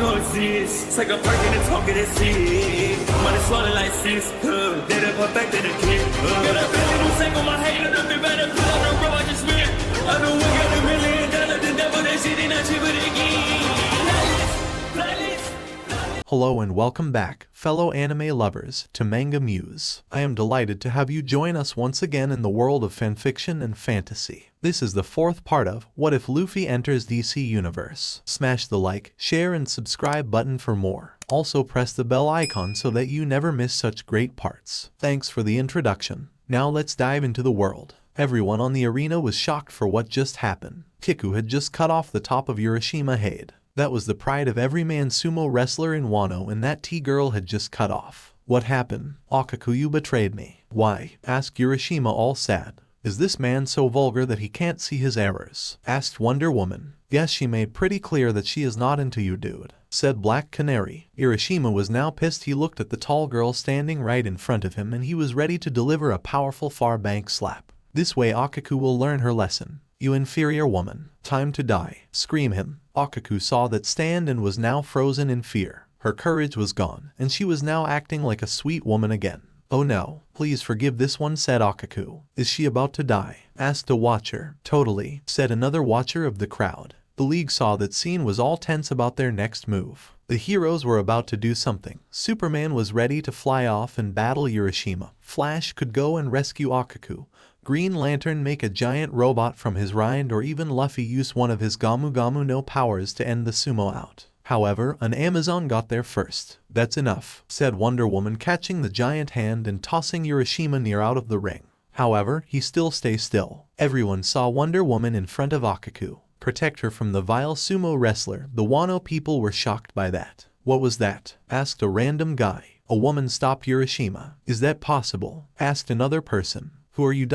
know it's this. It's like a perk in the talk of this shit. Money swallowed like sis. Did it perfect in the kid. Got a billion new single, my hater, nothing better. Put on the road, I just spit. I know we got $1 million. The devil, that shit ain't not cheaper than Hello and welcome back, fellow anime lovers, to MangaMuse. I am delighted to have you join us once again in the world of fanfiction and fantasy. This is the fourth part of What If Luffy Enters DC Universe. Smash the like, share and subscribe button for more. Also press the bell icon so that you never miss such great parts. Thanks for the introduction. Now let's dive into the world. Everyone on the arena was shocked for what just happened. Kiku had just cut off the top of Urashima Hade. That was the pride of every man sumo wrestler in Wano, and that T-girl had just cut off. What happened? Akaku, you betrayed me. Why? Asked Urashima, all sad. Is this man so vulgar that he can't see his errors? Asked Wonder Woman. Yes, she made pretty clear that she is not into you, dude, said Black Canary. Urashima was now pissed. He looked at the tall girl standing right in front of him and he was ready to deliver a powerful far bank slap. This way Akaku will learn her lesson. You inferior woman. Time to die. Scream him. Akaku saw that stand and was now frozen in fear. Her courage was gone, and she was now acting like a sweet woman again. Oh no, please forgive this one, said Akaku. Is she about to die? Asked a watcher. Totally, said another watcher of the crowd. The league saw that scene was all tense about their next move. The heroes were about to do something. Superman was ready to fly off and battle Urashima. Flash could go and rescue Akaku. Green Lantern make a giant robot from his rind, or even Luffy use one of his Gamu Gamu no powers to end the sumo out. However, an Amazon got there first. That's enough, said Wonder Woman, catching the giant hand and tossing Urashima near out of the ring. However, he still stays still. Everyone saw Wonder Woman in front of Akaku. Protect her from the vile sumo wrestler. The Wano people were shocked by that. What was that? Asked a random guy. A woman stopped Urashima. Is that possible? Asked another person. Who are you?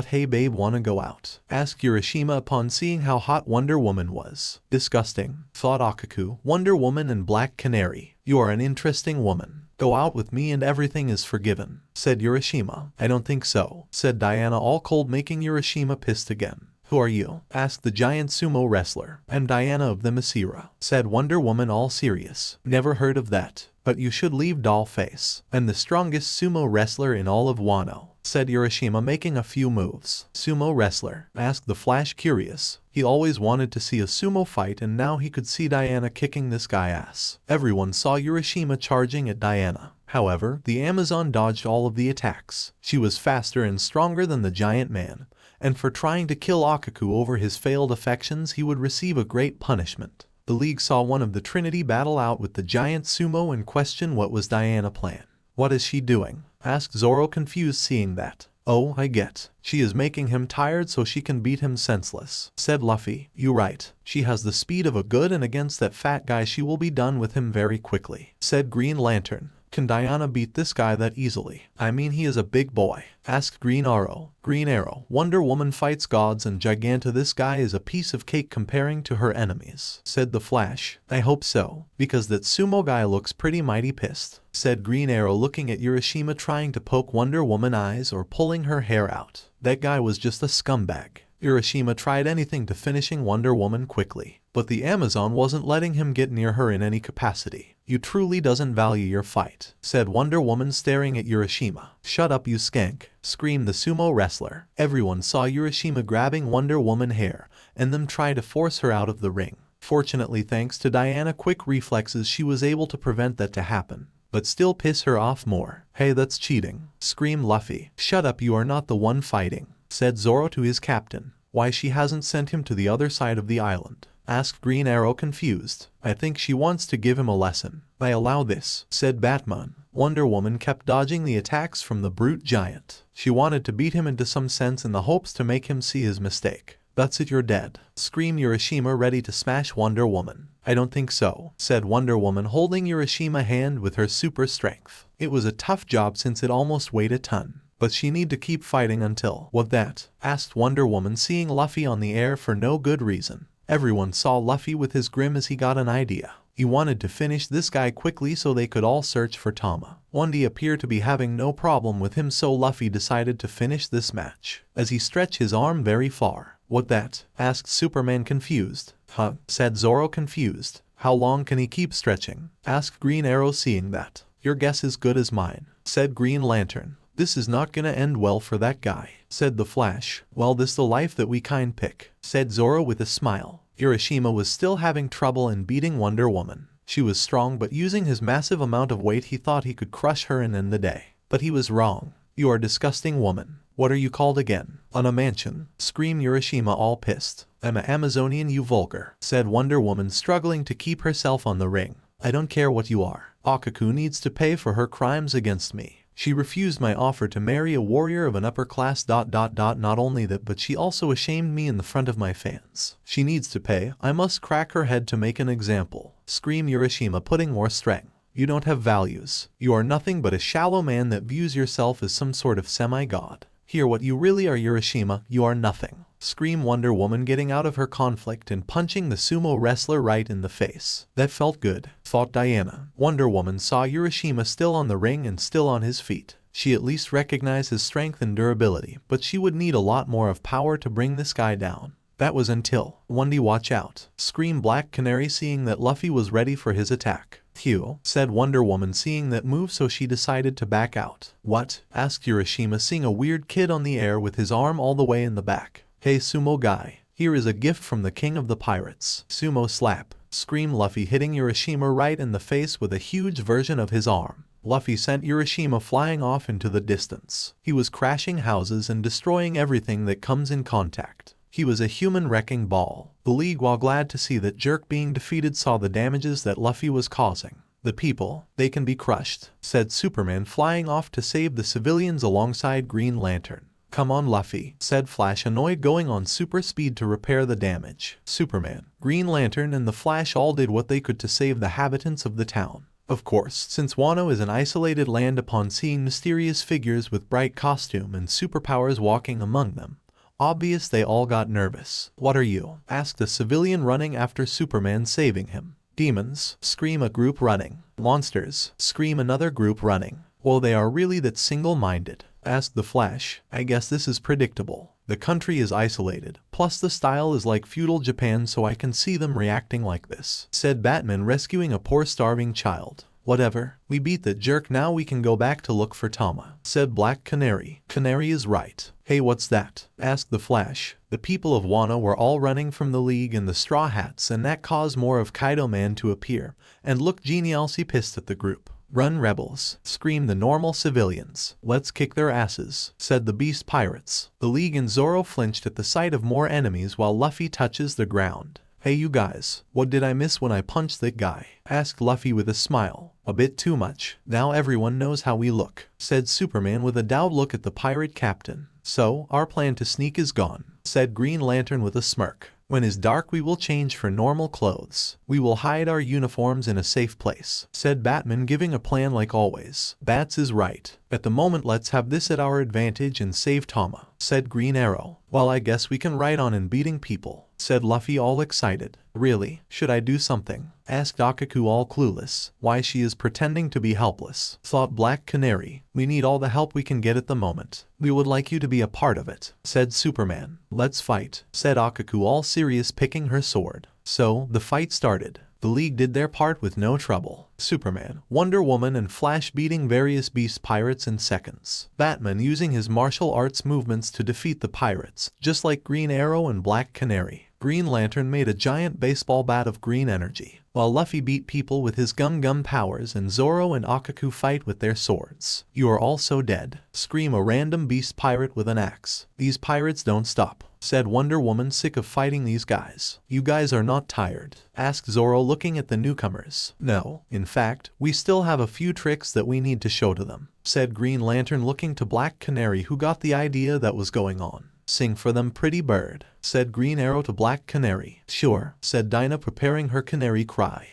Hey babe, wanna go out? Asked Urashima upon seeing how hot Wonder Woman was. Disgusting, thought Akaku. Wonder Woman and Black Canary. You are an interesting woman. Go out with me and everything is forgiven, said Urashima. I don't think so, said Diana, all cold, making Urashima pissed again. Who are you? Asked the giant sumo wrestler. I'm Diana of the Masira, said Wonder Woman, all serious. Never heard of that. But you should leave, doll face. I'm the strongest sumo wrestler in all of Wano, said Urashima, making a few moves. Sumo wrestler? Asked the Flash, curious. He always wanted to see a sumo fight and now he could see Diana kicking this guy ass. Everyone saw Urashima charging at Diana. However, the Amazon dodged all of the attacks. She was faster and stronger than the giant man, and for trying to kill Akaku over his failed affections he would receive a great punishment. The league saw one of the Trinity battle out with the giant sumo and question what was Diana's plan. What is she doing? Asked Zoro, confused seeing that. Oh, I get. She is making him tired so she can beat him senseless, said Luffy. You right. She has the speed of a good, and against that fat guy she will be done with him very quickly, said Green Lantern. Can Diana beat this guy that easily? I mean, he is a big boy, asked Green Arrow. Green Arrow. Wonder Woman fights gods and Giganta. This guy is a piece of cake comparing to her enemies, said the Flash. I hope so, because that sumo guy looks pretty mighty pissed, said Green Arrow, looking at Urashima trying to poke Wonder Woman eyes or pulling her hair out. That guy was just a scumbag. Urashima tried anything to finishing Wonder Woman quickly, but the Amazon wasn't letting him get near her in any capacity. You truly doesn't value your fight, said Wonder Woman, staring at Urashima. Shut up, you skank, screamed the sumo wrestler. Everyone saw Urashima grabbing Wonder Woman hair and then try to force her out of the ring. Fortunately, thanks to Diana's quick reflexes, she was able to prevent that to happen, but still piss her off more. Hey, that's cheating, screamed Luffy. Shut up, you are not the one fighting, said Zoro to his captain. Why she hasn't sent him to the other side of the island? Asked Green Arrow, confused. I think she wants to give him a lesson. I allow this, said Batman. Wonder Woman kept dodging the attacks from the brute giant. She wanted to beat him into some sense in the hopes to make him see his mistake. That's it, you're dead, screamed Urashima, ready to smash Wonder Woman. I don't think so, said Wonder Woman, holding Urashima's hand with her super strength. It was a tough job since it almost weighed a ton, but she need to keep fighting until— What that? Asked Wonder Woman, seeing Luffy on the air for no good reason. Everyone saw Luffy with his grin as he got an idea. He wanted to finish this guy quickly so they could all search for Tama. Wendy appeared to be having no problem with him, so Luffy decided to finish this match as he stretched his arm very far. What that? Asked Superman, confused. Huh? Said Zoro, confused. How long can he keep stretching? Asked Green Arrow, seeing that. Your guess is good as mine, said Green Lantern. This is not gonna end well for that guy, said the Flash. Well, this the life that we kind pick, said Zoro with a smile. Urashima was still having trouble in beating Wonder Woman. She was strong, but using his massive amount of weight he thought he could crush her and end the day. But he was wrong. You are a disgusting woman. What are you called again? Adamantium, screamed Urashima, all pissed. I'm a Amazonian, you vulgar, said Wonder Woman, struggling to keep herself on the ring. I don't care what you are. Akaku needs to pay for her crimes against me. She refused my offer to marry a warrior of an upper class. Not only that, but she also ashamed me in the front of my fans. She needs to pay. I must crack her head to make an example, screamed Urashima, putting more strength. You don't have values. You are nothing but a shallow man that views yourself as some sort of semi-god. Hear what you really are, Urashima. You are nothing, screamed Wonder Woman, getting out of her conflict and punching the sumo wrestler right in the face. That felt good, thought Diana. Wonder Woman saw Urashima still on the ring and still on his feet. She at least recognized his strength and durability, but she would need a lot more of power to bring this guy down. That was until Wendy, watch out, screamed Black Canary, seeing that Luffy was ready for his attack. Phew, said Wonder Woman, seeing that move, so she decided to back out. What? Asked Urashima, seeing a weird kid on the air with his arm all the way in the back. Hey sumo guy, here is a gift from the king of the pirates. Sumo slap, screamed Luffy, hitting Urashima right in the face with a huge version of his arm. Luffy sent Urashima flying off into the distance. He was crashing houses and destroying everything that comes in contact. He was a human wrecking ball. The League, while glad to see that Jerk being defeated, saw the damages that Luffy was causing. The people, they can be crushed, said Superman, flying off to save the civilians alongside Green Lantern. Come on Luffy, said Flash, annoyed, going on super speed to repair the damage. Superman, Green Lantern and the Flash all did what they could to save the inhabitants of the town. Of course, since Wano is an isolated land, upon seeing mysterious figures with bright costume and superpowers walking among them, obvious they all got nervous. What are you? Asked a civilian, running after Superman, saving him. Demons, scream a group running. Monsters, scream another group running. Well, they are really that single-minded? Asked the Flash. I guess this is predictable. The country is isolated, plus the style is like feudal Japan, so I can see them reacting like this, said Batman, rescuing a poor starving child. Whatever, we beat that jerk, now we can go back to look for Tama, said Black Canary. Canary is right. Hey, what's that? Asked the Flash. The people of Wano were all running from the League and the Straw Hats, and that caused more of Kaido Man to appear and look genially pissed at the group. Run rebels, screamed the normal civilians. Let's kick their asses, said the Beast Pirates. The League and Zoro flinched at the sight of more enemies while Luffy touches the ground. Hey you guys, what did I miss when I punched that guy? Asked Luffy with a smile. A bit too much. Now everyone knows how we look, said Superman with a dour look at the pirate captain. So, our plan to sneak is gone, said Green Lantern with a smirk. When it's dark we will change for normal clothes. We will hide our uniforms in a safe place, said Batman, giving a plan like always. Bats is right. At the moment let's have this at our advantage and save Tama, said Green Arrow. Well, I guess we can ride on in beating people, said Luffy, all excited. Really? Should I do something? Asked Akaku, all clueless. Why, she is pretending to be helpless, thought Black Canary. We need all the help we can get at the moment. We would like you to be a part of it, said Superman. Let's fight, said Akaku, all serious, picking her sword. So, the fight started. The League did their part with no trouble. Superman, Wonder Woman and Flash beating various beast pirates in seconds. Batman using his martial arts movements to defeat the pirates, just like Green Arrow and Black Canary. Green Lantern made a giant baseball bat of green energy, while Luffy beat people with his gum powers, and Zoro and Akaku fight with their swords. You are all so dead, scream a random beast pirate with an axe. These pirates don't stop, said Wonder Woman, sick of fighting these guys. You guys are not tired? Asked Zoro, looking at the newcomers. No, in fact, we still have a few tricks that we need to show to them, said Green Lantern, looking to Black Canary, who got the idea that was going on. Sing for them, pretty bird, said Green Arrow to Black Canary. Sure, said Dinah, preparing her canary cry.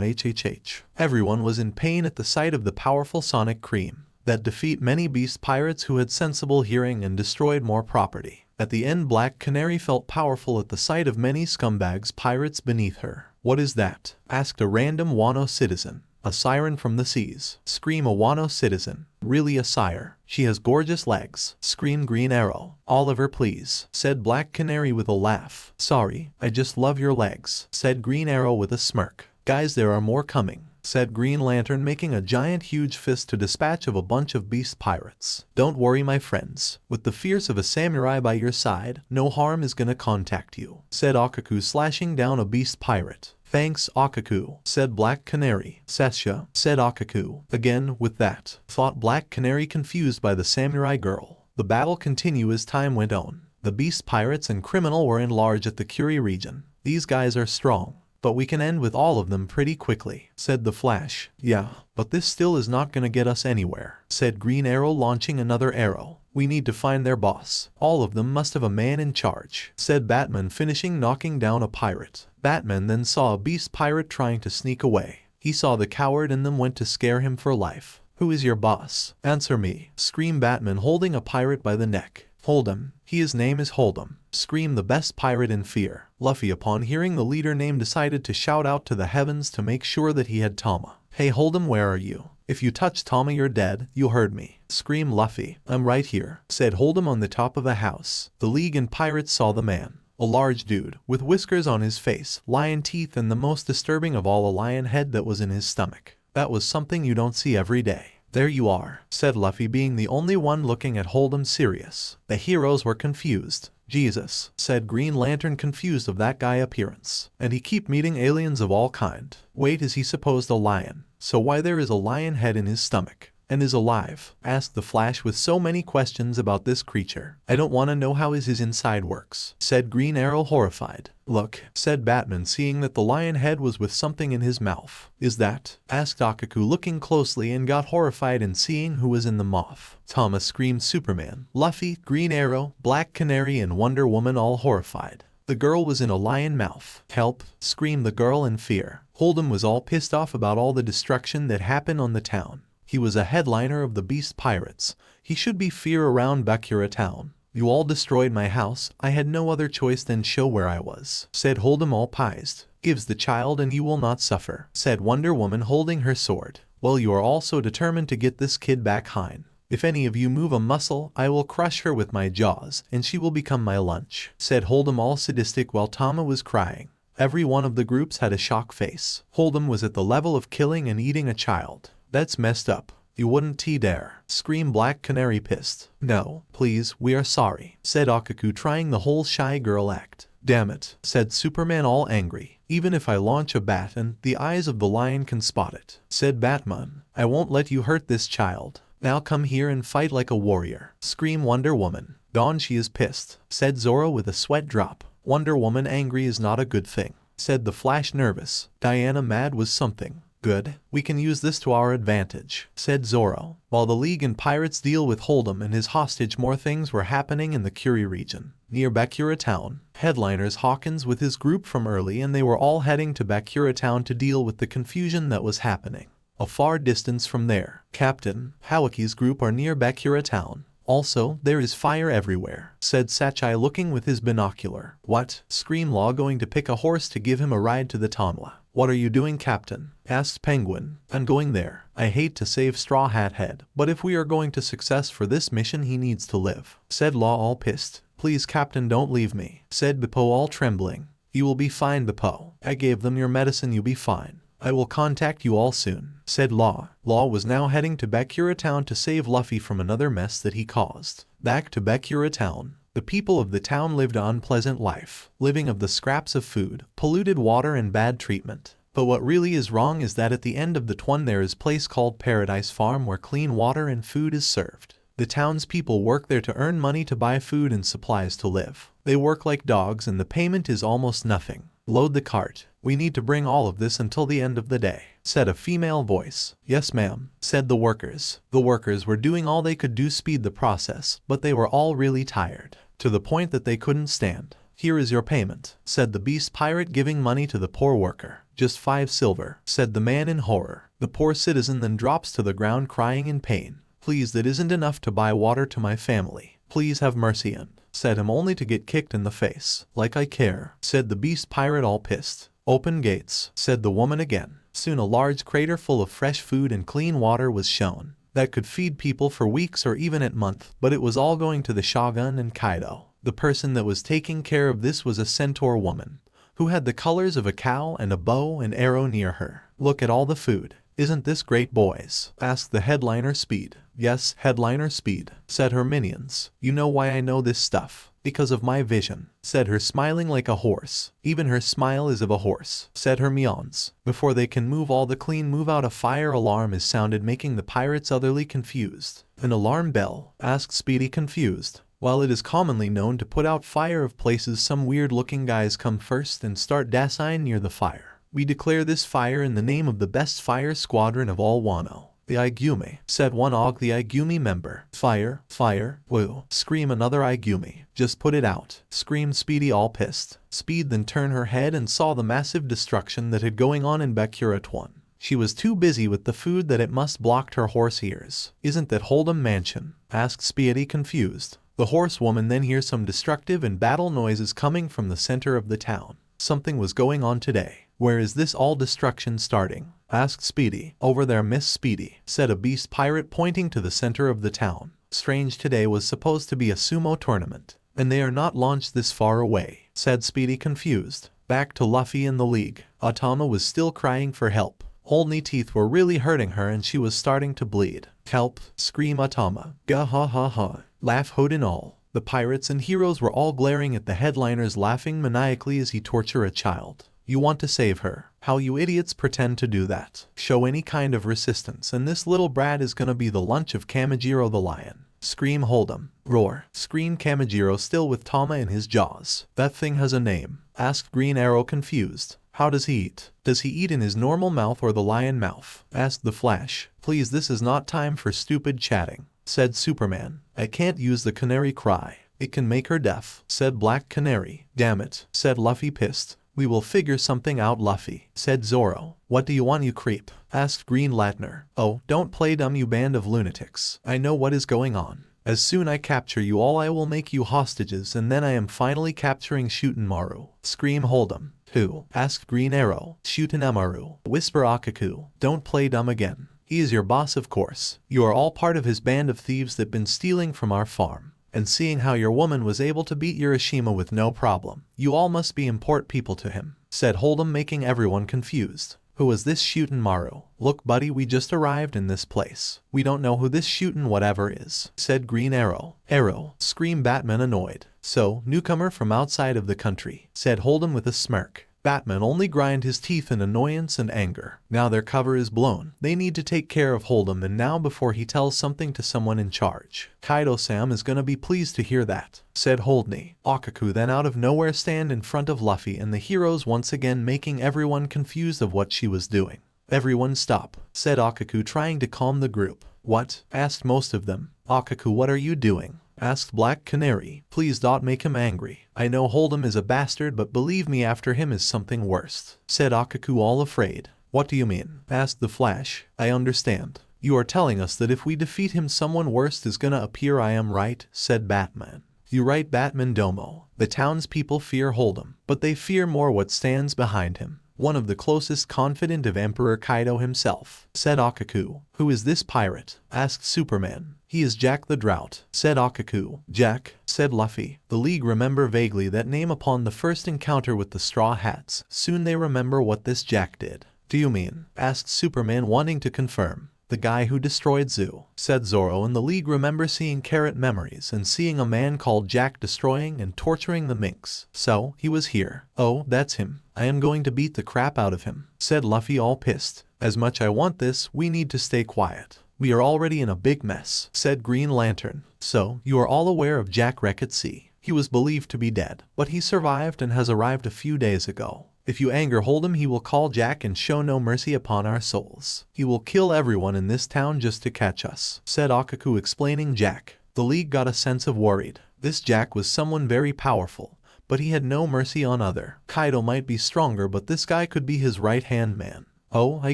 HHH. Everyone was in pain at the sight of the powerful sonic cream that defeat many beast pirates who had sensible hearing and destroyed more property. At the end, Black Canary felt powerful at the sight of many scumbags pirates beneath her. What is that? Asked a random Wano citizen. A siren from the seas. Scream a Wano citizen. Really a sire. She has gorgeous legs. Scream Green Arrow. Oliver please, said Black Canary with a laugh. Sorry, I just love your legs, said Green Arrow with a smirk. Guys, there are more coming, said Green Lantern, making a giant huge fist to dispatch of a bunch of beast pirates. Don't worry my friends, with the fierce of a samurai by your side, no harm is gonna contact you, said Akaku, slashing down a beast pirate. Thanks Akaku, said Black Canary. Sesha, said Akaku. Again with that, thought Black Canary, confused by the samurai girl. The battle continued as time went on. The beast pirates and criminal were enlarged at the Curie region. These guys are strong, but we can end with all of them pretty quickly, said the Flash. Yeah, but this still is not gonna get us anywhere, said Green Arrow, launching another arrow. We need to find their boss. All of them must have a man in charge, said Batman, finishing knocking down a pirate. Batman then saw a beast pirate trying to sneak away. He saw the coward and then went to scare him for life. Who is your boss? Answer me, screamed Batman, holding a pirate by the neck. Holdom. His name is Holdom, screamed the best pirate in fear. Luffy, upon hearing the leader name, decided to shout out to the heavens to make sure that he had Tama. Hey Holdom, where are you? If you touch Tama you're dead. You heard me, screamed Luffy. I'm right here, said Holdom on the top of a house. The League and pirates saw the man. A large dude, with whiskers on his face, lion teeth, and the most disturbing of all, a lion head that was in his stomach. That was something you don't see every day. There you are, said Luffy, being the only one looking at Holdom serious. The heroes were confused. Jesus, said Green Lantern, confused of that guy appearance. And he keep meeting aliens of all kind. Wait, is he supposed a lion? So why there is a lion head in his stomach? And is alive? Asked the Flash, with so many questions about this creature. I don't want to know how his inside works, said Green Arrow, horrified. Look, said Batman, seeing that the lion head was with something in his mouth. Is that? Asked Akaku, looking closely, and got horrified in seeing who was in the mouth. Tama, screamed Superman. Luffy, Green Arrow, Black Canary, and Wonder Woman all horrified. The girl was in a lion mouth. Help, screamed the girl in fear. Holdom was all pissed off about all the destruction that happened on the town. He was a headliner of the beast pirates. He should be fear around Bakura town. You all destroyed my house. I had no other choice than show where I was, said Holdom, all pissed. Gives the child and you will not suffer, said Wonder Woman, holding her sword. Well, you are also determined to get this kid back home. If any of you move a muscle, I will crush her with my jaws, and she will become my lunch, said Holdom, all sadistic, while Tama was crying. Every one of the groups had a shock face. Holdom was at the level of killing and eating a child. That's messed up. You wouldn't dare, screamed Black Canary, pissed. No, please, we are sorry, said Akaku, trying the whole shy girl act. Damn it, said Superman, all angry. Even if I launch a bat and the eyes of the lion can spot it, said Batman. I won't let you hurt this child. Now come here and fight like a warrior, screamed Wonder Woman. Dawn, she is pissed, said Zoro with a sweat drop. Wonder Woman angry is not a good thing, said the Flash, nervous. Diana mad was something. Good, we can use this to our advantage, said Zoro. While the League and pirates deal with Holdom and his hostage, more things were happening in the Curie region. Near Bakura town, headliners Hawkins with his group from early, and they were all heading to Bakura town to deal with the confusion that was happening. A far distance from there, Captain Hawaki's group are near Bakura town. Also, there is fire everywhere, said Sachai, looking with his binocular. What? Screamed Law, going to pick a horse to give him a ride to the Tama. What are you doing, Captain? Asked Penguin. I'm going there. I hate to save Straw Hat Head, but if we are going to success for this mission, he needs to live, said Law, all pissed. Please, Captain, don't leave me, said Bippo, all trembling. You will be fine, Bippo. I gave them your medicine, you'll be fine. I will contact you all soon, said Law. Law was now heading to Bakura town to save Luffy from another mess that he caused. Back to Bakura town. The people of the town lived an unpleasant life, living of the scraps of food, polluted water, and bad treatment. But what really is wrong is that at the end of the twin there is a place called Paradise Farm where clean water and food is served. The townspeople work there to earn money to buy food and supplies to live. They work like dogs and the payment is almost nothing. Load the cart. We need to bring all of this until the end of the day, said a female voice. Yes, ma'am, said the workers. The workers were doing all they could do speed the process, but they were all really tired, to the point that they couldn't stand. Here is your payment, said the beast pirate, giving money to the poor worker. Just 5 silver, said the man in horror. The poor citizen then drops to the ground crying in pain. Please, that isn't enough to buy water to my family. Please have mercy, and said him, only to get kicked in the face. Like I care, said the beast pirate, all pissed. Open gates, said the woman again. Soon a large crater full of fresh food and clean water was shown that could feed people for weeks or even a month, but it was all going to the shogun and Kaido. The person that was taking care of this was a centaur woman, who had the colors of a cow and a bow and arrow near her. "Look at all the food. Isn't this great, boys?" asked the headliner Speed. "Yes, headliner Speed," said her minions. "You know why I know this stuff? Because of my vision," said her, smiling like a horse. "Even her smile is of a horse," said her minions. Before they can move all the clean move out, a fire alarm is sounded, making the pirates utterly confused. "An alarm bell?" asked Speedy, confused. "While it is commonly known to put out fire of places, some weird-looking guys come first and start dancing near the fire. We declare this fire in the name of the best fire squadron of all Wano, the Igumi," said one Og, the Igumi member. "Fire, fire, woo," scream another Igumi. "Just put it out," screamed Speedy, all pissed. Speed then turned her head and saw the massive destruction that had going on in Bakura 1. She was too busy with the food that it must blocked her horse ears. "Isn't that Holdom mansion?" asked Speedy, confused. The horsewoman then hears some destructive and battle noises coming from the center of the town. Something was going on today. "Where is this all destruction starting?" asked Speedy. "Over there, Miss Speedy," said a beast pirate, pointing to the center of the town. "Strange, today was supposed to be a sumo tournament, and they are not launched this far away," said Speedy, confused. Back to Luffy and the league. Tama was still crying for help. Only teeth were really hurting her and she was starting to bleed. "Help!" screamed Tama. "Gah ha ha ha!" laugh Oden all. The pirates and heroes were all glaring at the headliners, laughing maniacally as he tortured a child. "You want to save her? How you idiots pretend to do that? Show any kind of resistance and this little brat is gonna be the lunch of Kamijiro the lion." Scream Holdom. "Roar!" screamed Kamijiro, still with Tama in his jaws. "That thing has a name," asked Green Arrow, confused. "How does he eat? Does he eat in his normal mouth or the lion mouth?" asked the Flash. "Please, this is not time for stupid chatting," said Superman. "I can't use the canary cry. It can make her deaf," said Black Canary. "Damn it," said Luffy, pissed. "We will figure something out, Luffy," said Zoro. "What do you want, you creep?" asked Green Lantern. "Oh, don't play dumb, you band of lunatics. I know what is going on. As soon as I capture you all, I will make you hostages, and then I am finally capturing Shutenmaru." Scream Holdom. "Who?" asked Green Arrow. "Shutenmaru," whisper Akaku. "Don't play dumb again. He is your boss, of course. You are all part of his band of thieves that been stealing from our farm. And seeing how your woman was able to beat Urashima with no problem, you all must be important people to him," said Holdom, making everyone confused. "Who is this Shutenmaru?" "Look, buddy, we just arrived in this place. We don't know who this Shuten whatever is," said Green Arrow. "Arrow," screamed Batman, annoyed. "So, newcomer from outside of the country," said Holdom with a smirk. Batman only grind his teeth in annoyance and anger. Now their cover is blown. They need to take care of Holdom, and now before he tells something to someone in charge. "Kaido-sam is gonna be pleased to hear that," said Holdney. Akaku then out of nowhere stand in front of Luffy and the heroes, once again making everyone confused of what she was doing. "Everyone stop," said Akaku, trying to calm the group. "What?" asked most of them. "Akaku, what are you doing?" asked Black Canary. "Please don't make him angry. I know Holdom is a bastard, but believe me, after him is something worse," said Akaku, all afraid. "What do you mean?" asked the Flash. "I understand. You are telling us that if we defeat him, someone worse is gonna appear." "I am right," said Batman. "You right, Batman Domo. The townspeople fear Holdom, but they fear more what stands behind him. One of the closest confidant of Emperor Kaido himself," said Akaku. "Who is this pirate?" asked Superman. "He is Jack the Drought," said Akaku. "Jack," said Luffy. The League remember vaguely that name upon the first encounter with the Straw Hats. Soon they remember what this Jack did. "Do you mean?" asked Superman, wanting to confirm. "The guy who destroyed Zoo," said Zoro, and the League remember seeing Carrot memories and seeing a man called Jack destroying and torturing the minks. "So, he was here." "Oh, that's him. I am going to beat the crap out of him," said Luffy, all pissed. "As much I want this, we need to stay quiet. We are already in a big mess," said Green Lantern. "So, you are all aware of Jack Sea. He was believed to be dead, but he survived and has arrived a few days ago. If you anger Holdom, he will call Jack and show no mercy upon our souls. He will kill everyone in this town just to catch us," said Akaku, explaining Jack. The League got a sense of worried. This Jack was someone very powerful, but he had no mercy on other. Kaido might be stronger, but this guy could be his right-hand man. "Oh, I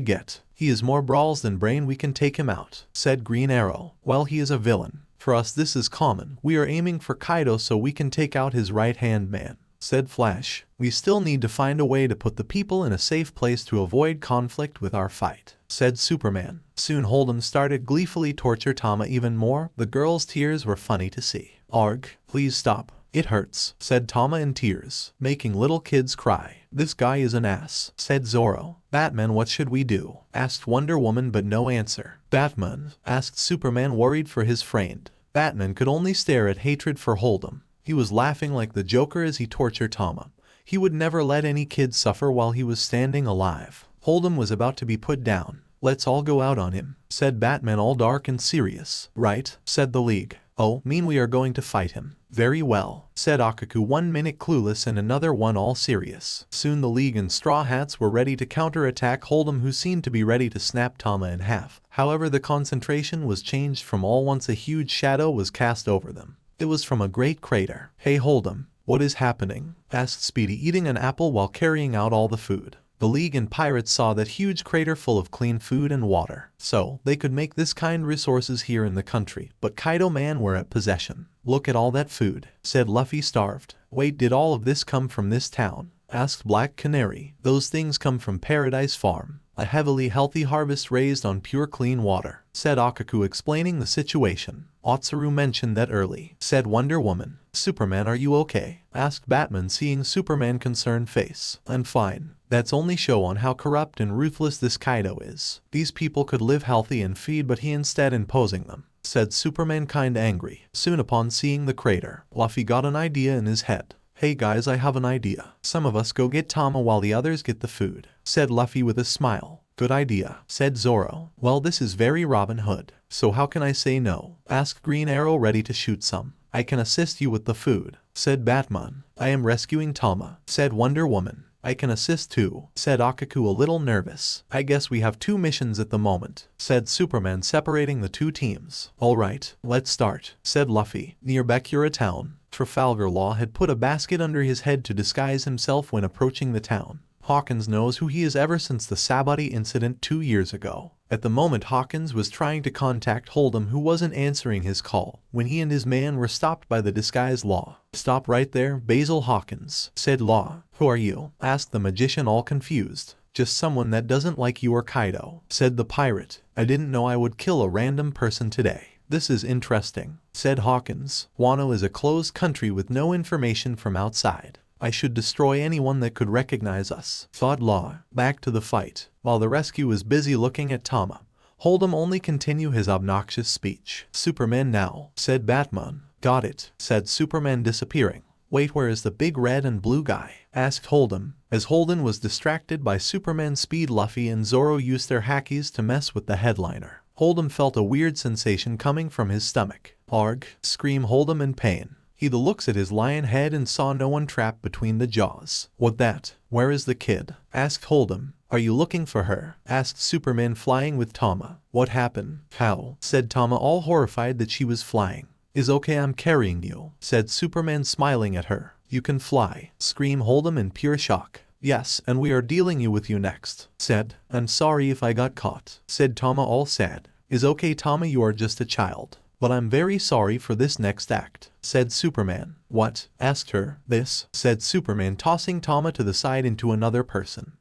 get. He is more brawls than brain, we can take him out," said Green Arrow. "Well, he is a villain. For us this is common. We are aiming for Kaido so we can take out his right-hand man," said Flash. We still need to find a way to put the people in a safe place to avoid conflict with our fight, said Superman. Soon Holdom started gleefully torture Tama even more. The girl's tears were funny to see. Arg, please stop. It hurts, said Tama in tears, making little kids cry. This guy is an ass, said Zoro. Batman, what should we do? Asked Wonder Woman, but no answer. Batman, asked Superman, worried for his friend. Batman could only stare at hatred for Holdom. He was laughing like the Joker as he tortured Tama. He would never let any kid suffer while he was standing alive. Holdom was about to be put down. Let's all go out on him, said Batman, all dark and serious. Right, said the League. Oh, mean we are going to fight him. Very well, said Akaku, 1 minute clueless and another one all serious. Soon the League and Straw Hats were ready to counterattack Holdom, who seemed to be ready to snap Tama in half. However, the concentration was changed from all once a huge shadow was cast over them. It was from a great crater. Hey Holdom, what is happening? Asked Speedy, eating an apple while carrying out all the food. The League and pirates saw that huge crater full of clean food and water, so they could make this kind resources here in the country, but Kaido man were at possession. Look at all that food, said Luffy, starved. Wait, did all of this come from this town? Asked Black Canary. Those things come from Paradise Farm, a heavily healthy harvest raised on pure clean water, said Akaku, explaining the situation. Otsuru mentioned that early, said Wonder Woman. Superman, are you okay? Asked Batman, seeing Superman's concerned face. I'm fine. That's only show on how corrupt and ruthless this Kaido is. These people could live healthy and feed, but he instead imposing them, said Superman, kinda angry. Soon upon seeing the crater, Luffy got an idea in his head. Hey guys, I have an idea. Some of us go get Tama while the others get the food, said Luffy with a smile. Good idea, said Zoro. Well, this is very Robin Hood, so how can I say no? Asked Green Arrow, ready to shoot some. I can assist you with the food, said Batman. I am rescuing Tama, said Wonder Woman. I can assist too, said Akaku, a little nervous. I guess we have 2 missions at the moment, said Superman, separating the 2 teams. Alright, let's start, said Luffy. Near Bakura town, Trafalgar Law had put a basket under his head to disguise himself when approaching the town. Hawkins knows who he is ever since the Sabati incident 2 years ago. At the moment, Hawkins was trying to contact Holdom, who wasn't answering his call, when he and his man were stopped by the disguised Law. Stop right there, Basil Hawkins, said Law. Who are you? Asked the magician, all confused. Just someone that doesn't like you or Kaido, said the pirate. I didn't know I would kill a random person today. This is interesting, said Hawkins. Wano is a closed country with no information from outside. I should destroy anyone that could recognize us, thought Law. Back to the fight. While the rescue was busy looking at Tama, Holdom only continued his obnoxious speech. Superman now, said Batman. Got it, said Superman, disappearing. Wait, where is the big red and blue guy? Asked Holdom. As Holden was distracted by Superman's speed, Luffy and Zoro used their hackies to mess with the headliner. Holdom felt a weird sensation coming from his stomach. Arg, screamed Holdom in pain. He looks at his lion head and saw no one trapped between the jaws. What that? Where is the kid? Asked Holdom. Are you looking for her? Asked Superman, flying with Tama. What happened? How? Said Tama, all horrified that she was flying. Is okay, I'm carrying you, said Superman, smiling at her. You can fly, screamed Holdom in pure shock. Yes, and we are dealing with you next, said. I'm sorry if I got caught, said Tama, all sad. Is okay, Tama, you are just a child. But I'm very sorry for this next act, said Superman. What? Asked her. This, said Superman, tossing Tama to the side into another person.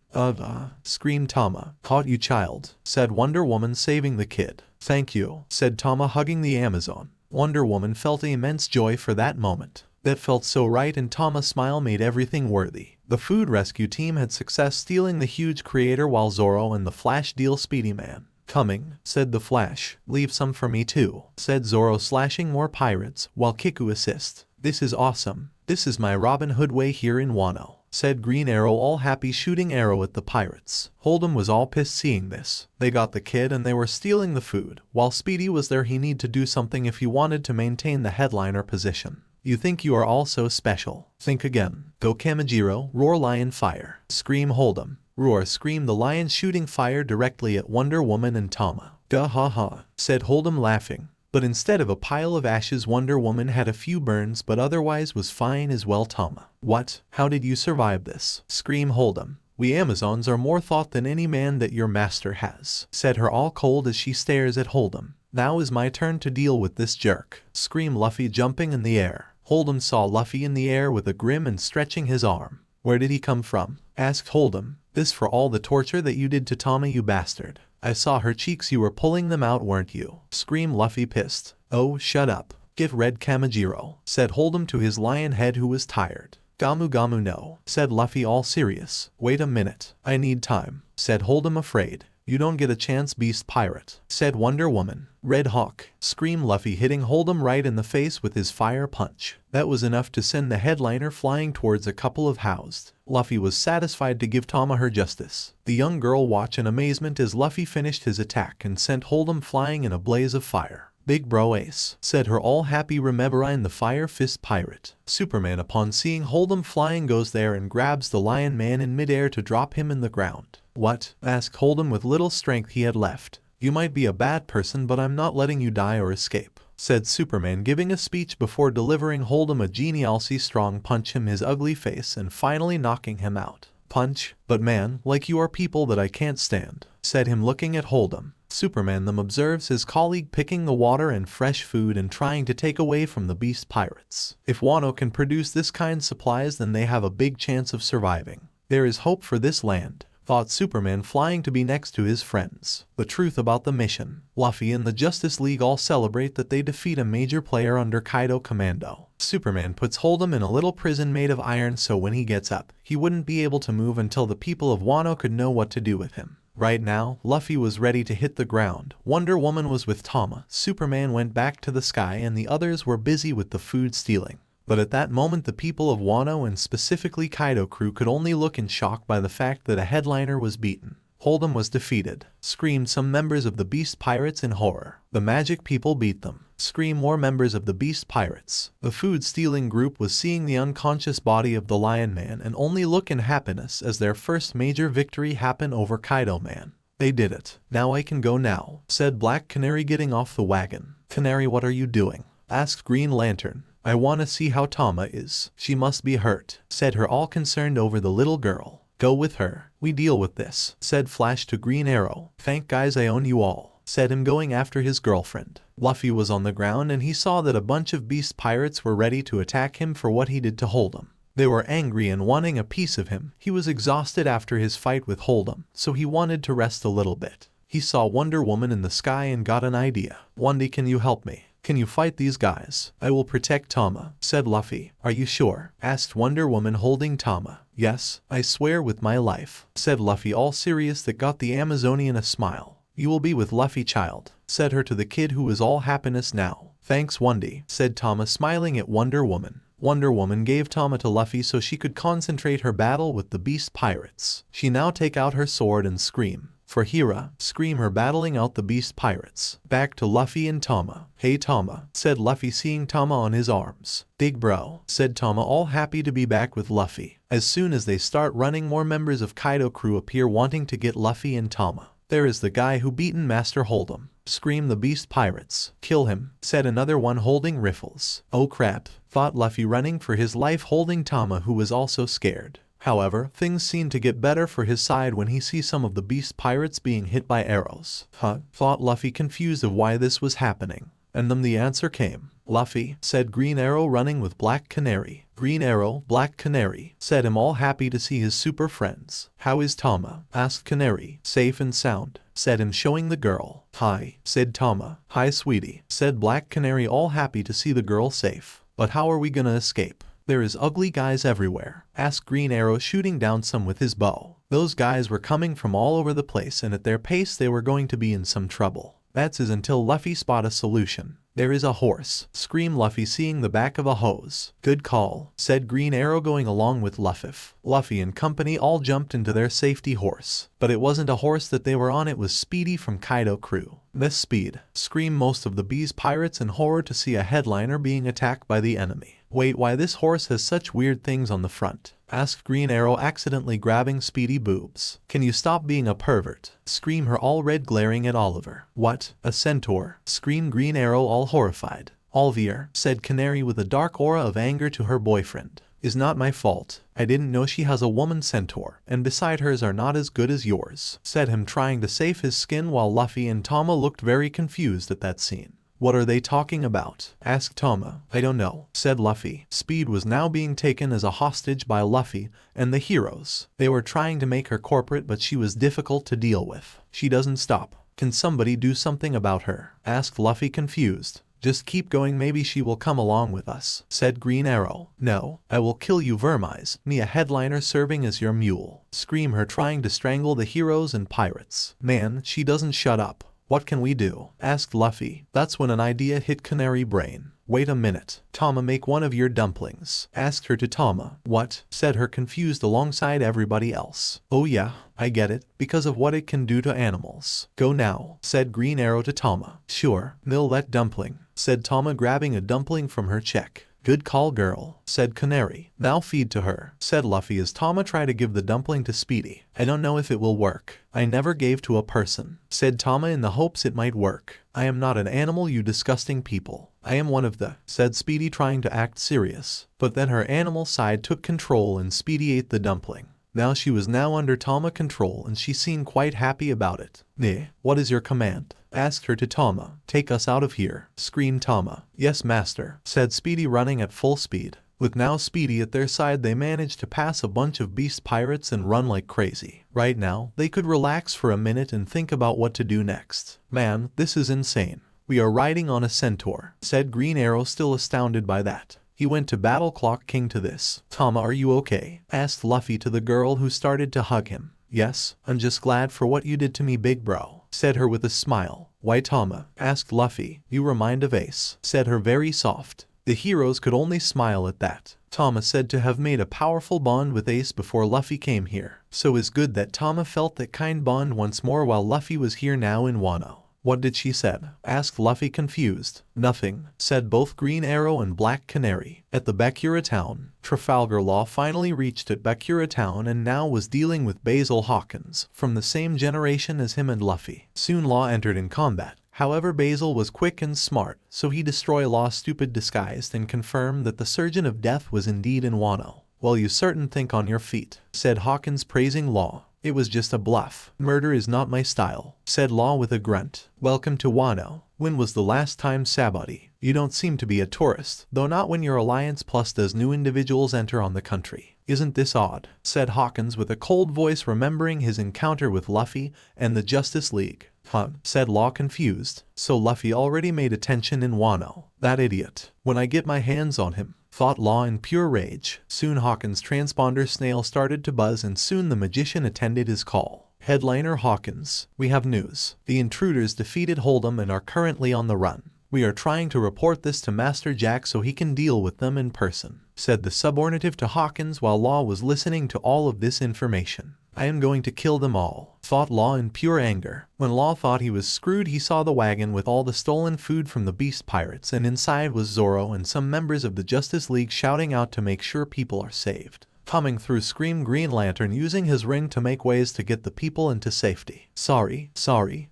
Screamed Tama. Caught you, child, said Wonder Woman, saving the kid. Thank you, said Tama, hugging the Amazon. Wonder Woman felt immense joy for that moment. That felt so right, and Tama's smile made everything worthy. The food rescue team had success stealing the huge creator while Zoro and the Flash deal Speedy Man. Coming, said the Flash. Leave some for me too, said Zoro, slashing more pirates, while Kiku assists. This is awesome. This is my Robin Hood way here in Wano, said Green Arrow, all happy, shooting arrow at the pirates. Holdom was all pissed seeing this. They got the kid and they were stealing the food. While Speedy was there, he needed to do something if he wanted to maintain the headliner position. You think you are all so special? Think again. Go Kamijiro, roar lion fire, scream Holdom. Roar, screamed the lion, shooting fire directly at Wonder Woman and Tama. Duh, ha ha, said Holdom, laughing. But instead of a pile of ashes, Wonder Woman had a few burns, but otherwise was fine as well. Tama. What? How did you survive this? Screamed Holdom. We Amazons are more thought than any man that your master has, said her, all cold as she stares at Holdom. Now is my turn to deal with this jerk, screamed Luffy, jumping in the air. Holdom saw Luffy in the air with a grin and stretching his arm. Where did he come from? Asked Holdom. This for all the torture that you did to Tama, you bastard. I saw her cheeks, you were pulling them out, weren't you? Screamed Luffy, pissed. Oh, shut up. Give Red Kamajiro, said Holdom to his lion head, who was tired. Gamu Gamu no, said Luffy, all serious. Wait a minute, I need time, said Holdom, afraid. You don't get a chance, beast pirate, said Wonder Woman. Red Hawk, screamed Luffy, hitting Holdom right in the face with his fire punch. That was enough to send the headliner flying towards a couple of housed. Luffy was satisfied to give Tama her justice. The young girl watched in amazement as Luffy finished his attack and sent Holdom flying in a blaze of fire. Big bro ace, said her all happy remembering the fire fist pirate. Superman, upon seeing Holdom flying, goes there and grabs the lion man in midair to drop him in the ground. What? Asked Holdom with little strength he had left. You might be a bad person, but I'm not letting you die or escape, said Superman, giving a speech before delivering Holdom a geniality strong punch him his ugly face and finally knocking him out. Punch, but man, like you are people that I can't stand, said him looking at Holdom. Superman then observes his colleague picking the water and fresh food and trying to take away from the beast pirates. If Wano can produce this kind of supplies, then they have a big chance of surviving. There is hope for this land, thought Superman, flying to be next to his friends. The truth about the mission. Luffy and the Justice League all celebrate that they defeat a major player under Kaido commando. Superman puts Holdom in a little prison made of iron, so when he gets up, he wouldn't be able to move until the people of Wano could know what to do with him. Right now, Luffy was ready to hit the ground. Wonder Woman was with Tama. Superman went back to the sky and the others were busy with the food stealing. But at that moment, the people of Wano and specifically Kaido crew could only look in shock by the fact that a headliner was beaten. Holdom was defeated, screamed some members of the Beast Pirates in horror. The magic people beat them, screamed more members of the Beast Pirates. The food stealing group was seeing the unconscious body of the Lion Man and only look in happiness as their first major victory happened over Kaido Man. They did it. Now I can go now, said Black Canary, getting off the wagon. Canary, what are you doing? Asked Green Lantern. I want to see how Tama is. She must be hurt, said her, all concerned over the little girl. Go with her. We deal with this, said Flash to Green Arrow. Thank guys, I own you all, said him, going after his girlfriend. Luffy was on the ground and he saw that a bunch of beast pirates were ready to attack him for what he did to Holdom. They were angry and wanting a piece of him. He was exhausted after his fight with Holdom, so he wanted to rest a little bit. He saw Wonder Woman in the sky and got an idea. Wendy, can you help me? Can you fight these guys? I will protect Tama, said Luffy. Are you sure? Asked Wonder Woman, holding Tama. Yes, I swear with my life, said Luffy, all serious. That got the Amazonian a smile. You will be with Luffy, child, said her to the kid, who was all happiness now. Thanks, Wendy, said Tama, smiling at Wonder Woman. Wonder Woman gave Tama to Luffy so she could concentrate her battle with the beast pirates. She now take out her sword and scream. For Hira, scream her, battling out the beast pirates. Back to Luffy and Tama. Hey Tama, said Luffy, seeing Tama on his arms. Big bro, said Tama, all happy to be back with Luffy. As soon as they start running, more members of Kaido crew appear wanting to get Luffy and Tama. There is the guy who beaten Master Holdom, screamed the beast pirates. Kill him, said another one holding rifles. Oh crap, thought Luffy, running for his life, holding Tama, who was also scared. However, things seem to get better for his side when he sees some of the beast pirates being hit by arrows. Thought Luffy, confused of why this was happening. And then the answer came. Luffy, said Green Arrow, running with Black Canary. Green Arrow, Black Canary, said him, all happy to see his super friends. How is Tama? Asked Canary. Safe and sound, said him, showing the girl. Hi, said Tama. Hi sweetie, said Black Canary, all happy to see the girl safe. But how are we gonna escape? There is ugly guys everywhere, asked Green Arrow, shooting down some with his bow. Those guys were coming from all over the place, and at their pace they were going to be in some trouble. That's until Luffy spot a solution. There is a horse, screamed Luffy, seeing the back of a hose. Good call, said Green Arrow, going along with Luffy. Luffy and company all jumped into their safety horse. But it wasn't a horse that they were on, it was Speedy from Kaido crew. Miss Speed, screamed most of the bees pirates in horror to see a headliner being attacked by the enemy. Wait, why this horse has such weird things on the front? Asked Green Arrow, accidentally grabbing Speedy boobs. Can you stop being a pervert? Screamed her, all red, glaring at Oliver. What? A centaur? Screamed Green Arrow, all horrified. Oliver, said Canary with a dark aura of anger to her boyfriend. Is not my fault. I didn't know she has a woman centaur, and beside hers are not as good as yours, said him, trying to save his skin, while Luffy and Tama looked very confused at that scene. What are they talking about? Asked Tama. I don't know, said Luffy. Speed was now being taken as a hostage by Luffy and the heroes. They were trying to make her corporate, but she was difficult to deal with. She doesn't stop. Can somebody do something about her? Asked Luffy, confused. Just keep going, maybe she will come along with us, said Green Arrow. No, I will kill you vermeyes, me a headliner serving as your mule. Scream her, trying to strangle the heroes and pirates. Man, she doesn't shut up. What can we do? Asked Luffy. That's when an idea hit Canary Brain. Wait a minute. Tama, make one of your dumplings. Asked her to Tama. What? Said her, confused alongside everybody else. Oh yeah, I get it, because of what it can do to animals. Go now, said Green Arrow to Tama. Sure, mill that dumpling, said Tama, grabbing a dumpling from her check. Good call, girl, said Canary. Now feed to her, said Luffy as Tama tried to give the dumpling to Speedy. I don't know if it will work. I never gave to a person, said Tama, in the hopes it might work. I am not an animal, you disgusting people. I am one of the, said Speedy, trying to act serious. But then her animal side took control and Speedy ate the dumpling. Now she was now under Tama control and she seemed quite happy about it. "Nah, what is your command?" asked her to Tama. "Take us out of here," screamed Tama. "Yes, master," said Speedy, running at full speed. With now Speedy at their side, they managed to pass a bunch of beast pirates and run like crazy. Right now, they could relax for a minute and think about what to do next. "Man, this is insane. We are riding on a centaur," said Green Arrow, still astounded by that. He went to Battle Clock King to this. "Tama, are you okay?" asked Luffy to the girl, who started to hug him. "Yes, I'm just glad for what you did to me, big bro," said her with a smile. "Why, Tama?" asked Luffy. "You remind of Ace," said her, very soft. The heroes could only smile at that. Tama said to have made a powerful bond with Ace before Luffy came here. So it's good that Tama felt that kind bond once more while Luffy was here now in Wano. "What did she said?" asked Luffy, confused. "Nothing," said both Green Arrow and Black Canary. At the Bakura town, Trafalgar Law finally reached at Bakura town and now was dealing with Basil Hawkins, from the same generation as him and Luffy. Soon Law entered in combat. However, Basil was quick and smart, so he destroyed Law's stupid disguise and confirmed that the Surgeon of Death was indeed in Wano. "Well, you certain think on your feet," said Hawkins, praising Law. "It was just a bluff. Murder is not my style," said Law with a grunt. "Welcome to Wano. When was the last time, Sabati? You don't seem to be a tourist, though not when your Alliance Plus does new individuals enter on the country. Isn't this odd?" said Hawkins with a cold voice, remembering his encounter with Luffy and the Justice League. "Huh," said Law, confused. "So Luffy already made attention in Wano. That idiot. When I get my hands on him," thought Law in pure rage. Soon Hawkins' transponder snail started to buzz and soon the magician attended his call. "Headliner Hawkins, we have news. The intruders defeated Holdom and are currently on the run. We are trying to report this to Master Jack so he can deal with them in person," said the subordinate to Hawkins while Law was listening to all of this information. "I am going to kill them all," thought Law in pure anger. When Law thought he was screwed, he saw the wagon with all the stolen food from the beast pirates, and inside was Zoro and some members of the Justice League shouting out to make sure people are saved. Coming through screamed Green Lantern, using his ring to make ways to get the people into safety. Sorry,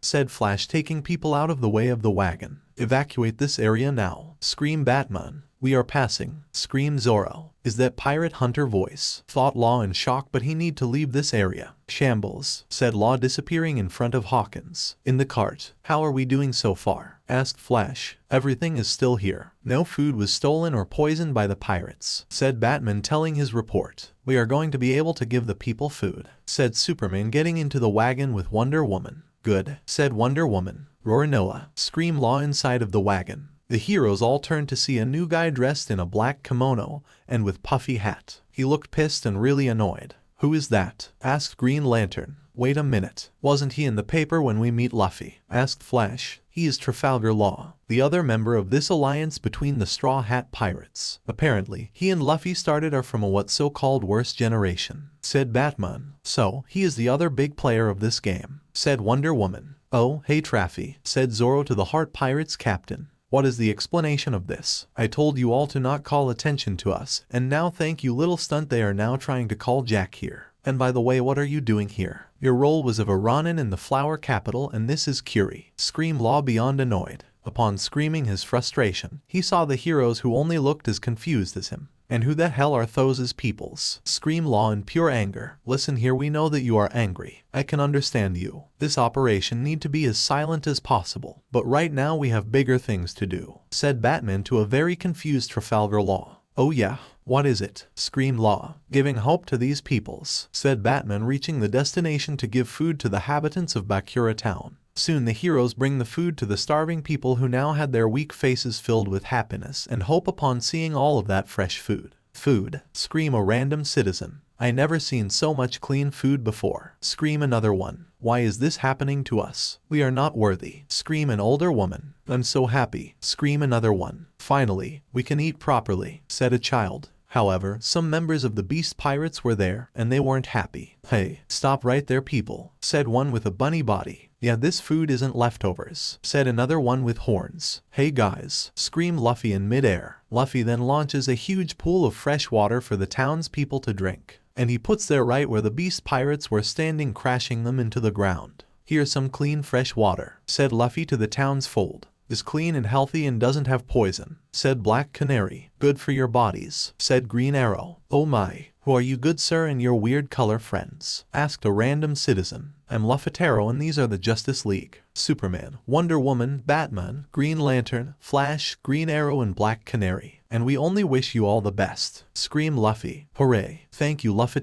said Flash, taking people out of the way of the wagon. "Evacuate this area now," screamed Batman. "We are passing," screamed Zoro. "Is that pirate hunter voice?" thought Law in shock, but he need to leave this area. "Shambles," said Law, disappearing in front of Hawkins. "In the cart. How are we doing so far?" asked Flash. "Everything is still here. No food was stolen or poisoned by the pirates," said Batman, telling his report. "We are going to be able to give the people food," said Superman, getting into the wagon with Wonder Woman. "Good," said Wonder Woman. "Roar Noah," screamed Law inside of the wagon. The heroes all turned to see a new guy dressed in a black kimono and with puffy hat. He looked pissed and really annoyed. "Who is that?" asked Green Lantern. "Wait a minute. Wasn't he in the paper when we meet Luffy?" asked Flash. "He is Trafalgar Law, the other member of this alliance between the Straw Hat Pirates. Apparently, he and Luffy started are from a what so-called worst generation," said Batman. "So, he is the other big player of this game," said Wonder Woman. "Oh, hey Traffy," said Zoro to the Heart Pirates captain. "What is the explanation of this? I told you all to not call attention to us, and now thank you little stunt they are now trying to call Jack here. And by the way, what are you doing here? Your role was of a Ronin in the Flower Capital and this is Curie," screamed Law beyond annoyed. Upon screaming his frustration, he saw the heroes who only looked as confused as him. And who the hell are those peoples? Screamed Law in pure anger. Listen here, we know that you are angry. I can understand you. This operation need to be as silent as possible. But right now we have bigger things to do, said Batman to a very confused Trafalgar Law. Oh yeah, what is it? Screamed Law. Giving hope to these peoples, said Batman, reaching the destination to give food to the inhabitants of Bakura town. Soon the heroes bring the food to the starving people who now had their weak faces filled with happiness and hope upon seeing all of that fresh food. Food, scream a random citizen. I never seen so much clean food before. Scream another one. Why is this happening to us? We are not worthy. Scream an older woman. I'm so happy. Scream another one. Finally, we can eat properly, said a child. However, some members of the Beast Pirates were there, and they weren't happy. Hey, stop right there people, said one with a bunny body. Yeah, this food isn't leftovers, said another one with horns. Hey guys, screamed Luffy in midair. Luffy then launches a huge pool of fresh water for the townspeople to drink, and he puts there right where the Beast Pirates were standing, crashing them into the ground. Here's some clean fresh water, said Luffy to the townsfolk. Is clean and healthy and doesn't have poison, said Black Canary. Good for your bodies, said Green Arrow. Oh my, who are you good sir and your weird color friends? Asked a random citizen. I'm Luffy and these are the Justice League. Superman, Wonder Woman, Batman, Green Lantern, Flash, Green Arrow and Black Canary. And we only wish you all the best. Screamed Luffy. Hooray. Thank you Luffy.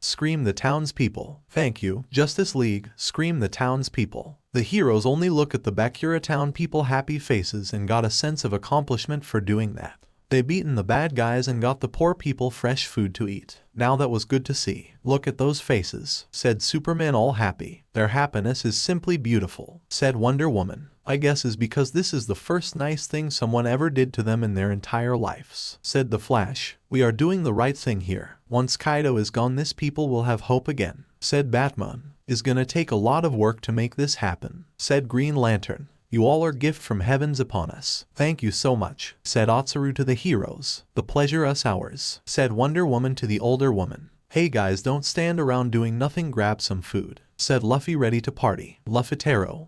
Screamed the townspeople. Thank you, Justice League. Screamed the townspeople. The heroes only look at the Bakura town people happy faces and got a sense of accomplishment for doing that. They beaten the bad guys and got the poor people fresh food to eat. Now that was good to see. Look at those faces, said Superman, all happy. Their happiness is simply beautiful, said Wonder Woman. I guess is because this is the first nice thing someone ever did to them in their entire lives, said the Flash. We are doing the right thing here. Once Kaido is gone, this people will have hope again, said Batman. Is gonna take a lot of work to make this happen, said Green Lantern. You all are gift from heavens upon us. Thank you so much, said Otsuru to the heroes. The pleasure us ours, said Wonder Woman to the older woman. Hey guys, don't stand around doing nothing, grab some food, said Luffy, ready to party. Luffy,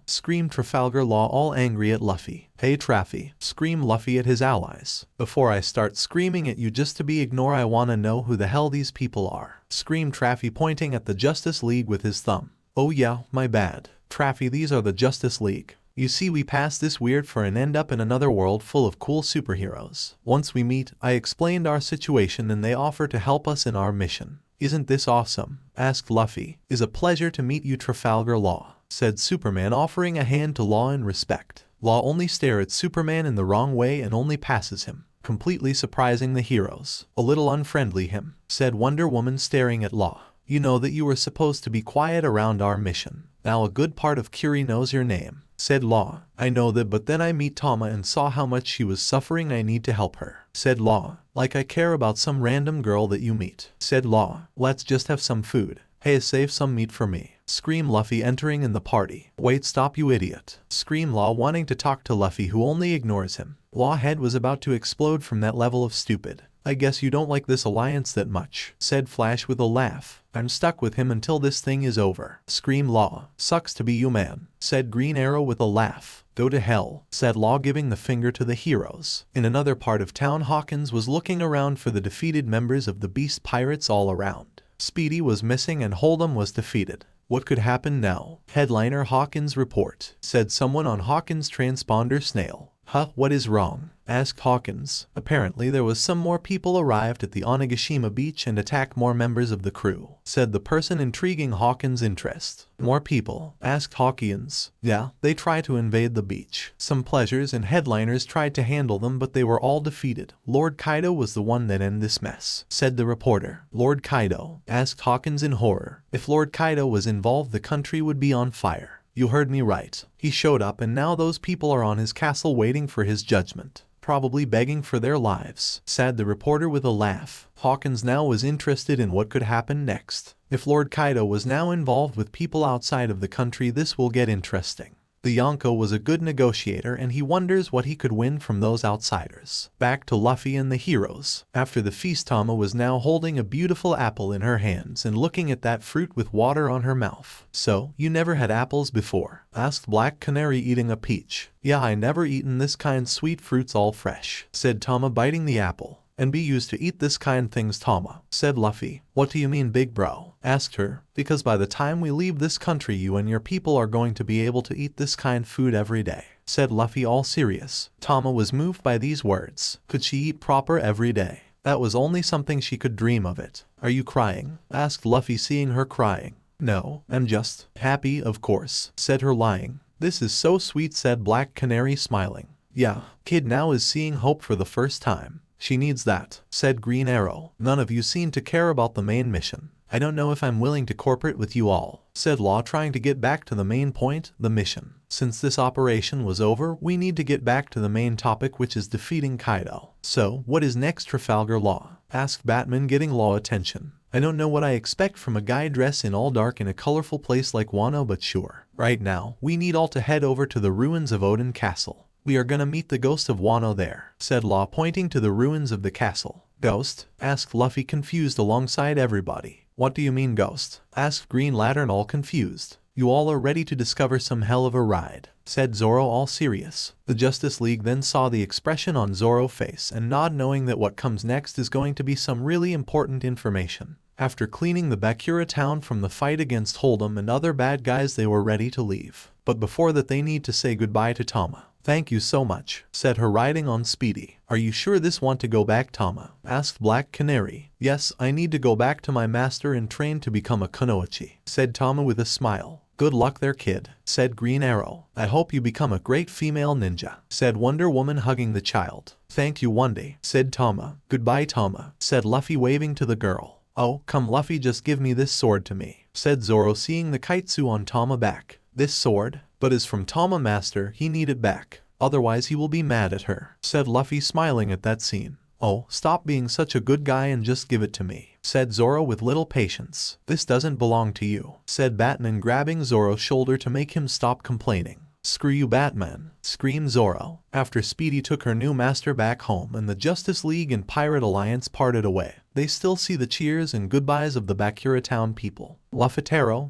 screamed Trafalgar Law, all angry at Luffy. Hey Traffy, screamed Luffy at his allies. Before I start screaming at you just to be ignored, I wanna know who the hell these people are, screamed Traffy, pointing at the Justice League with his thumb. Oh yeah, my bad. Traffy, these are the Justice League. You see, we passed this weird for and end up in another world full of cool superheroes. Once we meet, I explained our situation and they offer to help us in our mission. Isn't this awesome? Asked Luffy. Is a pleasure to meet you Trafalgar Law, said Superman, offering a hand to Law in respect. Law only stares at Superman in the wrong way and only passes him, completely surprising the heroes. A little unfriendly him, said Wonder Woman, staring at Law. You know that you were supposed to be quiet around our mission. Now a good part of Curie knows your name, said Law. I know that, but then I meet Tama and saw how much she was suffering. I need to help her, said Law. Like I care about some random girl that you meet, said Law. Let's just have some food. Hey, save some meat for me, screamed Luffy, entering in the party. Wait, stop you idiot, screamed Law, wanting to talk to Luffy, who only ignores him. Law's head was about to explode from that level of stupid. I guess you don't like this alliance that much, said Flash with a laugh. I'm stuck with him until this thing is over, screamed Law. Sucks to be you, man, said Green Arrow with a laugh. Go to hell, said Law, giving the finger to the heroes. In another part of town, Hawkins was looking around for the defeated members of the Beast Pirates all around. Speedy was missing and Holdom was defeated. What could happen now? Headliner Hawkins report, said someone on Hawkins' transponder Snail. Huh, what is wrong? Asked Hawkins. Apparently there was some more people arrived at the Onigashima beach and attacked more members of the crew, said the person, intriguing Hawkins' interest. More people? Asked Hawkins. Yeah, they tried to invade the beach. Some pleasures and headliners tried to handle them, but they were all defeated. Lord Kaido was the one that ended this mess, said the reporter. Lord Kaido? Asked Hawkins in horror. If Lord Kaido was involved, the country would be on fire. You heard me right. He showed up and now those people are on his castle waiting for his judgment. Probably begging for their lives, said the reporter with a laugh. Hawkins now was interested in what could happen next. If Lord Kaido was now involved with people outside of the country, this will get interesting. The Yonko was a good negotiator and he wonders what he could win from those outsiders. Back to Luffy and the heroes. After the feast, Tama was now holding a beautiful apple in her hands and looking at that fruit with water on her mouth. So, you never had apples before? Asked Black Canary, eating a peach. Yeah, I never eaten this kind, sweet fruits all fresh, said Tama, biting the apple. and be used to eat this kind things. Tama, said Luffy. What do you mean, big bro? Asked her. Because by the time we leave this country, you and your people are going to be able to eat this kind food every day, said Luffy, all serious. Tama was moved by these words. Could she eat proper every day? That was only something she could dream of it. Are you crying? Asked Luffy, seeing her crying. No, I'm just happy, of course, said her, lying. This is so sweet, said Black Canary, smiling. Yeah, kid now is seeing hope for the first time. She needs that, said Green Arrow. None of you seem to care about the main mission. I don't know if I'm willing to cooperate with you all, said Law, trying to get back to the main point, the mission. Since this operation was over, we need to get back to the main topic, which is defeating Kaido. So, what is next, Trafalgar Law? Asked Batman, getting Law attention. I don't know what I expect from a guy dressed in all dark in a colorful place like Wano, but sure. Right now, we need all to head over to the ruins of Oden Castle. We are gonna meet the ghost of Wano there, said Law, pointing to the ruins of the castle. Ghost? Asked Luffy, confused alongside everybody. What do you mean, ghost? Asked Green Lantern, all confused. You all are ready to discover some hell of a ride, said Zoro, all serious. The Justice League then saw the expression on Zoro's face and nod, knowing that what comes next is going to be some really important information. After cleaning the Bakura town from the fight against Holdom and other bad guys, they were ready to leave. But before that, they need to say goodbye to Tama. Thank you so much, said her, riding on Speedy. Are you sure this want to go back, Tama? Asked Black Canary. Yes, I need to go back to my master and train to become a kunoichi, said Tama with a smile. Good luck there, kid, said Green Arrow. I hope you become a great female ninja, said Wonder Woman, hugging the child. Thank you, One-Day, said Tama. Goodbye, Tama, said Luffy, waving to the girl. Oh, come Luffy, just give me this sword to me, said Zoro, seeing the kaitsu on Tama back. This sword? But is from Tama master, he need it back. Otherwise he will be mad at her, said Luffy, smiling at that scene. Oh, stop being such a good guy and just give it to me, said Zoro with little patience. This doesn't belong to you, said Batman, grabbing Zoro's shoulder to make him stop complaining. Screw you, Batman, screamed Zoro. After Speedy took her new master back home and the Justice League and Pirate Alliance parted away, they still see the cheers and goodbyes of the Bakura Town people. Luffy,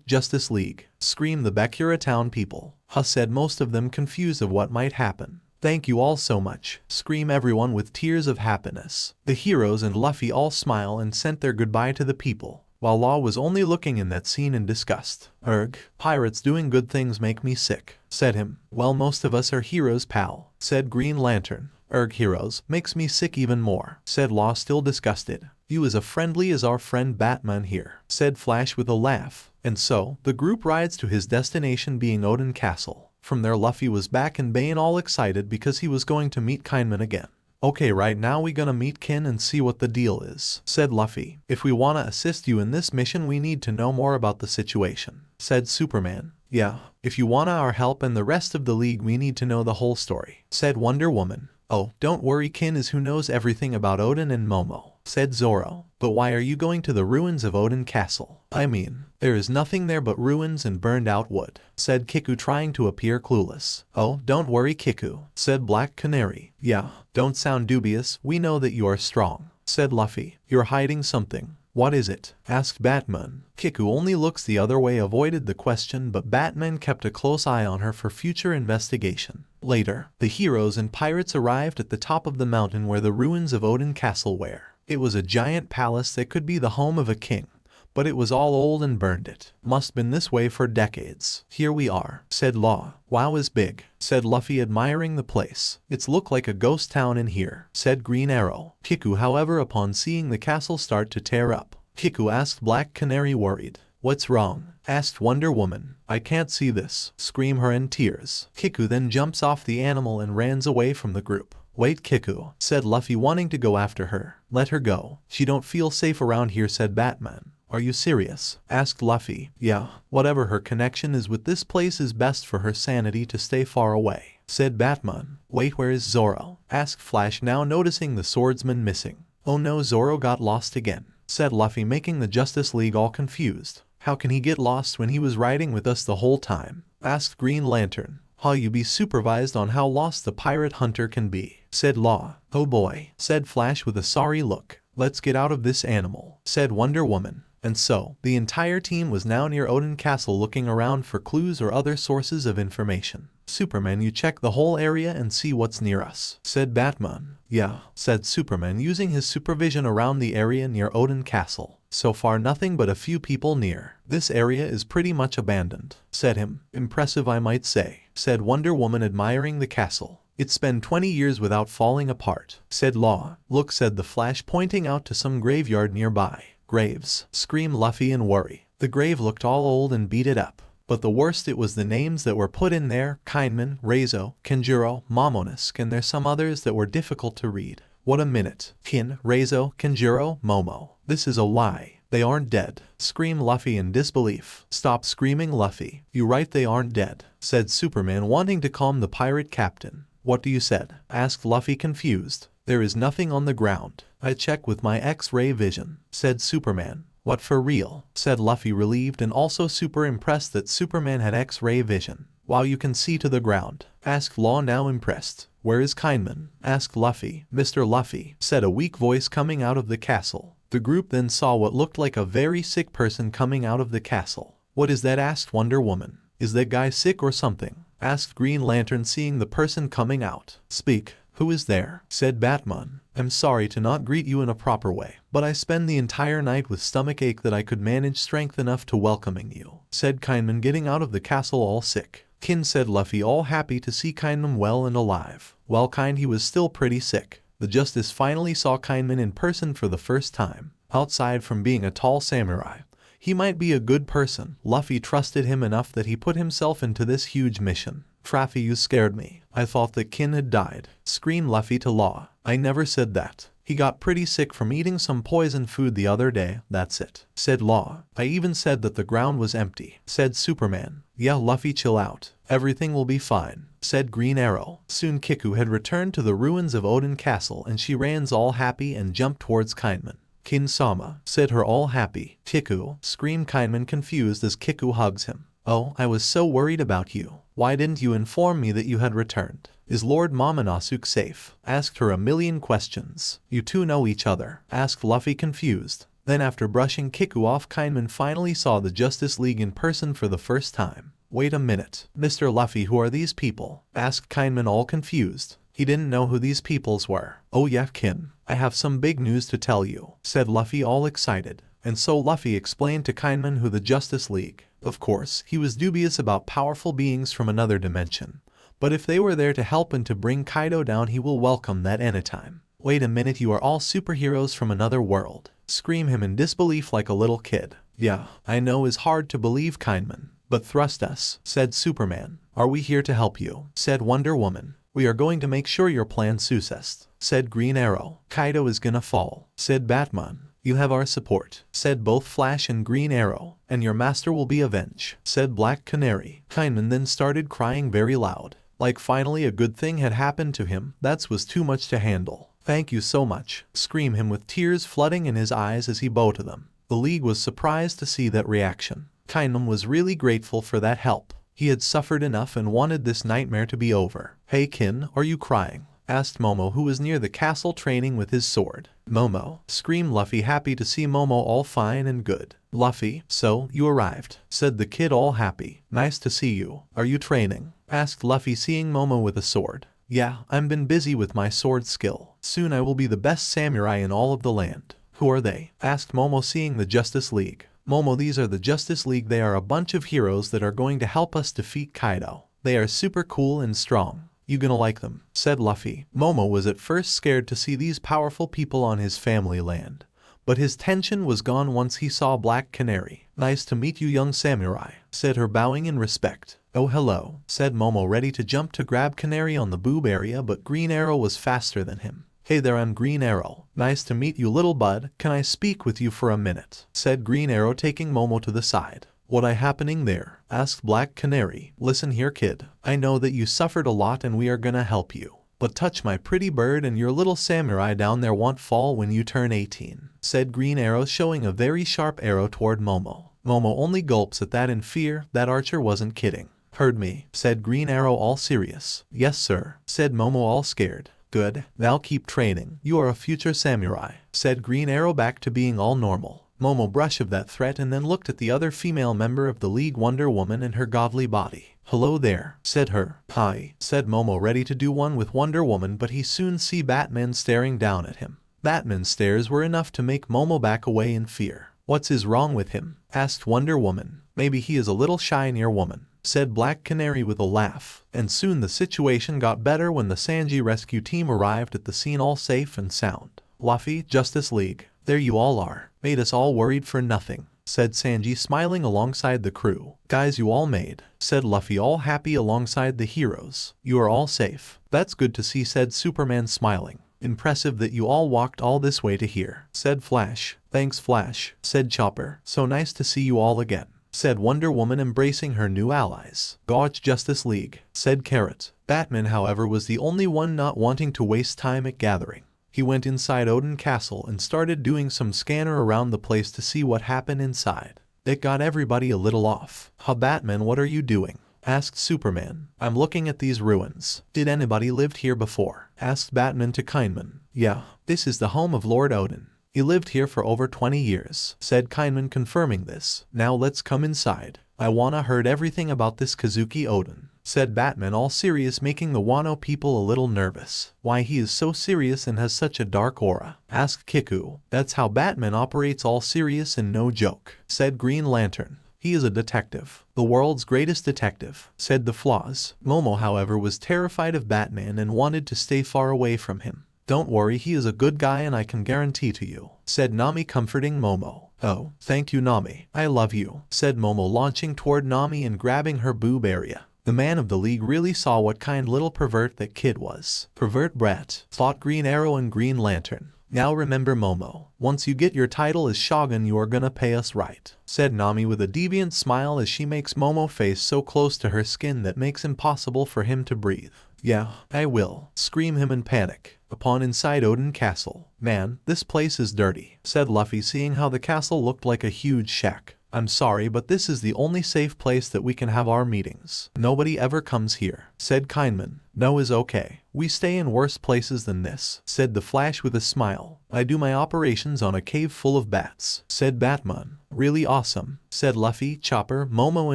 Justice League, screamed the Bakura Town people. Huh, said most of them, confused of what might happen. Thank you all so much, scream everyone with tears of happiness. The heroes and Luffy all smile and sent their goodbye to the people, while Law was only looking in that scene in disgust. Erg, pirates doing good things make me sick, said him. Well, most of us are heroes, pal, said Green Lantern. Erg, heroes makes me sick even more, said Law, still disgusted. You as friendly as our friend Batman here, said Flash with a laugh. And so, the group rides to his destination, being Oden Castle. From there, Luffy was back in Bane, all excited because he was going to meet Kindman again. Okay, right now we gonna meet Kin and see what the deal is, said Luffy. If we wanna assist you in this mission, we need to know more about the situation, said Superman. Yeah, if you wanna our help and the rest of the league, we need to know the whole story, said Wonder Woman. Oh, don't worry, Kin is who knows everything about Oden and Momo, said Zoro. But why are you going to the ruins of Oden Castle? I mean, there is nothing there but ruins and burned out wood, said Kiku, trying to appear clueless. Oh, don't worry, Kiku, said Black Canary. Yeah, don't sound dubious, we know that you are strong, said Luffy. You're hiding something. What is it? Asked Batman. Kiku only looks the other way, avoided the question, but Batman kept a close eye on her for future investigation. Later, the heroes and pirates arrived at the top of the mountain where the ruins of Oden Castle were. It was a giant palace that could be the home of a king, but it was all old and burned. It must been this way for decades. Here we are, said Law. Wow, is big, said Luffy, admiring the place. It's look like a ghost town in here, said Green Arrow. Kiku, however, upon seeing the castle start to tear up, Kiku asked Black Canary, worried. What's wrong? Asked Wonder Woman. I can't see this, screamed her in tears. Kiku then jumps off the animal and runs away from the group. Wait, Kiku, said Luffy, wanting to go after her. Let her go. She don't feel safe around here, said Batman. Are you serious? Asked Luffy. Yeah, whatever her connection is with this place is best for her sanity to stay far away, said Batman. Wait, where is Zoro? Asked Flash, now noticing the swordsman missing. Oh no, Zoro got lost again, said Luffy, making the Justice League all confused. How can he get lost when he was riding with us the whole time? Asked Green Lantern. How you be supervised on how lost the pirate hunter can be, said Law. Oh boy, said Flash with a sorry look. Let's get out of this animal, said Wonder Woman. And so, the entire team was now near Oden Castle looking around for clues or other sources of information. Superman, you check the whole area and see what's near us, said Batman. Yeah, said Superman using his supervision around the area near Oden Castle. So far nothing but a few people near. This area is pretty much abandoned, said him. Impressive I might say, said Wonder Woman admiring the castle. It's been 20 years without falling apart, said Law. Look, said the Flash pointing out to some graveyard nearby. Graves, screamed Luffy in worry. The grave looked all old and beat up. But the worst it was the names that were put in there, Kindman, Reizo, Kanjuro, Momonosuke, and there's some others that were difficult to read. What a minute. Kin, Reizo, Kanjuro, Momo. This is a lie. They aren't dead, screamed Luffy in disbelief. Stop screaming, Luffy. You right, they aren't dead, said Superman wanting to calm the pirate captain. What do you said? Asked Luffy confused. There is nothing on the ground. I check with my X-ray vision, said Superman. What, for real? Said Luffy relieved and also super impressed that Superman had X-ray vision. Wow, you can see to the ground, asked Law now impressed. Where is Kindman? Asked Luffy. Mr. Luffy, said a weak voice coming out of the castle. The group then saw what looked like a very sick person coming out of the castle. What is that? Asked Wonder Woman. Is that guy sick or something? Asked Green Lantern seeing the person coming out. Speak. Who is there? Said Batman. I'm sorry to not greet you in a proper way, but I spend the entire night with stomach ache that I could manage strength enough to welcoming you, said Kindman getting out of the castle all sick. Kin, said Luffy all happy to see Kindman well and alive. Well, Kind, he was still pretty sick. The Justice finally saw Kindman in person for the first time. Outside from being a tall samurai, he might be a good person. Luffy trusted him enough that he put himself into this huge mission. Fraffy, you scared me. I thought that Kin had died, screamed Luffy to Law. I never said that. He got pretty sick from eating some poison food the other day, that's it, said Law. I even said that the ground was empty, said Superman. Yeah, Luffy, chill out. Everything will be fine, said Green Arrow. Soon Kiku had returned to the ruins of Oden Castle and she ran all happy and jumped towards Kindman. Kin-sama, said her all happy. Kiku, screamed Kindman confused as Kiku hugs him. Oh, I was so worried about you. Why didn't you inform me that you had returned? Is Lord Momonosuke safe? Asked her a million questions. You two know each other? Asked Luffy confused. Then after brushing Kiku off, Kindman finally saw the Justice League in person for the first time. Wait a minute. Mr. Luffy, who are these people? Asked Kindman all confused. He didn't know who these peoples were. Oh yeah, Kin. I have some big news to tell you, said Luffy all excited. And so Luffy explained to Kindman who the Justice League. Of course, he was dubious about powerful beings from another dimension. But if they were there to help and to bring Kaido down, he will welcome that anytime. Wait a minute, you are all superheroes from another world. Scream him in disbelief like a little kid. Yeah, I know is hard to believe, Kindman. But trust us, said Superman. Are we here to help you? Said Wonder Woman. We are going to make sure your plan success, said Green Arrow. Kaido is gonna fall, said Batman. You have our support, said both Flash and Green Arrow, and your master will be avenged, said Black Canary. Kindman then started crying very loud, like finally a good thing had happened to him. That was too much to handle. Thank you so much, screamed him with tears flooding in his eyes as he bowed to them. The League was surprised to see that reaction. Kindman was really grateful for that help. He had suffered enough and wanted this nightmare to be over. Hey Kin, are you crying? Asked Momo, who was near the castle training with his sword. Momo, screamed Luffy, happy to see Momo all fine and good. Luffy, so, you arrived, said the kid all happy. Nice to see you. Are you training? Asked Luffy seeing Momo with a sword. Yeah, I've been busy with my sword skill. Soon I will be the best samurai in all of the land. Who are they? Asked Momo seeing the Justice League. Momo, these are the Justice League. They are a bunch of heroes that are going to help us defeat Kaido. They are super cool and strong. You gonna like them, said Luffy. Momo was at first scared to see these powerful people on his family land, but his tension was gone once he saw Black Canary. Nice to meet you, young samurai, said her, bowing in respect. Oh hello, said Momo, ready to jump to grab Canary on the boob area, but Green Arrow was faster than him. Hey there, I'm Green Arrow. Nice to meet you, little bud. Can I speak with you for a minute? Said Green Arrow, taking Momo to the side. What happening there? Asked Black Canary. Listen here, kid. I know that you suffered a lot and we are gonna help you. But touch my pretty bird and your little samurai down there won't fall when you turn 18, said Green Arrow, showing a very sharp arrow toward Momo. Momo only gulps at that in fear. That archer wasn't kidding. Heard me, said Green Arrow all serious. Yes sir, said Momo all scared. Good, now keep training. You are a future samurai, said Green Arrow back to being all normal. Momo brushed of that threat and then looked at the other female member of the League, Wonder Woman, and her godly body. "Hello there," said her. "Hi," said Momo, ready to do one with Wonder Woman, but he soon see Batman staring down at him. Batman's stares were enough to make Momo back away in fear. "What's is wrong with him?" asked Wonder Woman. "Maybe he is a little shy near woman," said Black Canary with a laugh. And soon the situation got better when the Sanji rescue team arrived at the scene, all safe and sound. "Luffy, Justice League, there you all are. Made us all worried for nothing," said Sanji, smiling alongside the crew. "Guys, you all made," said Luffy, all happy alongside the heroes. "You are all safe. That's good to see," said Superman, smiling. "Impressive that you all walked all this way to here," said Flash. "Thanks, Flash," said Chopper. "So nice to see you all again," said Wonder Woman, embracing her new allies. "Gotch, Justice League," said Carrot. Batman, however, was the only one not wanting to waste time at gathering. He went inside Oden Castle and started doing some scanner around the place to see what happened inside. It got everybody a little off. "Huh, Batman, what are you doing?" asked Superman. "I'm looking at these ruins. Did anybody lived here before?" asked Batman to Kindman. "Yeah, this is the home of Lord Oden. He lived here for over 20 years, said Kindman, confirming this. "Now let's come inside. I wanna heard everything about this Kazuki Oden," said Batman, all serious, making the Wano people a little nervous. "Why he is so serious and has such a dark aura?" asked Kiku. "That's how Batman operates, all serious and no joke," said Green Lantern. "He is a detective. The world's greatest detective," said the Flaws. Momo, however, was terrified of Batman and wanted to stay far away from him. "Don't worry, he is a good guy and I can guarantee to you," said Nami, comforting Momo. "Oh, thank you, Nami. I love you," said Momo, launching toward Nami and grabbing her boob area. The man of the League really saw what kind little pervert that kid was. "Pervert brat," thought Green Arrow and Green Lantern. "Now remember, Momo, once you get your title as Shogun you are gonna pay us right," said Nami with a deviant smile as she makes Momo face so close to her skin that makes impossible for him to breathe. "Yeah, I will," scream him in panic. Upon inside Oden Castle. "Man, this place is dirty," said Luffy, seeing how the castle looked like a huge shack. "I'm sorry, but this is the only safe place that we can have our meetings. Nobody ever comes here," said Kindman. "No is okay. We stay in worse places than this," said the Flash with a smile. "I do my operations on a cave full of bats," said Batman. "Really awesome," said Luffy, Chopper, Momo,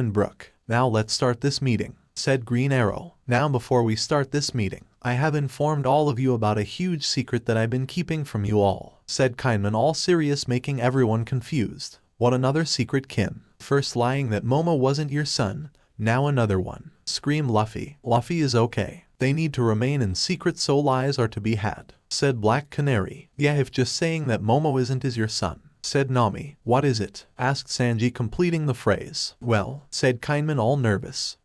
and Brook. "Now let's start this meeting," said Green Arrow. "Now before we start this meeting, I have informed all of you about a huge secret that I've been keeping from you all," said Kindman, all serious, making everyone confused. "What another secret, Kin?" "First lying that Momo wasn't your son, now another one," screamed Luffy. "Luffy is okay. They need to remain in secret so lies are to be had," said Black Canary. "Yeah, if just saying that Momo isn't is your son," said Nami. "What is it?" asked Sanji, completing the phrase. "Well," said Kindman, all nervous.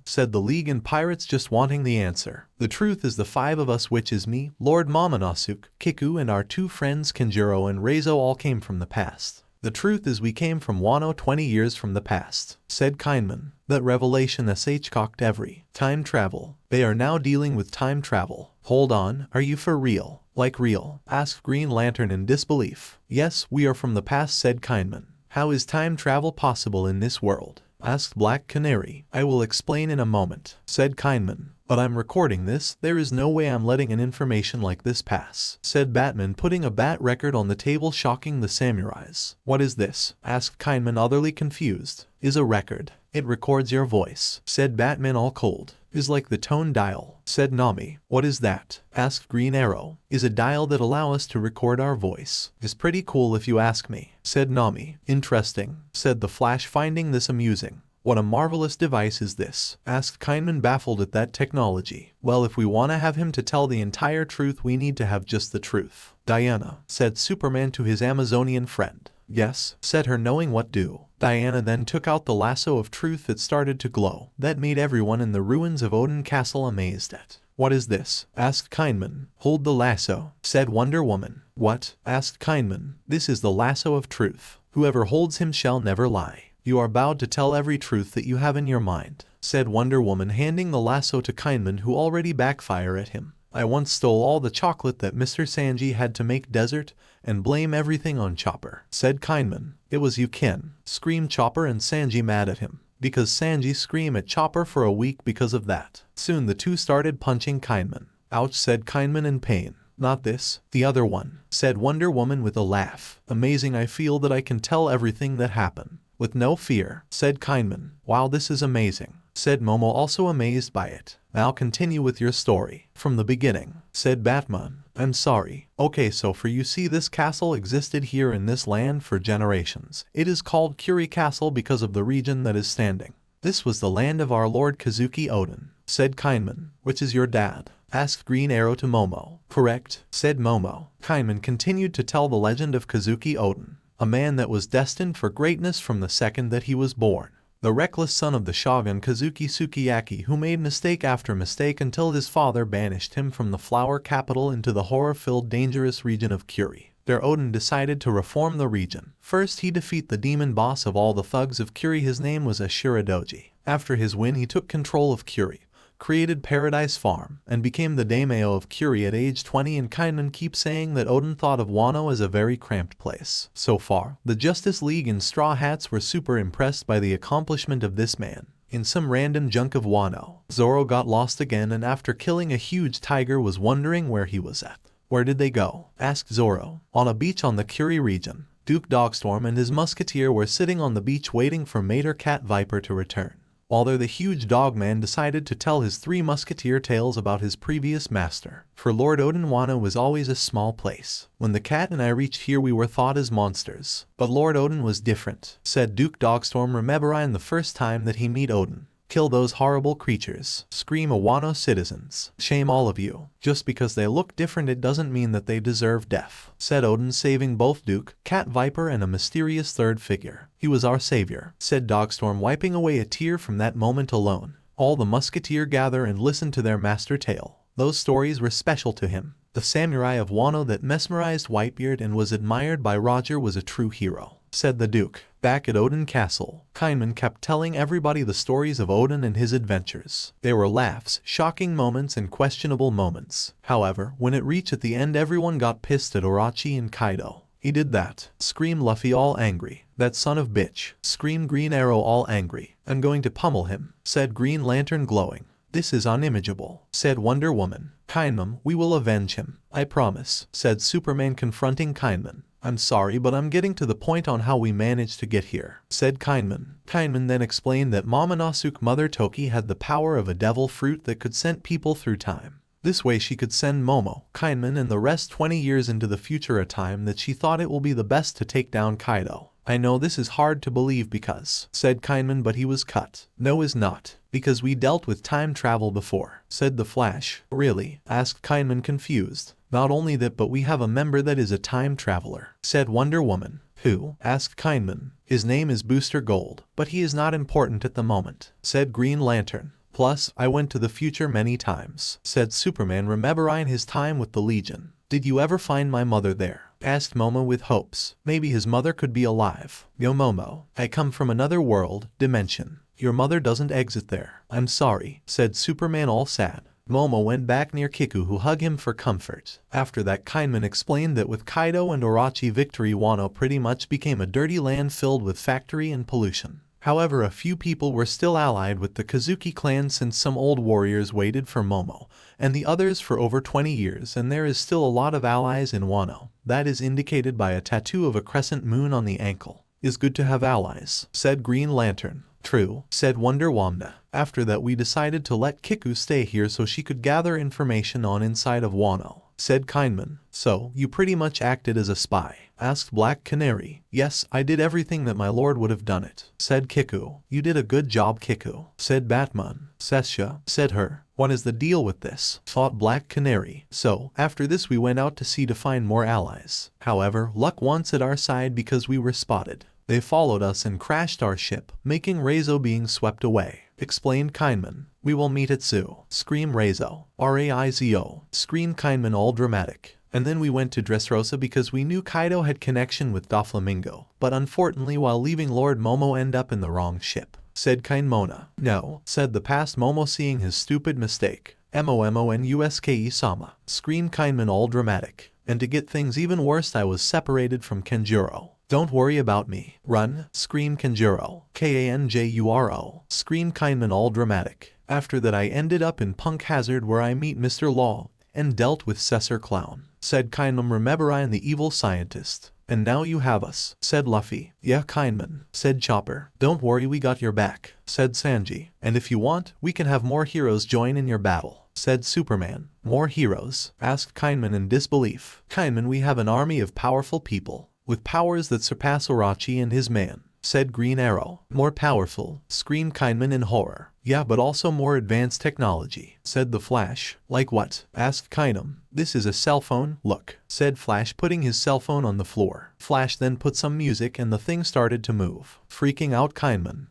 Said the League and Pirates, just wanting the answer. "The truth is the five of us, which is me, Lord Momonosuke, Kiku, and our two friends Kanjuro and Reizo, all came from the past. The truth is we came from Wano 20 years from the past," said Kindman. "That revelation cocked every time travel. They are now dealing with time travel." "Hold on, are you for real? Like real?" asked Green Lantern in disbelief. "Yes, we are from the past," said Kindman. "How is time travel possible in this world?" asked Black Canary. "I will explain in a moment," said Kindman. "But I'm recording this. There is no way I'm letting an information like this pass," said Batman, putting a bat record on the table, shocking the samurais. "What is this?" asked Kindman, utterly confused. "Is a record. It records your voice," said Batman, all cold. "Is like the tone dial," said Nami. "What is that?" asked Green Arrow. "Is a dial that allow us to record our voice. Is pretty cool if you ask me," said Nami. "Interesting," said the Flash, finding this amusing. "What a marvelous device is this?" asked Kindman, baffled at that technology. "Well, if we want to have him to tell the entire truth, we need to have just the truth." "Diana," said Superman to his Amazonian friend. "Yes," said her, knowing what do. Diana then took out the lasso of truth that started to glow. That made everyone in the ruins of Oden Castle amazed at. "What is this?" asked Kindman. "Hold the lasso," said Wonder Woman. "What?" asked Kindman. "This is the lasso of truth. Whoever holds him shall never lie. You are bound to tell every truth that you have in your mind," said Wonder Woman, handing the lasso to Kindman, who already backfire at him. "I once stole all the chocolate that Mr. Sanji had to make dessert and blame everything on Chopper," said Kindman. "It was you, Ken," screamed Chopper, and Sanji mad at him, because Sanji screamed at Chopper for a week because of that. Soon the two started punching Kindman. "Ouch," said Kindman in pain. Not this, the other one, said Wonder Woman with a laugh. Amazing, I feel that I can tell everything that happened. With no fear, said Kindman. Wow, this is amazing, said Momo, also amazed by it. Now continue with your story. From the beginning, said Batman. I'm sorry. Okay, so for you see, this castle existed here in this land for generations. It is called Curie Castle because of the region that is standing. This was the land of our Lord Kazuki Oden, said Kindman. Which is your dad? Asked Green Arrow to Momo. Correct, said Momo. Kindman continued to tell the legend of Kazuki Oden, a man that was destined for greatness from the second that he was born. The reckless son of the shogun Kazuki Sukiyaki, who made mistake after mistake until his father banished him from the flower capital into the horror-filled dangerous region of Curie. There Oden decided to reform the region. First he defeat the demon boss of all the thugs of Curie. His name was Ashiradoji. After his win he took control of Curie, created Paradise Farm, and became the daimyo of Curie at age 20. And Kindman keeps saying that Oden thought of Wano as a very cramped place. So far, the Justice League and Straw Hats were super impressed by the accomplishment of this man. In some random junk of Wano, Zoro got lost again and after killing a huge tiger was wondering where he was at. Where did they go? Asked Zoro. On a beach on the Curie region. Duke Dogstorm and his musketeer were sitting on the beach waiting for Mater Cat Viper to return. While there, the huge dogman decided to tell his 3 musketeer tales about his previous master. For Lord Oden, Wano was always a small place. When the cat and I reached here we were thought as monsters. But Lord Oden was different, said Duke Dogstorm, remembering the first time that he meet Oden. Kill those horrible creatures, scream Wano citizens. Shame all of you. Just because they look different it doesn't mean that they deserve death, said Oden, saving both Duke, Cat Viper and a mysterious third figure. He was our savior, said Dogstorm, wiping away a tear from that moment alone. All the musketeer gather and listen to their master tale. Those stories were special to him. The samurai of Wano that mesmerized Whitebeard and was admired by Roger was a true hero, said the Duke. Back at Oden Castle, Kindman kept telling everybody the stories of Oden and his adventures. There were laughs, shocking moments and questionable moments. However, when it reached at the end everyone got pissed at Orochi and Kaido. He did that, screamed Luffy all angry. That son of bitch, screamed Green Arrow all angry. I'm going to pummel him, said Green Lantern glowing. This is unimaginable, said Wonder Woman. Kindman, we will avenge him, I promise, said Superman, confronting Kindman. I'm sorry, but I'm getting to the point on how we managed to get here, said Kindman. Kindman then explained that Momonosuke Mother Toki had the power of a devil fruit that could send people through time. This way she could send Momo, Kindman and the rest 20 years into the future, a time that she thought it will be the best to take down Kaido. I know this is hard to believe because, said Kindman, but he was cut. No, is not. Because we dealt with time travel before, said the Flash. Really? Asked Kindman, confused. Not only that, but we have a member that is a time traveler, said Wonder Woman. Who? Asked Kindman. His name is Booster Gold, but he is not important at the moment, said Green Lantern. Plus, I went to the future many times, said Superman, remembering his time with the Legion. Did you ever find my mother there? Asked Momo with hopes. Maybe his mother could be alive. Yo Momo, I come from another world, dimension. Your mother doesn't exist there. I'm sorry, said Superman all sad. Momo went back near Kiku, who hugged him for comfort. After that, Kindman explained that with Kaido and Orochi victory, Wano pretty much became a dirty land filled with factory and pollution. However, a few people were still allied with the Kazuki clan since some old warriors waited for Momo, and the others for over 20 years, and there is still a lot of allies in Wano. That is indicated by a tattoo of a crescent moon on the ankle. Is good to have allies, said Green Lantern. True, said Wonder Woman. After that we decided to let Kiku stay here so she could gather information on inside of Wano, said Kindman. So, you pretty much acted as a spy, asked Black Canary. Yes, I did everything that my lord would have done it, said Kiku. You did a good job, Kiku, said Batman. Sesha, said her. What is the deal with this? Thought Black Canary. So, after this we went out to sea to find more allies. However, luck once at our side because we were spotted. They followed us and crashed our ship, making Reizo being swept away, explained Kindman. We will meet at Zoo, screamed Reizo. Raizo, screamed Kindman all dramatic. And then we went to Dressrosa because we knew Kaido had connection with Doflamingo, but unfortunately while leaving Lord Momo end up in the wrong ship, said Kindmona. No, said the past Momo, seeing his stupid mistake. MOMONUSKE-sama, screamed Kindman all dramatic. And to get things even worse, I was separated from Kenjuro. Don't worry about me. Run, screamed Kenjuro. KANJURO, screamed Kindman all dramatic. After that I ended up in Punk Hazard where I meet Mr. Law, and dealt with Cesar Clown, said Kindman. Remember I am the evil scientist. And now you have us, said Luffy. Yeah, Kindman, said Chopper. Don't worry, we got your back, said Sanji. And if you want, we can have more heroes join in your battle, said Superman. More heroes? Asked Kindman in disbelief. Kindman, we have an army of powerful people, with powers that surpass Orochi and his man, said Green Arrow. More powerful, screamed Kindman in horror. Yeah, but also more advanced technology, said the Flash. Like what? Asked Kindman. This is a cell phone, look, said Flash, putting his cell phone on the floor. Flash then put some music and the thing started to move. Freaking out Kindman.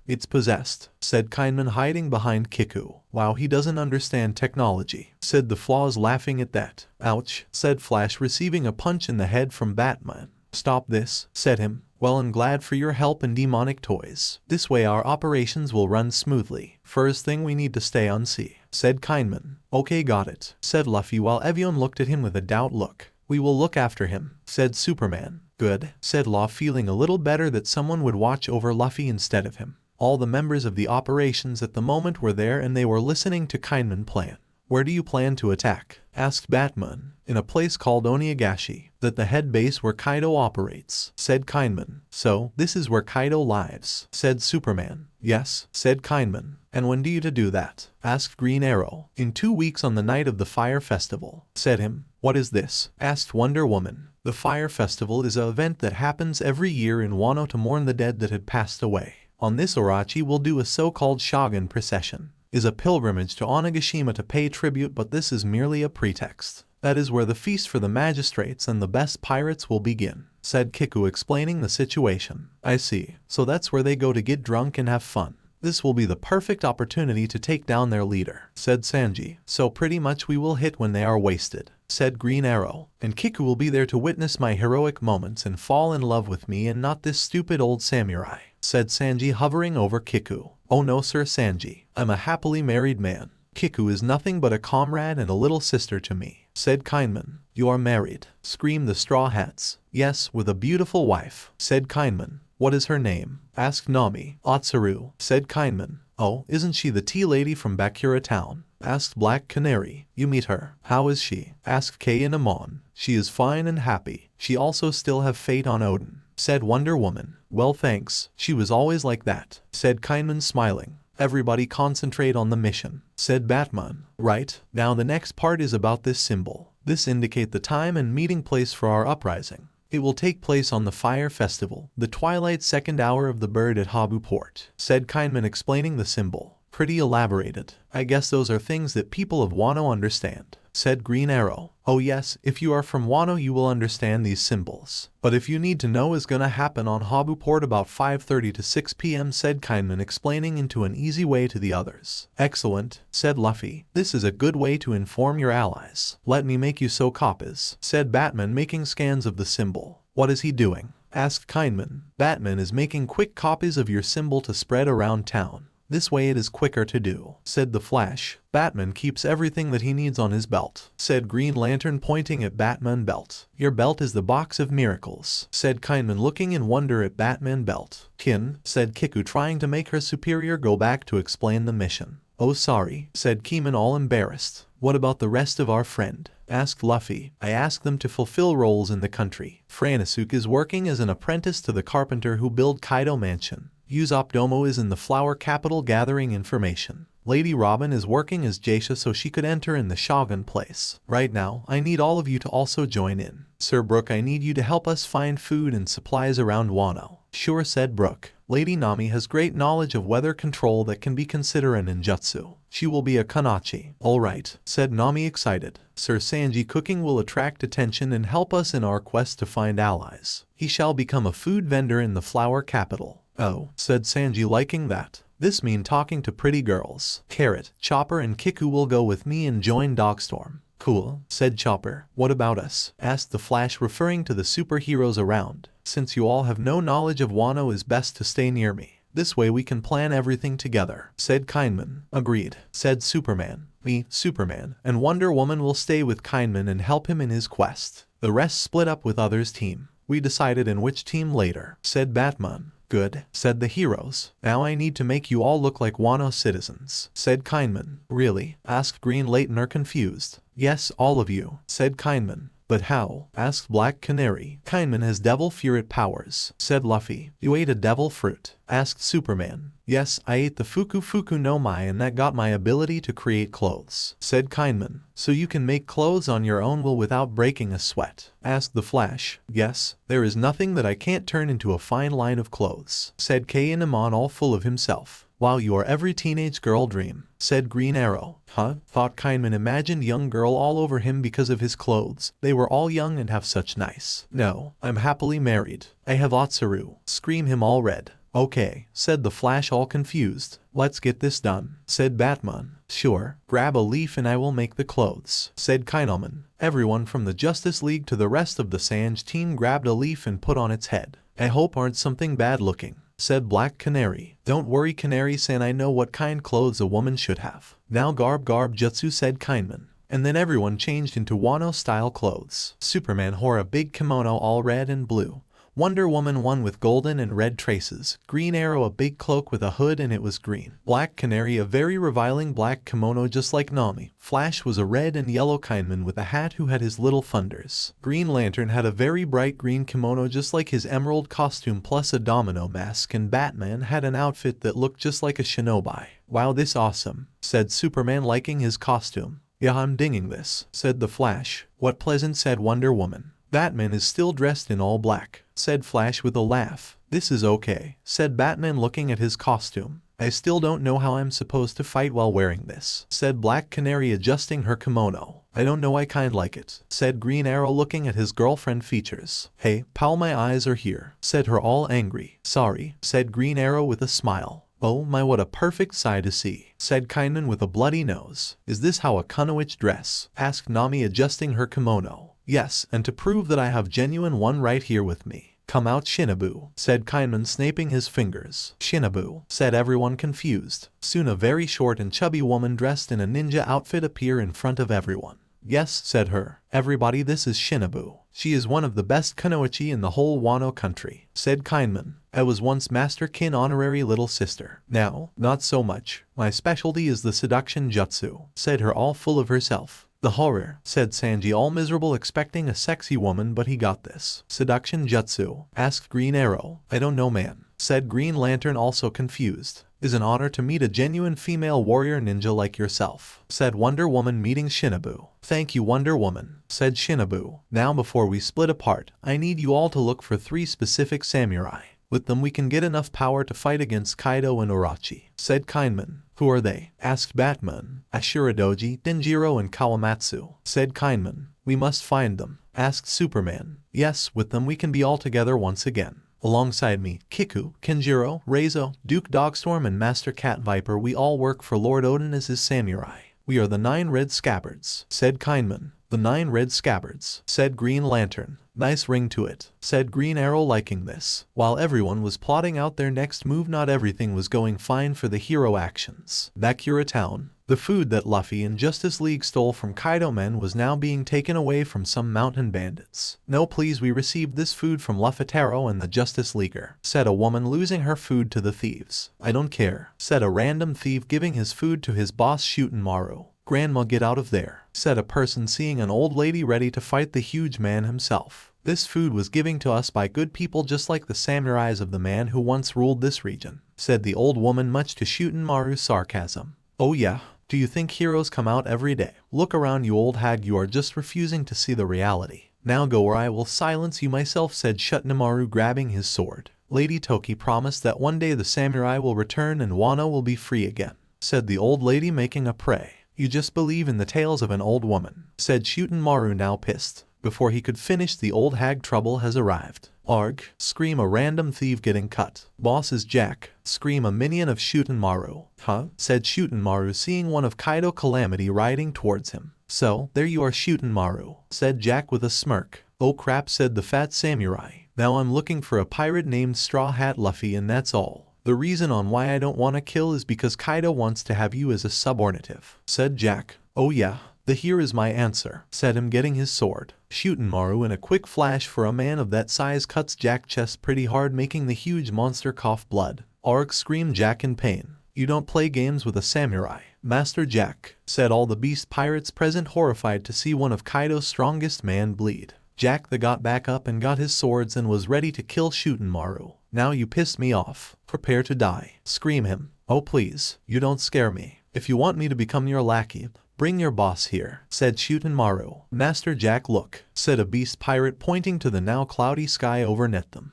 It's possessed, said Kindman, hiding behind Kiku. Wow, he doesn't understand technology, said the Flaws, laughing at that. Ouch, said Flash, receiving a punch in the head from Batman. Stop this, said him. Well, I'm glad for your help and demonic toys. This way our operations will run smoothly. First thing, we need to stay on sea, said Kindman. Okay, got it, said Luffy, while Evian looked at him with a doubt look. We will look after him, said Superman. Good, said Law, feeling a little better that someone would watch over Luffy instead of him. All the members of the operations at the moment were there and they were listening to Kindman plan. Where do you plan to attack? Asked Batman. In a place called Onigashima, that the head base where Kaido operates, said Kindman. So, this is where Kaido lives, said Superman. Yes, said Kindman. And when do you to do that? Asked Green Arrow. In 2 weeks on the night of the Fire Festival, said him. What is this? Asked Wonder Woman. The Fire Festival is an event that happens every year in Wano to mourn the dead that had passed away. On this, Orochi will do a so-called Shogun procession. Is a pilgrimage to Onigashima to pay tribute, but this is merely a pretext. That is where the feast for the magistrates and the best pirates will begin, said Kiku, explaining the situation. I see. So that's where they go to get drunk and have fun. This will be the perfect opportunity to take down their leader, said Sanji. So pretty much we will hit when they are wasted, said Green Arrow. And Kiku will be there to witness my heroic moments and fall in love with me and not this stupid old samurai, said Sanji, hovering over Kiku. Oh no, sir Sanji, I'm a happily married man. Kiku is nothing but a comrade and a little sister to me, said Kindman. You are married, screamed the Straw Hats. Yes, with a beautiful wife, said Kindman. What is her name? Asked Nami. Otsuru, said Kindman. Oh, isn't she the tea lady from Bakura town? Asked Black Canary. You meet her. How is she? Asked Kay and Amon. She is fine and happy. She also still have fate on Oden, said Wonder Woman. Well, thanks. She was always like that, said Kindman, smiling. Everybody concentrate on the mission, said Batman. Right, now the next part is about this symbol. This indicates the time and meeting place for our uprising. It will take place on the Fire Festival, the twilight second hour of the bird at Habu Port, said Kindman, explaining the symbol. Pretty elaborated. I guess those are things that people of Wano understand, said Green Arrow. Oh yes, if you are from Wano you will understand these symbols. But if you need to know is gonna happen on Habu Port about 5:30 to 6 p.m, said Kindman, explaining into an easy way to the others. Excellent, said Luffy. This is a good way to inform your allies. Let me make you so copies, said Batman, making scans of the symbol. What is he doing? Asked Kindman. Batman is making quick copies of your symbol to spread around town. This way it is quicker to do, said the Flash. Batman keeps everything that he needs on his belt, said Green Lantern, pointing at Batman belt. Your belt is the box of miracles, said Kindman, looking in wonder at Batman belt. Kin, said Kiku, trying to make her superior go back to explain the mission. Oh sorry, said Kiman, all embarrassed. What about the rest of our friend? Asked Luffy. I asked them to fulfill roles in the country. Franisuke is working as an apprentice to the carpenter who built Kaido Mansion. Usopp Domo is in the flower capital gathering information. Lady Robin is working as Geisha so she could enter in the Shogun place. Right now, I need all of you to also join in. Sir Brook, I need you to help us find food and supplies around Wano. Sure, said Brook. Lady Nami has great knowledge of weather control that can be considered an ninjutsu. She will be a Kanachi. Alright, said Nami, excited. Sir Sanji cooking will attract attention and help us in our quest to find allies. He shall become a food vendor in the flower capital. Oh, said Sanji, liking that. This mean talking to pretty girls. Carrot, Chopper and Kiku will go with me and join Dogstorm. Cool, said Chopper. What about us? Asked the Flash, referring to the superheroes around. Since you all have no knowledge of Wano, is best to stay near me. This way we can plan everything together, said Kindman. Agreed, said Superman. Me, Superman, and Wonder Woman will stay with Kindman and help him in his quest. The rest split up with others' team. We decided in which team later, said Batman. Good, said the heroes. Now I need to make you all look like Wano citizens, said Kindman. Really? Asked Green Lantern confused. Yes, all of you, said Kindman. But how? Asked Black Canary. Kindman has devil fury powers, said Luffy. You ate a devil fruit? Asked Superman. Yes, I ate the Fuku no Mai and that got my ability to create clothes, said Kindman. So you can make clothes on your own will without breaking a sweat? Asked the Flash. Yes, there is nothing that I can't turn into a fine line of clothes, said Kainamon all full of himself. Wow, you are every teenage girl dream, said Green Arrow. Huh? Thought Kindman imagined young girl all over him because of his clothes. They were all young and have such nice. No, I'm happily married. I have Otsuru. Scream him all red. Okay, said the Flash all confused. Let's get this done, said Batman. Sure, grab a leaf and I will make the clothes, said Kainoman. Everyone from the Justice League to the rest of the Sanji team grabbed a leaf and put on its head. I hope aren't something bad looking, said Black Canary. Don't worry Canary-san, I know what kind clothes a woman should have. Now garb jutsu, said Kindman. And then everyone changed into Wano-style clothes. Superman wore a big kimono all red and blue. Wonder Woman one with golden and red traces. Green Arrow a big cloak with a hood and it was green. Black Canary a very revealing black kimono just like Nami. Flash was a red and yellow Kindman with a hat who had his little thunders. Green Lantern had a very bright green kimono just like his emerald costume plus a domino mask, and Batman had an outfit that looked just like a shinobi. Wow, this awesome, said Superman liking his costume. Yeah, I'm dinging this, said the Flash. What pleasant, said Wonder Woman. Batman is still dressed in all black, said Flash with a laugh. This is okay, said Batman looking at his costume. I still don't know how I'm supposed to fight while wearing this, said Black Canary adjusting her kimono. I don't know, I kind like it, said Green Arrow looking at his girlfriend features. Hey, pal, my eyes are here, said her all angry. Sorry, said Green Arrow with a smile. Oh my, what a perfect sight to see, said Kindman with a bloody nose. Is this how a kunoichi dress? Asked Nami adjusting her kimono. Yes, and to prove that I have genuine one right here with me. Come out Shinobu, said Kindman snapping his fingers. Shinobu, said everyone confused. Soon a very short and chubby woman dressed in a ninja outfit appear in front of everyone. Yes, said her. Everybody, this is Shinobu. She is one of the best kunoichi in the whole Wano country, said Kindman. I was once Master Kin honorary little sister. Now, not so much. My specialty is the seduction jutsu, said her all full of herself. The horror, said Sanji all miserable expecting a sexy woman, but he got this. Seduction jutsu, asked Green Arrow. I don't know man, said Green Lantern also confused. Is an honor to meet a genuine female warrior ninja like yourself, said Wonder Woman meeting Shinobu. Thank you Wonder Woman, said Shinobu. Now before we split apart, I need you all to look for 3 specific samurai. With them we can get enough power to fight against Kaido and Orochi, said Kindman. Who are they? Asked Batman. Ashuradoji, Denjiro and Kawamatsu, said Kindman. We must find them, asked Superman. Yes, with them we can be all together once again. Alongside me, Kiku, Kenjiro, Reizo, Duke Dogstorm and Master Cat Viper, we all work for Lord Oden as his samurai. We are the 9 red scabbards, said Kindman. The 9 red scabbards, said Green Lantern. Nice ring to it, said Green Arrow liking this. While everyone was plotting out their next move, not everything was going fine for the hero actions. Bakura town. The food that Luffy and Justice League stole from Kaido men was now being taken away from some mountain bandits. No please, we received this food from Luffy and the Justice Leaguer, said a woman losing her food to the thieves. I don't care, said a random thief giving his food to his boss Shutenmaru. Grandma, get out of there, said a person seeing an old lady ready to fight the huge man himself. This food was given to us by good people just like the samurais of the man who once ruled this region, said the old woman much to Shutenmaru's sarcasm. Oh yeah, do you think heroes come out every day? Look around you old hag, you are just refusing to see the reality. Now go or I will silence you myself, said Shutenmaru grabbing his sword. Lady Toki promised that one day the samurai will return and Wano will be free again, said the old lady making a prey. You just believe in the tales of an old woman, said Shutenmaru now pissed. Before he could finish, the old hag trouble has arrived. Arg, scream a random thief getting cut. Boss is Jack, scream a minion of Shutenmaru. Huh? Said Shutenmaru seeing one of Kaido Calamity riding towards him. So, there you are Shutenmaru, said Jack with a smirk. Oh crap, said the fat samurai. Now I'm looking for a pirate named Straw Hat Luffy and that's all. The reason on why I don't want to kill is because Kaido wants to have you as a subordinative, said Jack. Oh yeah, "The here is my answer," said him, getting his sword. Shutenmaru in a quick flash for a man of that size cuts Jack's chest pretty hard, making the huge monster cough blood. "Arg!" screamed Jack in pain. "You don't play games with a samurai, Master Jack," said all the beast pirates present, horrified to see one of Kaido's strongest men bleed. Jack got back up and got his swords and was ready to kill Shutenmaru. "Now you pissed me off. Prepare to die." Scream him. "Oh please, you don't scare me. If you want me to become your lackey, bring your boss here," said Shutenmaru. "Master Jack, look," said a beast pirate, pointing to the now cloudy sky overnet them.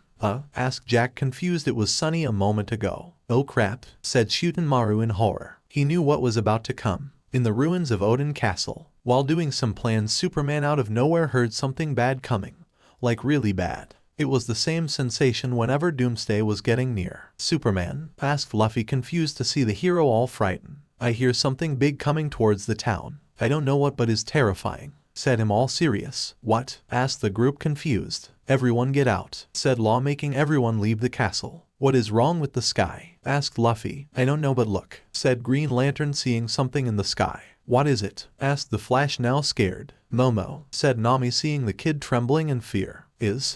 Asked Jack, confused. "It was sunny a moment ago." "Oh crap," said Shutenmaru in horror. He knew what was about to come. In the ruins of Oden Castle, while doing some plans, Superman out of nowhere heard something bad coming. Like really bad. It was the same sensation whenever Doomsday was getting near. "Superman?" asked Luffy, confused to see the hero all frightened. "I hear something big coming towards the town. I don't know what, but is terrifying," said him all serious. "What?" asked the group, confused. "Everyone get out," said Law, making everyone leave the castle. "What is wrong with the sky?" asked Luffy. "I don't know, but look," said Green Lantern, seeing something in the sky. "What is it?" asked the Flash, now scared. "Momo," said Nami, seeing the kid trembling in fear.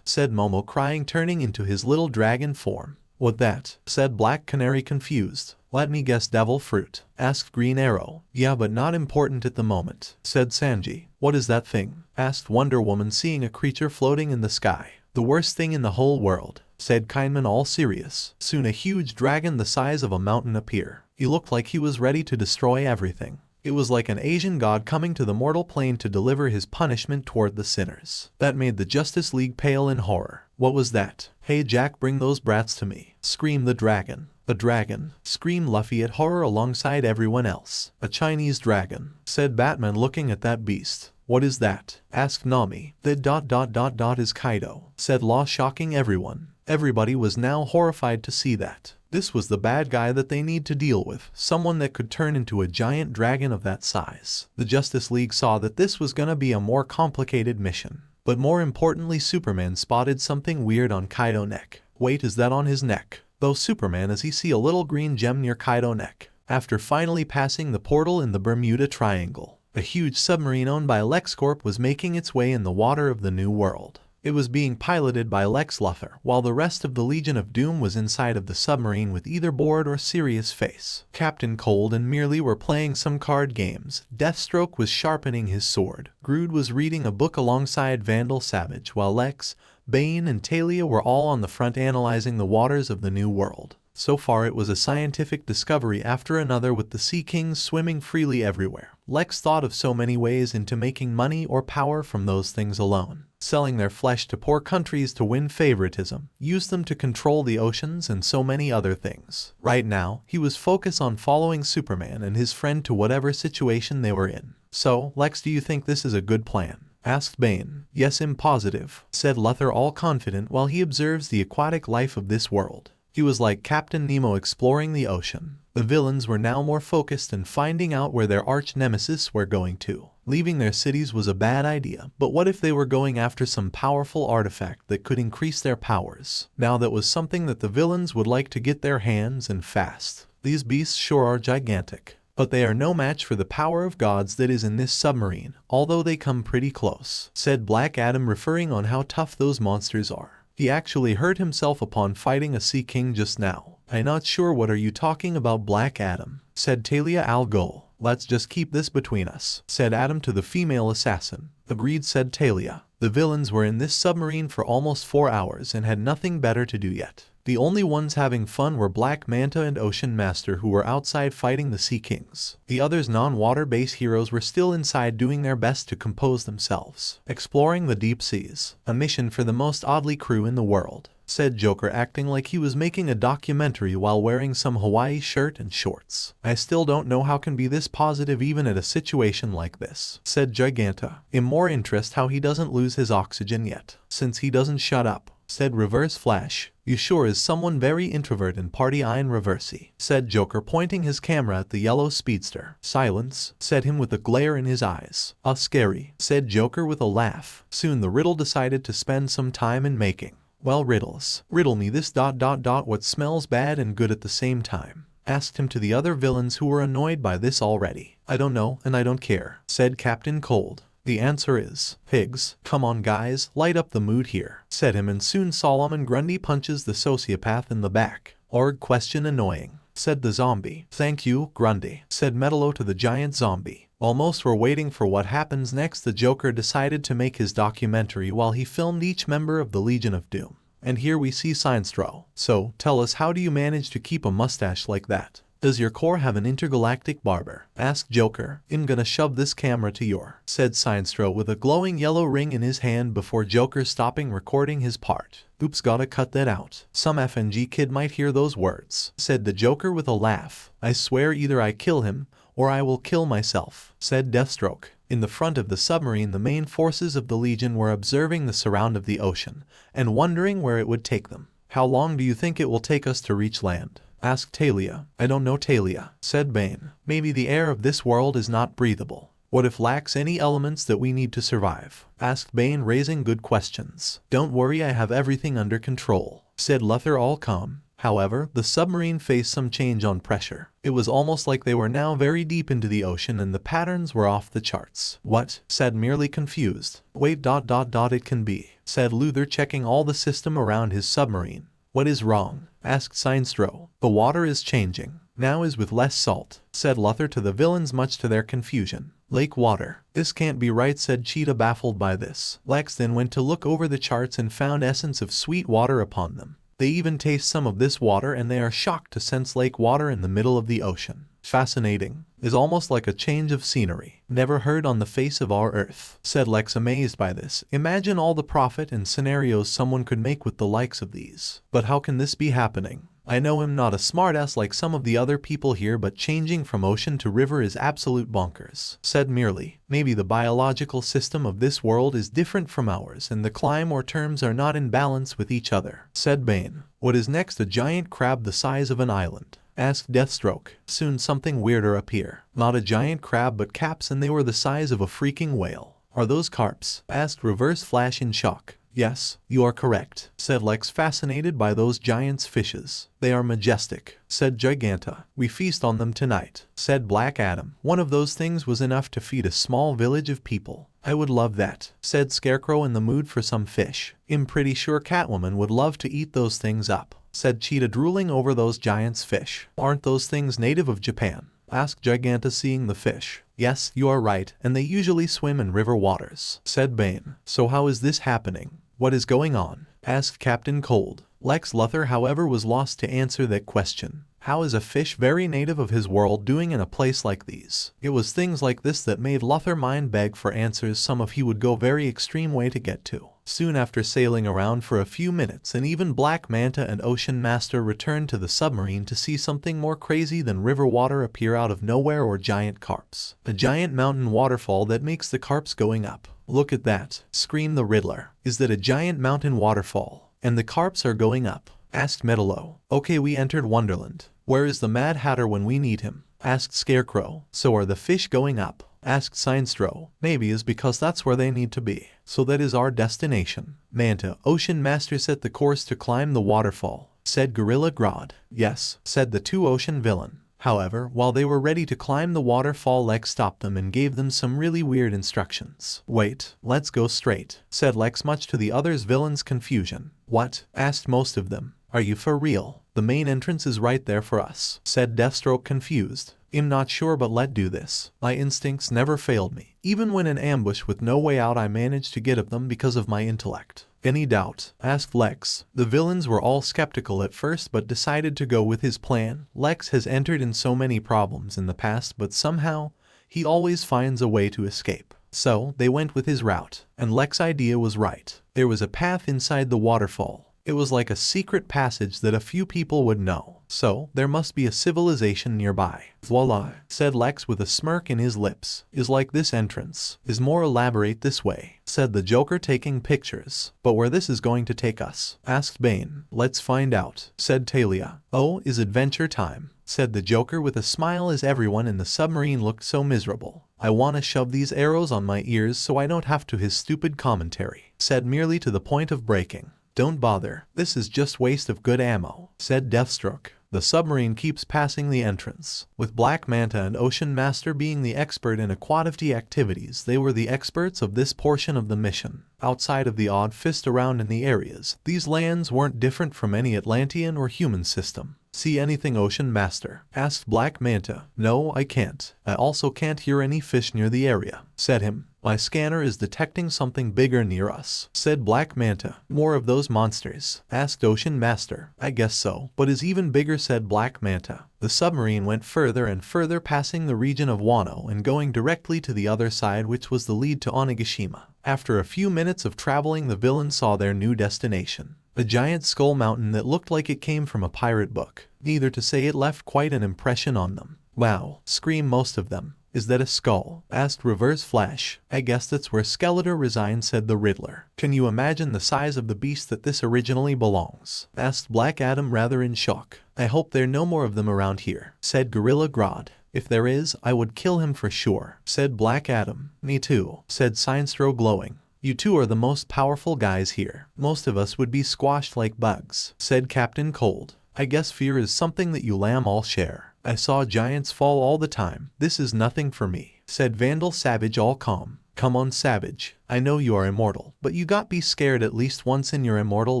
Said Momo, crying, turning into his little dragon form. "What that?" said Black Canary, confused. "Let me guess, devil fruit," asked Green Arrow. "Yeah, but not important at the moment," said Sanji. "What is that thing?" asked Wonder Woman, seeing a creature floating in the sky. "The worst thing in the whole world," said Kindman, all serious. Soon a huge dragon the size of a mountain appeared. He looked like he was ready to destroy everything. It was like an Asian god coming to the mortal plane to deliver his punishment toward the sinners. That made the Justice League pale in horror. "What was that?" "Hey Jack, bring those brats to me," screamed the dragon. "A dragon?" screamed Luffy at horror alongside everyone else. "A Chinese dragon," said Batman, looking at that beast. "What is that?" asked Nami. "That ... is Kaido," said Law, shocking everyone. Everybody was now horrified to see that. This was the bad guy that they need to deal with, someone that could turn into a giant dragon of that size. The Justice League saw that this was gonna be a more complicated mission. But more importantly, Superman spotted something weird on Kaido's neck. "Wait, is that on his neck?" Though Superman, as he see a little green gem near Kaido's neck. After finally passing the portal in the Bermuda Triangle, a huge submarine owned by LexCorp was making its way in the water of the New World. It was being piloted by Lex Luthor, while the rest of the Legion of Doom was inside of the submarine with either bored or serious face. Captain Cold and Merely were playing some card games. Deathstroke was sharpening his sword. Groot was reading a book alongside Vandal Savage, while Lex, Bane, and Talia were all on the front analyzing the waters of the New World. So far it was a scientific discovery after another, with the Sea Kings swimming freely everywhere. Lex thought of so many ways into making money or power from those things alone. Selling their flesh to poor countries to win favoritism, use them to control the oceans, and so many other things. Right now, he was focused on following Superman and his friend to whatever situation they were in. "So, Lex, do you think this is a good plan?" asked Bane. "Yes, I'm positive," said Luthor, all confident while he observes the aquatic life of this world. He was like Captain Nemo exploring the ocean. The villains were now more focused in finding out where their arch-nemesis were going to. Leaving their cities was a bad idea, but what if they were going after some powerful artifact that could increase their powers? Now that was something that the villains would like to get their hands on fast. "These beasts sure are gigantic, but they are no match for the power of gods that is in this submarine, although they come pretty close," said Black Adam, referring on how tough those monsters are. He actually hurt himself upon fighting a Sea King just now. "I'm not sure what are you talking about, Black Adam," said Talia al Ghul. "Let's just keep this between us," said Adam to the female assassin. "Agreed," said Talia. The villains were in this submarine for almost 4 hours and had nothing better to do yet. The only ones having fun were Black Manta and Ocean Master, who were outside fighting the Sea Kings. The others non-water-based heroes were still inside doing their best to compose themselves. "Exploring the deep seas. A mission for the most oddly crew in the world," said Joker, acting like he was making a documentary while wearing some Hawaii shirt and shorts. "I still don't know how can be this positive even at a situation like this," said Giganta. "In more interest how he doesn't lose his oxygen yet, since he doesn't shut up," said Reverse Flash. "You sure is someone very introvert and party in Reversey," said Joker, pointing his camera at the yellow speedster. "Silence," said him with a glare in his eyes. Scary," said Joker with a laugh. Soon the riddle decided to spend some time in making. "Well, riddles, riddle me this ... what smells bad and good at the same time?" asked him to the other villains, who were annoyed by this already. I don't know and I don't care, said Captain Cold. The answer is pigs. Come on guys, light up the mood here, said him, and soon Solomon Grundy punches the sociopath in the back. Org question annoying, said the zombie. Thank you, Grundy, said Metalo to the giant zombie. While most were waiting for what happens next, the Joker decided to make his documentary while he filmed each member of the Legion of Doom. And here we see Sinestro. So, tell us, how do you manage to keep a mustache like that? Does your core have an intergalactic barber? Asked Joker. I'm gonna shove this camera to your, said Sinestro with a glowing yellow ring in his hand before Joker stopping recording his part. Oops, gotta cut that out. Some FNG kid might hear those words, said the Joker with a laugh. I swear either I kill him, or I will kill myself, said Deathstroke. In the front of the submarine, the main forces of the Legion were observing the surround of the ocean, and wondering where it would take them. How long do you think it will take us to reach land? Asked Talia. I don't know, Talia, said Bane. Maybe the air of this world is not breathable. What if lacks any elements that we need to survive? Asked Bane, raising good questions. Don't worry, I have everything under control, said Luthor, all calm. However, the submarine faced some change on pressure. It was almost like they were now very deep into the ocean and the patterns were off the charts. What? Said merely confused. Wait, it can be, said Luthor, checking all the system around his submarine. What is wrong? Asked Sinestro. The water is changing. Now is with less salt, said Luthor to the villains, much to their confusion. Lake water. This can't be right, said Cheetah, baffled by this. Lex then went to look over the charts and found essence of sweet water upon them. They even taste some of this water and they are shocked to sense lake water in the middle of the ocean. Fascinating. Is almost like a change of scenery. Never heard on the face of our earth, said Lex, amazed by this. Imagine all the profit and scenarios someone could make with the likes of these. But how can this be happening? I know I'm not a smartass like some of the other people here, but changing from ocean to river is absolute bonkers, said merely. Maybe the biological system of this world is different from ours and the climate or terms are not in balance with each other, said Bane. What is next? A giant crab the size of an island, asked Deathstroke. Soon something weirder appear. Not a giant crab but caps, and they were the size of a freaking whale. Are those carps? Asked Reverse Flash in shock. Yes, you are correct, said Lex, fascinated by those giants' fishes. They are majestic, said Giganta. We feast on them tonight, said Black Adam. One of those things was enough to feed a small village of people. I would love that, said Scarecrow, in the mood for some fish. I'm pretty sure Catwoman would love to eat those things up, said Cheetah, drooling over those giants' fish. Aren't those things native of Japan? Asked Giganta, seeing the fish. Yes, you are right, and they usually swim in river waters, said Bane. So how is this happening? What is going on? Asked Captain Cold. Lex Luthor, however, was lost to answer that question. How is a fish very native of his world doing in a place like these? It was things like this that made Luthor mind beg for answers, some of he would go very extreme way to get to. Soon after sailing around for a few minutes, and even Black Manta and Ocean Master returned to the submarine to see something more crazy than river water appear out of nowhere, or giant carps. A giant mountain waterfall that makes the carps going up. Look at that, screamed the Riddler. Is that a giant mountain waterfall? And the carps are going up? Asked Metalo. Okay, we entered Wonderland. Where is the Mad Hatter when we need him? Asked Scarecrow. So are the fish going up? Asked Sinestro. Maybe is because that's where they need to be. So that is our destination. Manta, Ocean Master set the course to climb the waterfall, said Gorilla Grodd. Yes, said the two ocean villain. However, while they were ready to climb the waterfall, Lex stopped them and gave them some really weird instructions. Wait, let's go straight, said Lex, much to the others' villains' confusion. What? Asked most of them. Are you for real? The main entrance is right there for us, said Deathstroke, confused. I'm not sure, but let's do this. My instincts never failed me. Even when in ambush with no way out, I managed to get at them because of my intellect. Any doubt? Asked Lex. The villains were all skeptical at first but decided to go with his plan. Lex has entered in so many problems in the past, but somehow he always finds a way to escape. So they went with his route, and Lex's idea was right. There was a path inside the waterfall. It was like a secret passage that a few people would know. So there must be a civilization nearby. Voila, said Lex with a smirk in his lips. Is like this entrance. Is more elaborate this way, said the Joker, taking pictures. But where this is going to take us? Asked Bane. Let's find out, said Talia. Oh, is adventure time, said the Joker with a smile as everyone in the submarine looked so miserable. I wanna shove these arrows on my ears so I don't have to. His stupid commentary, said merely to the point of breaking. Don't bother, this is just waste of good ammo, said Deathstroke. The submarine keeps passing the entrance. With Black Manta and Ocean Master being the expert in aquativity activities, they were the experts of this portion of the mission. Outside of the odd fist around in the areas, these lands weren't different from any Atlantean or human system. See anything, Ocean Master? Asked Black Manta. No, I can't. I also can't hear any fish near the area, said him. My scanner is detecting something bigger near us, said Black Manta. More of those monsters? Asked Ocean Master. I guess so, but is even bigger, said Black Manta. The submarine went further and further, passing the region of Wano and going directly to the other side, which was the lead to Onigashima. After a few minutes of traveling, the villains saw their new destination. A giant skull mountain that looked like it came from a pirate book. Neither to say it left quite an impression on them. Wow, screamed most of them. Is that a skull? Asked Reverse Flash. I guess that's where Skeletor resigned, said the Riddler. Can you imagine the size of the beast that this originally belongs? Asked Black Adam, rather in shock. I hope there are no more of them around here, said Gorilla Grodd. If there is, I would kill him for sure, said Black Adam. Me too, said Sinestro, glowing. You two are the most powerful guys here. Most of us would be squashed like bugs, said Captain Cold. I guess fear is something that you lamb all share. I saw giants fall all the time. This is nothing for me, said Vandal Savage, all calm. Come on, Savage. I know you are immortal, but you got be scared at least once in your immortal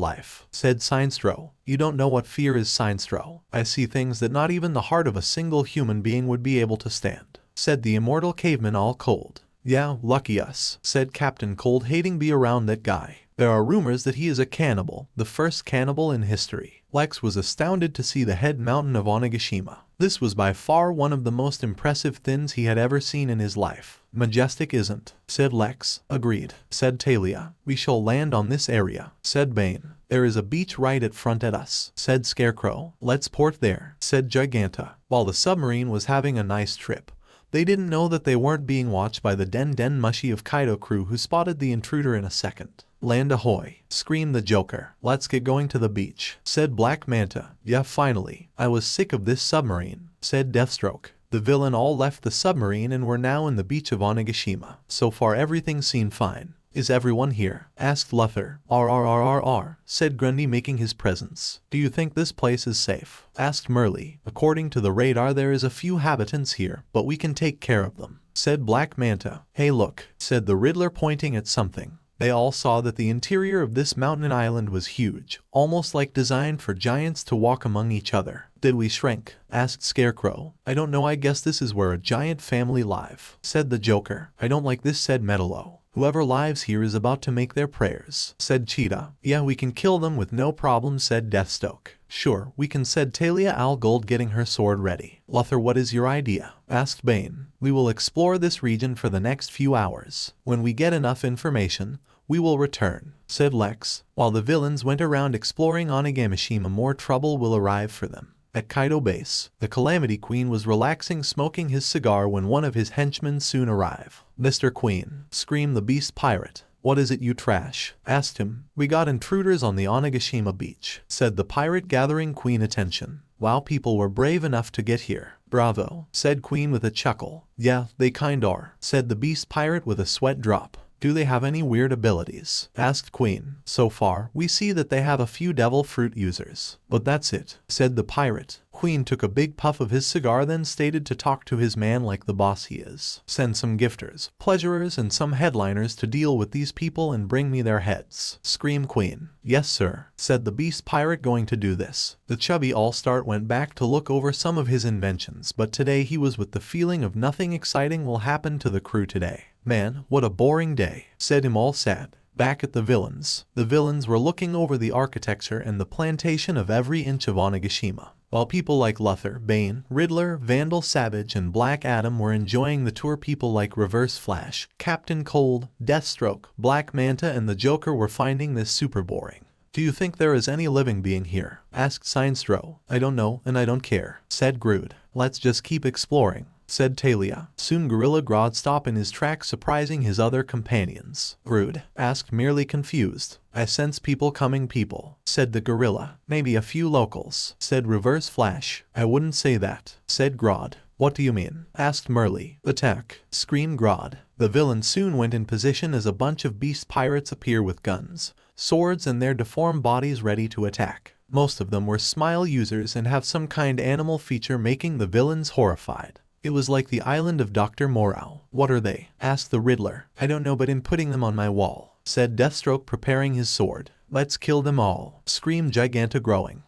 life, said Sinestro. You don't know what fear is, Sinestro. I see things that not even the heart of a single human being would be able to stand, said the immortal caveman, all cold. Yeah, lucky us, said Captain Cold, hating be around that guy. There are rumors that he is a cannibal, the first cannibal in history. Lex was astounded to see the head mountain of Onigashima. This was by far one of the most impressive things he had ever seen in his life. Majestic, isn't? Said Lex. Agreed, said Talia. We shall land on this area, said Bane. There is a beach right at front at us, said Scarecrow. Let's port there, said Giganta. While the submarine was having a nice trip, they didn't know that they weren't being watched by the Den Mushi of Kaido crew, who spotted the intruder in a second. Land ahoy, screamed the Joker. Let's get going to the beach, said Black Manta. Yeah, finally. I was sick of this submarine, said Deathstroke. The villain all left the submarine and were now in the beach of Onigashima. So far everything seemed fine. Is everyone here? Asked Luther. RRRRR, said Grundy, making his presence. Do you think this place is safe? Asked Merly. According to the radar, there is a few habitants here, but we can take care of them, said Black Manta. Hey look, said the Riddler, pointing at something. They all saw that the interior of this mountain island was huge, almost like designed for giants to walk among each other. Did we shrink? Asked Scarecrow. I don't know, I guess this is where a giant family live, said the Joker. I don't like this, said Metalo. Whoever lives here is about to make their prayers, said Cheetah. Yeah, we can kill them with no problem, said Deathstroke. Sure, we can, said Talia al Ghul, getting her sword ready. Luther, what is your idea? Asked Bane. We will explore this region for the next few hours. When we get enough information, we will return, said Lex. While the villains went around exploring Onigashima, more trouble will arrive for them. At Kaido base, the Calamity Queen was relaxing, smoking his cigar, when one of his henchmen soon arrived. Mr. Queen, screamed the beast pirate. What is it, you trash? Asked him. We got intruders on the Onigashima beach, said the pirate, gathering Queen attention. Wow, people were brave enough to get here. Bravo, said Queen with a chuckle. Yeah, they kind are, said the beast pirate with a sweat drop. Do they have any weird abilities? Asked Queen. So far, we see that they have a few devil fruit users. But that's it, said the pirate. Queen took a big puff of his cigar, then stated to talk to his man like the boss he is. Send some gifters, pleasurers, and some headliners to deal with these people and bring me their heads, screamed Queen. Yes, sir, said the beast pirate, going to do this. The chubby all-star went back to look over some of his inventions, but today he was with the feeling of nothing exciting will happen to the crew today. Man, what a boring day, said him, all sad. Back at the villains were looking over the architecture and the plantation of every inch of Onigashima. While people like Luther, Bane, Riddler, Vandal Savage, and Black Adam were enjoying the tour, people like Reverse Flash, Captain Cold, Deathstroke, Black Manta, and the Joker were finding this super boring. Do you think there is any living being here? Asked Sinestro. I don't know, and I don't care, said Groot. Let's just keep exploring, said Talia. Soon Gorilla Grodd stopped in his tracks, surprising his other companions. Groot asked, merely confused. I sense people coming, people, said the gorilla. Maybe a few locals, said Reverse Flash. I wouldn't say that, said Grodd. What do you mean? Asked Merly. Attack, screamed Grodd. The villain soon went in position as a bunch of beast pirates appear with guns, swords, and their deformed bodies ready to attack. Most of them were smile users and have some kind animal feature making the villains horrified. It was like the island of Dr. Morau. What are they? Asked the Riddler. I don't know, but in putting them on my wall, said Deathstroke preparing his sword. Let's kill them all, screamed Giganta growing.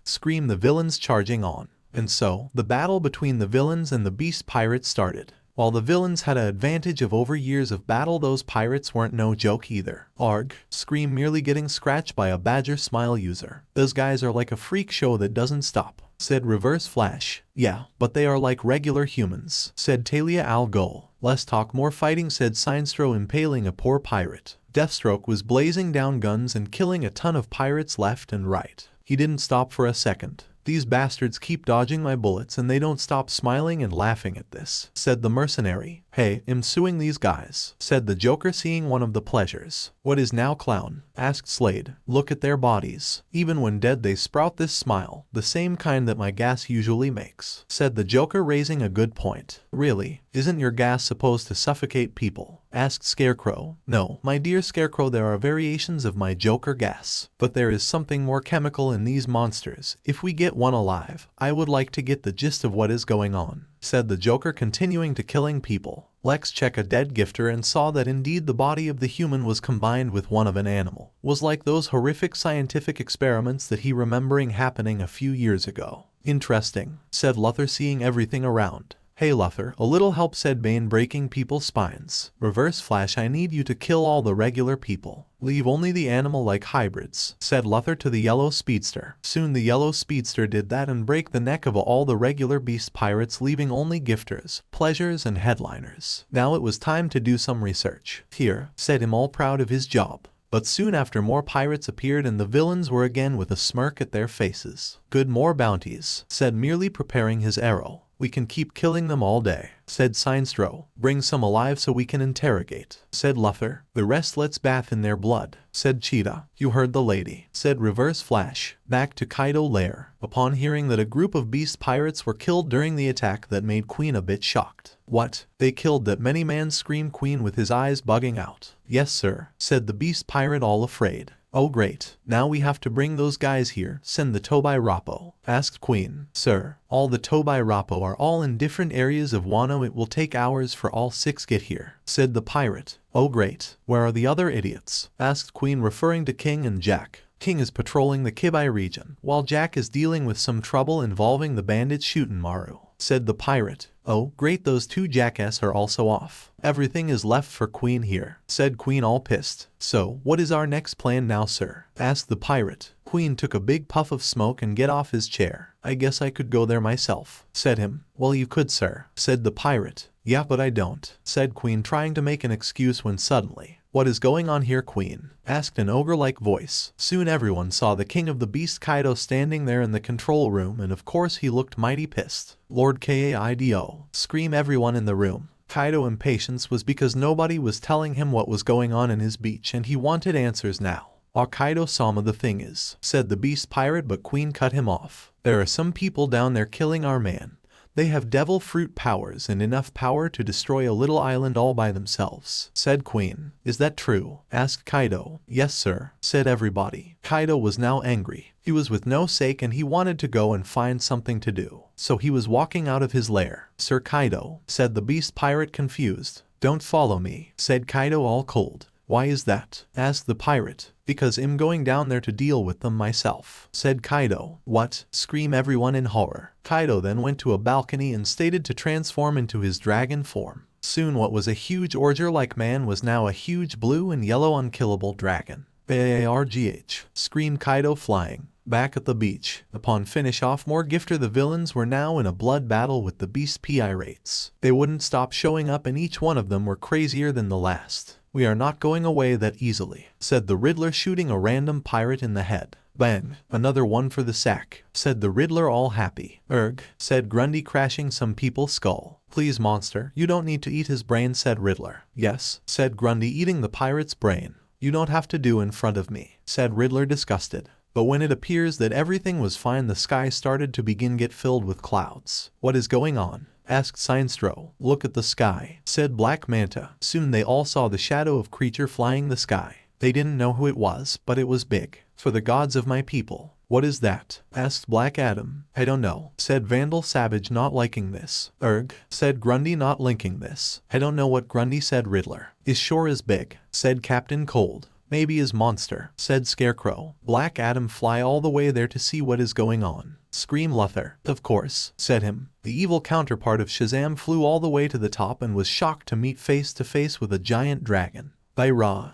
Screamed the villains charging on. And so, the battle between the villains and the beast pirates started. While the villains had an advantage of over years of battle, those pirates weren't no joke either. Arg, scream merely getting scratched by a badger smile user. Those guys are like a freak show that doesn't stop, said Reverse Flash. Yeah, but they are like regular humans, said Talia Al Ghul. Less talk, more fighting, said Sinestro, impaling a poor pirate. Deathstroke was blazing down guns and killing a ton of pirates left and right. He didn't stop for a second. These bastards keep dodging my bullets and they don't stop smiling and laughing at this, said the mercenary. Hey, I'm suing these guys, said the Joker, seeing one of the pleasures. What is now, clown? Asked Slade. Look at their bodies. Even when dead they sprout this smile, the same kind that my gas usually makes, said the Joker, raising a good point. Really? Isn't your gas supposed to suffocate people? Asked Scarecrow. No, my dear Scarecrow, there are variations of my Joker gas, but there is something more chemical in these monsters. If we get one alive, I would like to get the gist of what is going on, said the Joker, continuing to killing people. Lex checked a dead gifter and saw that indeed the body of the human was combined with one of an animal. Was like those horrific scientific experiments that he remembering happening a few years ago. Interesting, said Luthor, seeing everything around. Hey Luthor, a little help, said Bane, breaking people's spines. Reverse Flash, I need you to kill all the regular people. Leave only the animal-like hybrids, said Luthor to the yellow speedster. Soon the yellow speedster did that and break the neck of all the regular beast pirates, leaving only gifters, pleasures, and headliners. Now it was time to do some research. Here, said him, all proud of his job. But soon after, more pirates appeared and the villains were again with a smirk at their faces. Good, more bounties, said, merely preparing his arrow. We can keep killing them all day, said Sinestro. Bring some alive so we can interrogate, said Luthor. The rest let's bath in their blood, said Cheetah. You heard the lady, said Reverse Flash. Back to Kaido lair, upon hearing that a group of beast pirates were killed during the attack, that made Queen a bit shocked. What? They killed that many? Man, screamed Queen with his eyes bugging out. Yes sir, said the beast pirate, all afraid. Oh great, now we have to bring those guys here. Send the Tobai Rappo, asked Queen. Sir, all the Tobai Rappo are all in different areas of Wano. It will take hours for all 6 get here, said the pirate. Oh great, where are the other idiots? Asked Queen, referring to King and Jack. King is patrolling the Kibai region, while Jack is dealing with some trouble involving the bandit Shutenmaru, said the pirate. Oh, great, those 2 jackass are also off. Everything is left for Queen here, said Queen, all pissed. So, what is our next plan now, sir? Asked the pirate. Queen took a big puff of smoke and get off his chair. I guess I could go there myself, said him. Well, you could, sir, said the pirate. Yeah, but I don't, said Queen, trying to make an excuse when suddenly, what is going on here, Queen? Asked an ogre-like voice. Soon everyone saw the king of the beast Kaido standing there in the control room, and of course he looked mighty pissed. Lord Kaido, scream everyone in the room. Kaido impatience was because nobody was telling him what was going on in his beach, and he wanted answers now. Kaido-sama, the thing is, said the beast pirate, but Queen cut him off. There are some people down there killing our man. They have devil fruit powers and enough power to destroy a little island all by themselves, said Queen. Is that true? Asked Kaido. Yes sir, said everybody. Kaido was now angry. He was with no sake and he wanted to go and find something to do. So he was walking out of his lair. Sir Kaido, said the beast pirate, confused. Don't follow me, said Kaido, all cold. Why is that? Asked the pirate. Because I'm going down there to deal with them myself, said Kaido. What? Scream everyone in horror. Kaido then went to a balcony and stated to transform into his dragon form. Soon what was a huge orger-like man was now a huge blue and yellow unkillable dragon. Bargh, screamed Kaido, flying. Back at the beach, upon finish off more gifter, the villains were now in a blood battle with the beast pirates. They wouldn't stop showing up and each one of them were crazier than the last. We are not going away that easily, said the Riddler, shooting a random pirate in the head. Bang, another one for the sack, said the Riddler, all happy. Erg, said Grundy, crashing some people's skull. Please monster, you don't need to eat his brain, said Riddler. Yes, said Grundy, eating the pirate's brain. You don't have to do in front of me, said Riddler, disgusted. But when it appears that everything was fine, the sky started to get filled with clouds. What is going on? Asked Sinestro. Look at the sky, said Black Manta. Soon they all saw the shadow of creature flying the sky. They didn't know who it was, but it was big. For the gods of my people. What is that? Asked Black Adam. I don't know, said Vandal Savage, not liking this. Erg, said Grundy, not linking this. I don't know what Grundy, said Riddler. Is sure is big, said Captain Cold. Maybe is monster, said Scarecrow. Black Adam fly all the way there to see what is going on. Scream Luthor. Of course, said him. The evil counterpart of Shazam flew all the way to the top and was shocked to meet face to face with a giant dragon. By Ra,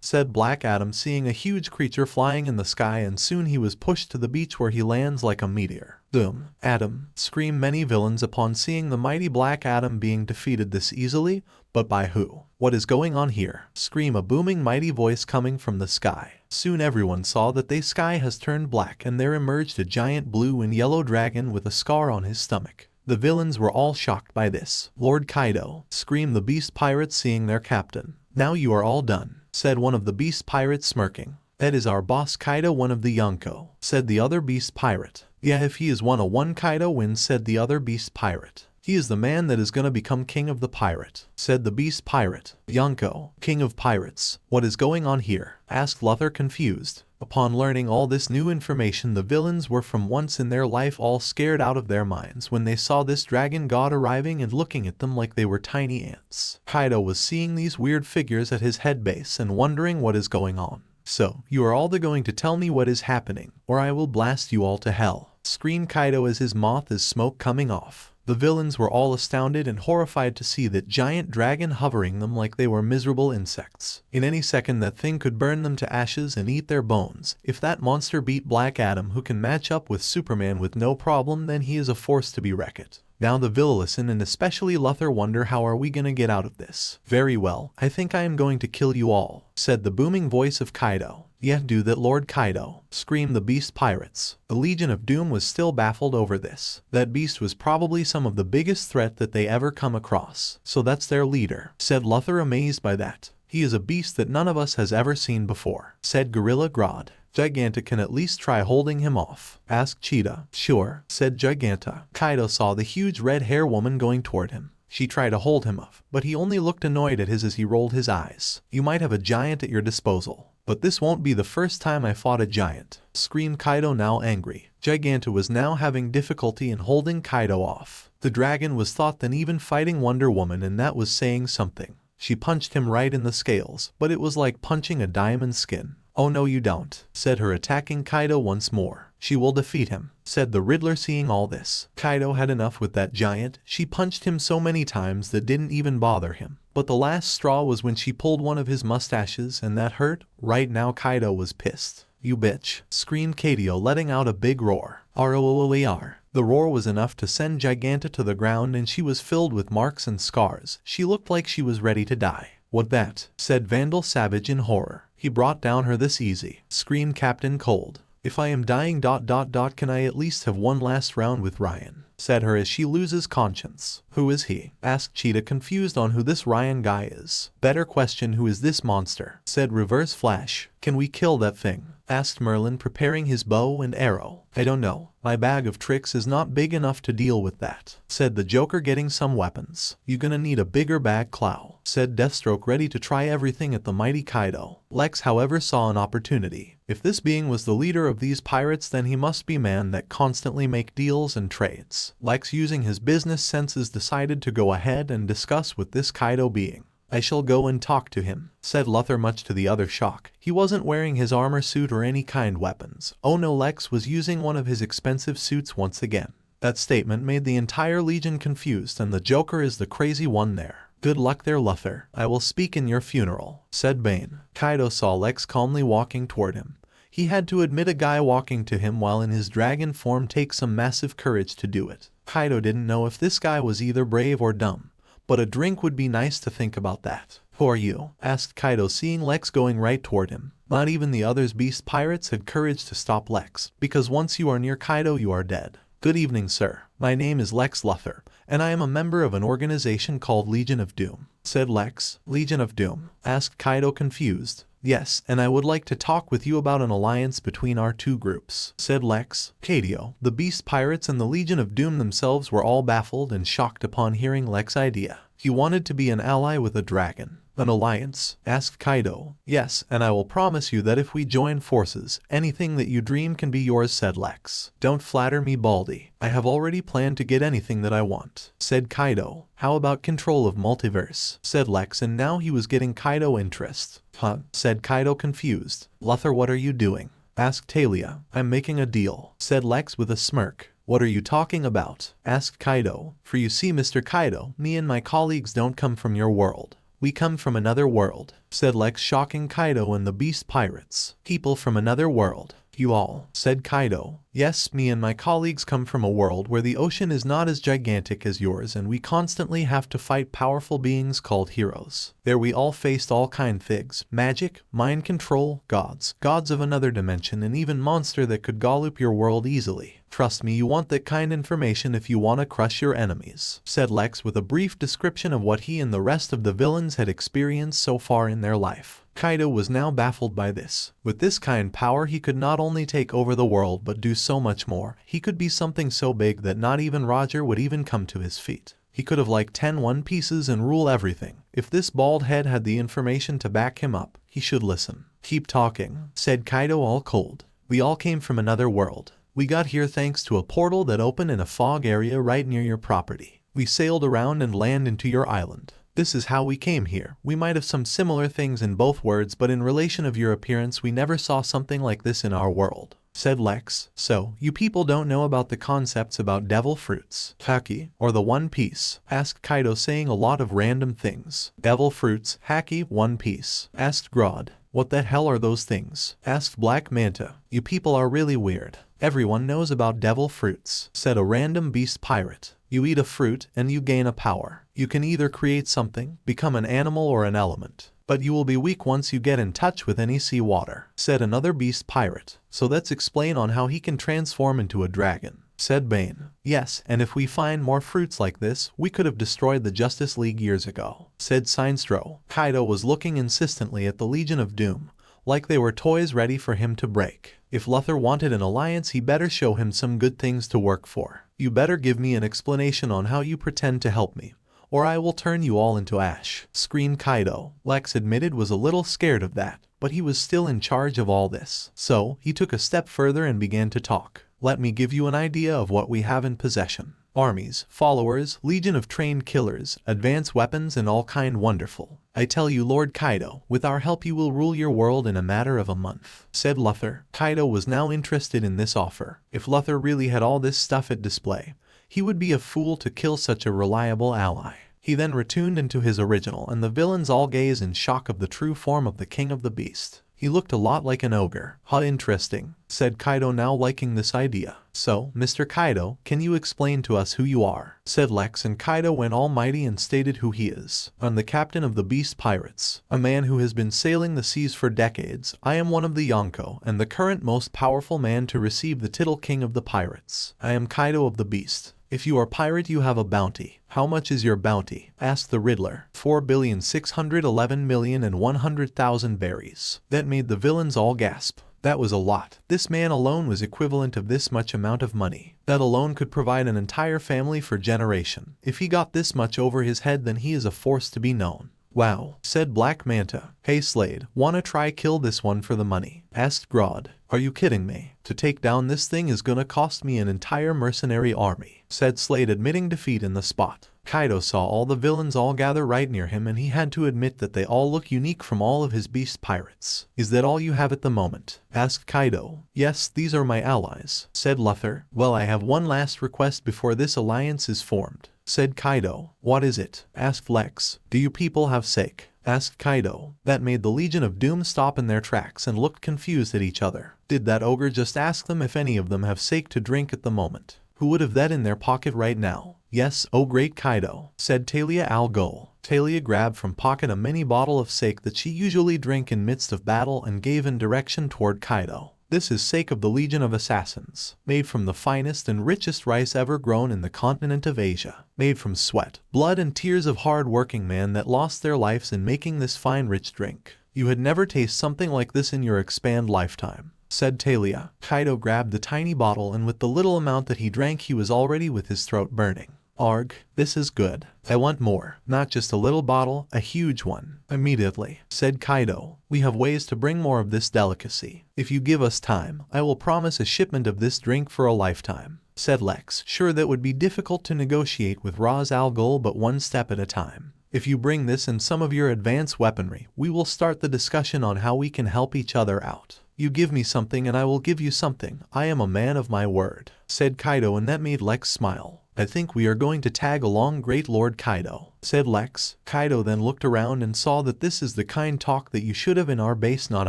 said Black Adam, seeing a huge creature flying in the sky, and soon he was pushed to the beach where he lands like a meteor. Doom, Adam, scream many villains upon seeing the mighty Black Adam being defeated this easily, but by who? What is going on here? Scream a booming mighty voice coming from the sky. Soon everyone saw that the sky has turned black and there emerged a giant blue and yellow dragon with a scar on his stomach. The villains were all shocked by this. Lord Kaido, screamed the beast pirates seeing their captain. Now you are all done, said one of the beast pirates smirking. That is our boss Kaido, one of the Yonko, said the other beast pirate. Yeah, if he is 101 Kaido wins, said the other beast pirate. He is the man that is gonna become king of the pirate, said the beast pirate. Yonko, king of pirates. What is going on here? Asked Luthor, confused. Upon learning all this new information, the villains were from once in their life all scared out of their minds when they saw this dragon god arriving and looking at them like they were tiny ants. Kaido was seeing these weird figures at his head base and wondering what is going on. So, you are all going to tell me what is happening, or I will blast you all to hell, screamed Kaido as his mouth is smoke coming off. The villains were all astounded and horrified to see that giant dragon hovering them like they were miserable insects. In any second that thing could burn them to ashes and eat their bones. If that monster beat Black Adam, who can match up with Superman with no problem, then he is a force to be reckoned. Now the villains and especially Luthor wonder, how are we gonna get out of this? Very well, I think I am going to kill you all, said the booming voice of Kaido. Yeah, do that, Lord Kaido, screamed the beast pirates. The Legion of Doom was still baffled over this. That beast was probably some of the biggest threat that they ever come across. So that's their leader, said Luthor, amazed by that. He is a beast that none of us has ever seen before, said Gorilla Grodd. Giganta can at least try holding him off, asked Cheetah. Sure, said Giganta. Kaido saw the huge red hair woman going toward him. She tried to hold him off, but he only looked annoyed at his as he rolled his eyes. You might have a giant at your disposal, but this won't be the first time I fought a giant, screamed Kaido, now angry. Giganta was now having difficulty in holding Kaido off. The dragon was thought than even fighting Wonder Woman, and that was saying something. She punched him right in the scales, but it was like punching a diamond skin. Oh no you don't, said her, attacking Kaido once more. She will defeat him, said the Riddler, seeing all this. Kaido had enough with that giant. She punched him so many times that didn't even bother him. But the last straw was when she pulled one of his mustaches, and that hurt. Right now Kaido was pissed. You bitch, screamed Kaido, letting out a big roar. R-O-O-E-R. The roar was enough to send Giganta to the ground, and she was filled with marks and scars. She looked like she was ready to die. What that? Said Vandal Savage in horror. He brought down her this easy, screamed Captain Cold. If I am dying ... can I at least have one last round with Ryan? Said her as she loses conscience. Who is he? Asked Cheetah, confused on who this Ryan guy is. Better question, who is this monster? Said Reverse Flash. Can we kill that thing? Asked Merlin, preparing his bow and arrow. I don't know. My bag of tricks is not big enough to deal with that, said the Joker, getting some weapons. You gonna need a bigger bag, Clow, said Deathstroke, ready to try everything at the mighty Kaido. Lex, however, saw an opportunity. If this being was the leader of these pirates, then he must be man that constantly make deals and trades. Lex, using his business senses, decided to go ahead and discuss with this Kaido being. I shall go and talk to him, said Luthor, much to the other shock. He wasn't wearing his armor suit or any kind weapons. Oh no, Lex was using one of his expensive suits once again. That statement made the entire Legion confused, and the Joker is the crazy one there. Good luck there, Luthor. I will speak in your funeral, said Bane. Kaido saw Lex calmly walking toward him. He had to admit, a guy walking to him while in his dragon form takes some massive courage to do it. Kaido didn't know if this guy was either brave or dumb, but a drink would be nice to think about that. Who are you? Asked Kaido, seeing Lex going right toward him. Not even the others beast pirates had courage to stop Lex, because once you are near Kaido you are dead. Good evening, sir. My name is Lex Luthor, and I am a member of an organization called Legion of Doom, said Lex. Legion of Doom? Asked Kaido, confused. Yes, and I would like to talk with you about an alliance between our two groups, said Lex. Kaido, the Beast Pirates and the Legion of Doom themselves were all baffled and shocked upon hearing Lex's idea. He wanted to be an ally with a dragon. An alliance? Asked Kaido. Yes, and I will promise you that if we join forces, anything that you dream can be yours, said Lex. Don't flatter me, Baldy. I have already planned to get anything that I want, said Kaido. How about control of multiverse? Said Lex, and now he was getting Kaido interest. Huh? Said Kaido confused. Luffy, what are you doing? Asked Talia. I'm making a deal, said Lex with a smirk. What are you talking about? Asked Kaido. For you see, Mr. Kaido, me and my colleagues don't come from your world. We come from another world, said Lex, shocking Kaido and the Beast Pirates. People from another world? You all, said Kaido. Yes, me and my colleagues come from a world where the ocean is not as gigantic as yours and we constantly have to fight powerful beings called heroes. There we all faced all kind figs, magic, mind control, gods of another dimension, and even monster that could gallop your world easily. Trust me, you want that kind of information if you want to crush your enemies, said Lex with a brief description of what he and the rest of the villains had experienced so far in their life. Kaido was now baffled by this. With this kind of power, he could not only take over the world but do so much more. He could be something so big that not even Roger would even come to his feet. He could have like 10 One Pieces and rule everything. If this bald head had the information to back him up, he should listen. Keep talking, said Kaido, all cold. We all came from another world. We got here thanks to a portal that opened in a fog area right near your property. We sailed around and landed into your island. This is how we came here. We might have some similar things in both words, but in relation of your appearance, we never saw something like this in our world, said Lex. So, you people don't know about the concepts about devil fruits, haki, or the One Piece? Asked Kaido, saying a lot of random things. Devil fruits, haki, One Piece, asked Grodd. What the hell are those things? Asked Black Manta. You people are really weird. Everyone knows about devil fruits, said a random beast pirate. You eat a fruit and you gain a power. You can either create something, become an animal or an element. But you will be weak once you get in touch with any sea water, said another beast pirate. So let's explain on how he can transform into a dragon, said Bane. Yes, and if we find more fruits like this, we could have destroyed the Justice League years ago, said Sinestro. Kaido was looking insistently at the Legion of Doom, like they were toys ready for him to break. If Luffy wanted an alliance, he better show him some good things to work for. You better give me an explanation on how you pretend to help me, or I will turn you all into ash, screamed Kaido. Lex admitted was a little scared of that, but he was still in charge of all this. So, he took a step further and began to talk. Let me give you an idea of what we have in possession. Armies, followers, legion of trained killers, advanced weapons, and all kind wonderful. I tell you, Lord Kaido, with our help you will rule your world in a matter of a month, said Luffy. Kaido was now interested in this offer. If Luffy really had all this stuff at display, he would be a fool to kill such a reliable ally. He then returned into his original, and the villains all gaze in shock of the true form of the King of the Beast. He looked a lot like an ogre. How interesting, said Kaido, now liking this idea. So, Mr. Kaido, can you explain to us who you are? Said Lex, and Kaido went almighty and stated who he is. I'm the captain of the Beast Pirates, a man who has been sailing the seas for decades. I am one of the Yonko, and the current most powerful man to receive the title King of the Pirates. I am Kaido of the Beast. If you are pirate, you have a bounty. How much is your bounty? Asked the Riddler. 4,611,100,000 berries. That made the villains all gasp. That was a lot. This man alone was equivalent of this much amount of money. That alone could provide an entire family for generation. If he got this much over his head, then he is a force to be known. Wow, said Black Manta. Hey Slade, wanna try kill this one for the money? Asked Grodd. Are you kidding me? To take down this thing is gonna cost me an entire mercenary army, said Slade, admitting defeat in the spot. Kaido saw all the villains all gather right near him, and he had to admit that they all look unique from all of his beast pirates. Is that all you have at the moment? Asked Kaido. Yes, these are my allies, said Luffy. Well, I have one last request before this alliance is formed, said Kaido. What is it? Asked Lex. Do you people have sake? Asked Kaido. That made the Legion of Doom stop in their tracks and looked confused at each other. Did that ogre just ask them if any of them have sake to drink at the moment? Who would have that in their pocket right now? Yes, oh great Kaido, said Talia al Ghul. Talia grabbed from pocket a mini bottle of sake that she usually drank in midst of battle and gave in direction toward Kaido. This is sake of the Legion of Assassins, made from the finest and richest rice ever grown in the continent of Asia, made from sweat, blood, and tears of hard-working men that lost their lives in making this fine rich drink. You had never tasted something like this in your expand lifetime, said Talia. Kaido grabbed the tiny bottle, and with the little amount that he drank, he was already with his throat burning. Arg, this is good. I want more. Not just a little bottle, a huge one. Immediately, said Kaido. We have ways to bring more of this delicacy. If you give us time, I will promise a shipment of this drink for a lifetime, said Lex. Sure, that would be difficult to negotiate with Ra's al Ghul, but one step at a time. If you bring this and some of your advanced weaponry, we will start the discussion on how we can help each other out. You give me something and I will give you something. I am a man of my word, said Kaido, and that made Lex smile. I think we are going to tag along, Great Lord Kaido, said Lex. Kaido then looked around and saw that this is the kind talk that you should have in our base, not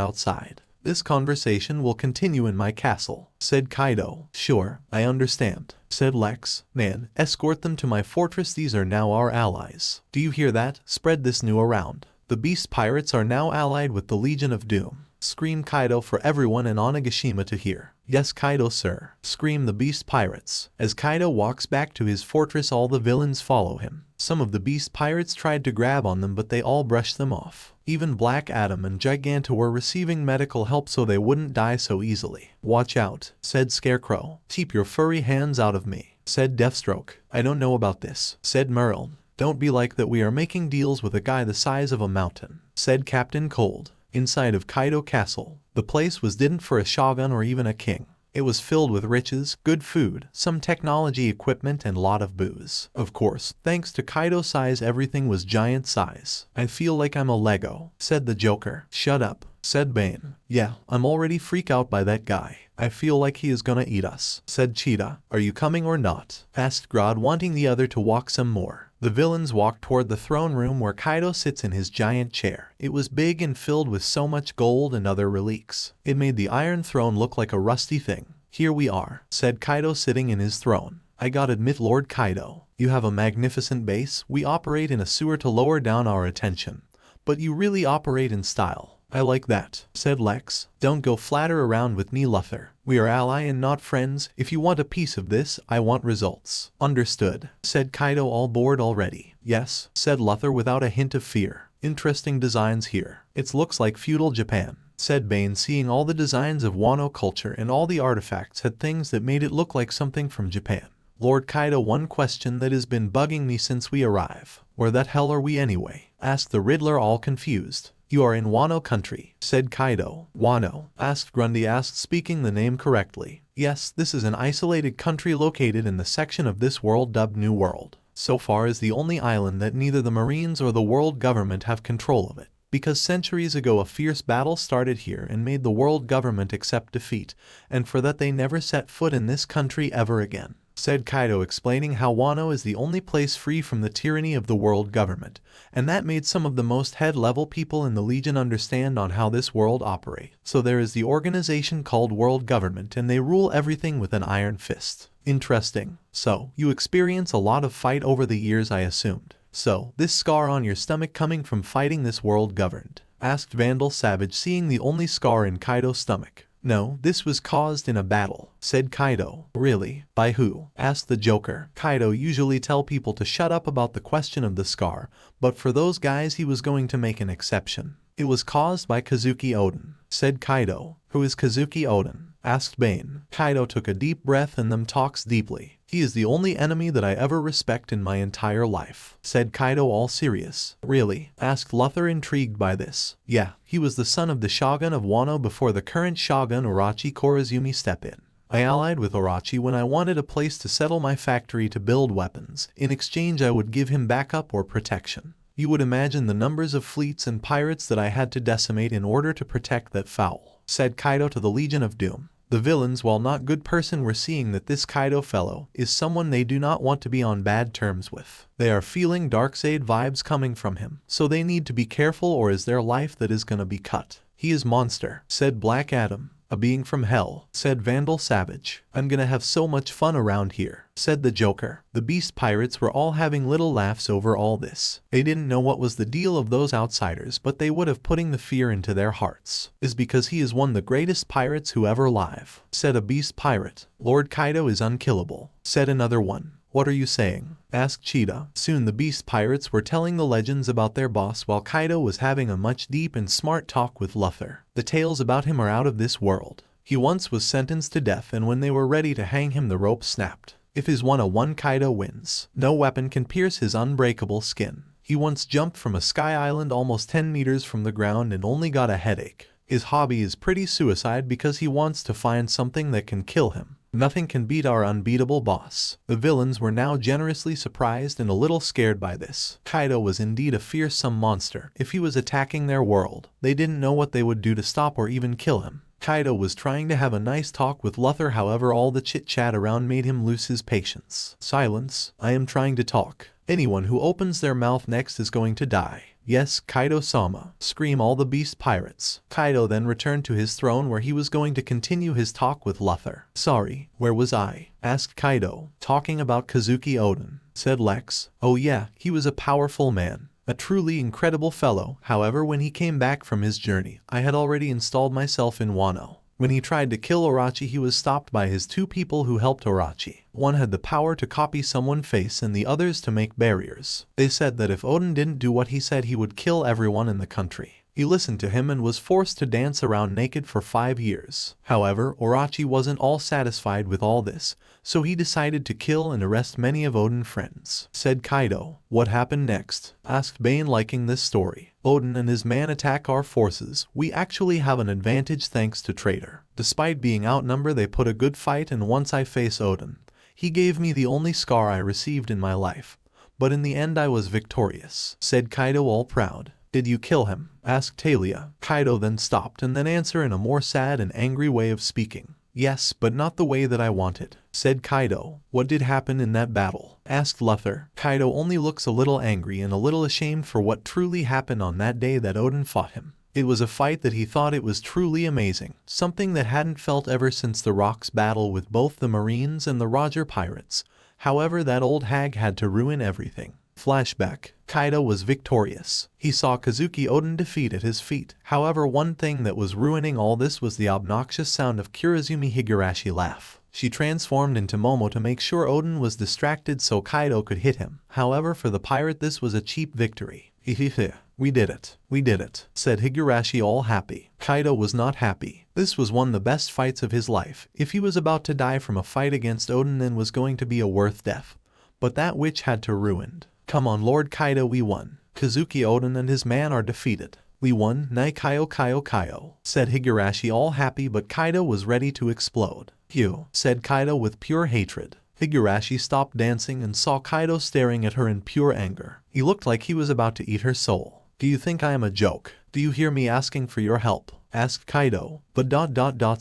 outside. This conversation will continue in my castle, said Kaido. Sure, I understand, said Lex. Man, escort them to my fortress. These are now our allies. Do you hear that? Spread this news around. The Beast Pirates are now allied with the Legion of Doom. Scream Kaido for everyone in Onigashima to hear. Yes, Kaido, sir, scream the Beast Pirates. As Kaido walks back to his fortress, all the villains follow him. Some of the Beast Pirates tried to grab on them, but they all brushed them off. Even Black Adam and Giganta were receiving medical help so they wouldn't die so easily. Watch out, said Scarecrow. Keep your furry hands out of me, said Deathstroke. I don't know about this, said Merle. Don't be like that, we are making deals with a guy the size of a mountain, said Captain Cold. Inside of Kaido Castle, the place was didn't for a shogun or even a king. It was filled with riches, good food, some technology equipment, and lot of booze. Of course, thanks to Kaido's size, everything was giant size. I feel like I'm a Lego, said the Joker. Shut up, said Bane. Yeah, I'm already freaked out by that guy. I feel like he is gonna eat us, said Cheetah. Are you coming or not? Asked Grodd, wanting the other to walk some more. The villains walked toward the throne room where Kaido sits in his giant chair. It was big and filled with so much gold and other relics. It made the Iron Throne look like a rusty thing. Here we are, said Kaido, sitting in his throne. I gotta admit, Lord Kaido, you have a magnificent base. We operate in a sewer to lower down our attention, but you really operate in style. I like that, said Lex. Don't go flatter around with me, Luthor. We are ally and not friends. If you want a piece of this, I want results. Understood, said Kaido, all bored already. Yes, said Luthor without a hint of fear. Interesting designs here. It looks like feudal Japan, said Bane, seeing all the designs of Wano culture, and all the artifacts had things that made it look like something from Japan. Lord Kaido, one question that has been bugging me since we arrive. Where that hell are we anyway? Asked the Riddler, all confused. You are in Wano country, said Kaido. Wano? Asked Grundy, speaking the name correctly. Yes, this is an isolated country located in the section of this world dubbed New World. So far is the only island that neither the Marines or the world government have control of it, because centuries ago a fierce battle started here and made the world government accept defeat, and for that they never set foot in this country ever again, said Kaido, explaining how Wano is the only place free from the tyranny of the world government, and that made some of the most head-level people in the Legion understand on how this world operates. So there is the organization called World Government, and they rule everything with an iron fist. Interesting. So, you experience a lot of fight over the years, I assumed. So, this scar on your stomach coming from fighting this world governed? Asked Vandal Savage, seeing the only scar in Kaido's stomach. No, this was caused in a battle, said Kaido. Really? By who? Asked the Joker. Kaido usually tell people to shut up about the question of the scar, but for those guys he was going to make an exception. It was caused by Kazuki Oden, said Kaido. Who is Kazuki Oden? Asked Bane. Kaido took a deep breath and then talks deeply. He is the only enemy that I ever respect in my entire life, said Kaido, all serious. Really? Asked Luthor, intrigued by this. Yeah, he was the son of the Shogun of Wano before the current Shogun Orochi Korizumi stepped in. I allied with Orochi when I wanted a place to settle my factory to build weapons. In exchange I would give him backup or protection. You would imagine the numbers of fleets and pirates that I had to decimate in order to protect that fowl, said Kaido to the Legion of Doom. The villains, while not good person, were seeing that this Kaido fellow is someone they do not want to be on bad terms with. They are feeling Darkseid vibes coming from him, so they need to be careful or is their life that is gonna be cut. He is monster, said Black Adam. A being from hell, said Vandal Savage. I'm gonna have so much fun around here, said the Joker. The Beast Pirates were all having little laughs over all this. They didn't know what was the deal of those outsiders, but they would have putting the fear into their hearts. Is because he is one of the greatest pirates who ever live, said a Beast Pirate. Lord Kaido is unkillable, said another one. What are you saying? Asked Cheetah. Soon the Beast Pirates were telling the legends about their boss while Kaido was having a much deep and smart talk with Luthor. The tales about him are out of this world. He once was sentenced to death, and when they were ready to hang him the rope snapped. If his 101 Kaido wins, no weapon can pierce his unbreakable skin. He once jumped from a sky island almost 10 meters from the ground and only got a headache. His hobby is pretty suicide because he wants to find something that can kill him. Nothing can beat our unbeatable boss. The villains were now generously surprised and a little scared by this. Kaido was indeed a fearsome monster. If he was attacking their world, they didn't know what they would do to stop or even kill him. Kaido was trying to have a nice talk with Luffy, however all the chit-chat around made him lose his patience. Silence, I am trying to talk. Anyone who opens their mouth next is going to die. Yes, Kaido-sama, scream all the beast pirates. Kaido then returned to his throne where he was going to continue his talk with Luffy. Sorry, where was I? Asked Kaido. Talking about Kazuki Oden, said Lex. Oh yeah, he was a powerful man. A truly incredible fellow. However, when he came back from his journey, I had already installed myself in Wano. When he tried to kill Orochi, he was stopped by his 2 people who helped Orochi. One had the power to copy someone's face and the others to make barriers. They said that if Oden didn't do what he said, he would kill everyone in the country. He listened to him and was forced to dance around naked for 5 years. However, Orochi wasn't all satisfied with all this, so he decided to kill and arrest many of Oden's friends. Said Kaido. What happened next? Asked Bane, liking this story. Oden and his man attack our forces. We actually have an advantage thanks to Traitor. Despite being outnumbered, they put a good fight, and once I face Oden, he gave me the only scar I received in my life. But in the end I was victorious. Said Kaido, all proud. Did you kill him? Asked Talia. Kaido then stopped and then answered in a more sad and angry way of speaking. Yes, but not the way that I wanted. Said Kaido. What did happen in that battle? Asked Luffy. Kaido only looks a little angry and a little ashamed for what truly happened on that day that Oden fought him. It was a fight that he thought it was truly amazing, something that hadn't felt ever since the Rocks battle with both the Marines and the Roger Pirates. However, that old hag had to ruin everything. Flashback. Kaido was victorious. He saw Kazuki Oden defeat at his feet. However, one thing that was ruining all this was the obnoxious sound of Kurozumi Higurashi laugh. She transformed into Momo to make sure Oden was distracted so Kaido could hit him. However, for the pirate this was a cheap victory. Hehehe. We did it. We did it, said Higurashi, all happy. Kaido was not happy. This was one of the best fights of his life. If he was about to die from a fight against Oden, then was going to be a worth death. But that witch had to ruined. Come on, Lord Kaido, we won. Kazuki Oden and his man are defeated. We won, Nai Kaio, said Higurashi, all happy, but Kaido was ready to explode. Phew, said Kaido with pure hatred. Higurashi stopped dancing and saw Kaido staring at her in pure anger. He looked like he was about to eat her soul. Do you think I am a joke? Do you hear me asking for your help? Asked Kaido. But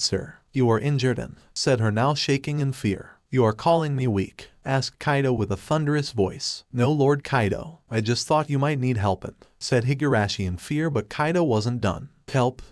sir, you are injured and, said her, now shaking in fear. You are calling me weak? Asked Kaido with a thunderous voice. No, Lord Kaido, I just thought you might need help, said Higurashi in fear, but Kaido wasn't done. Help?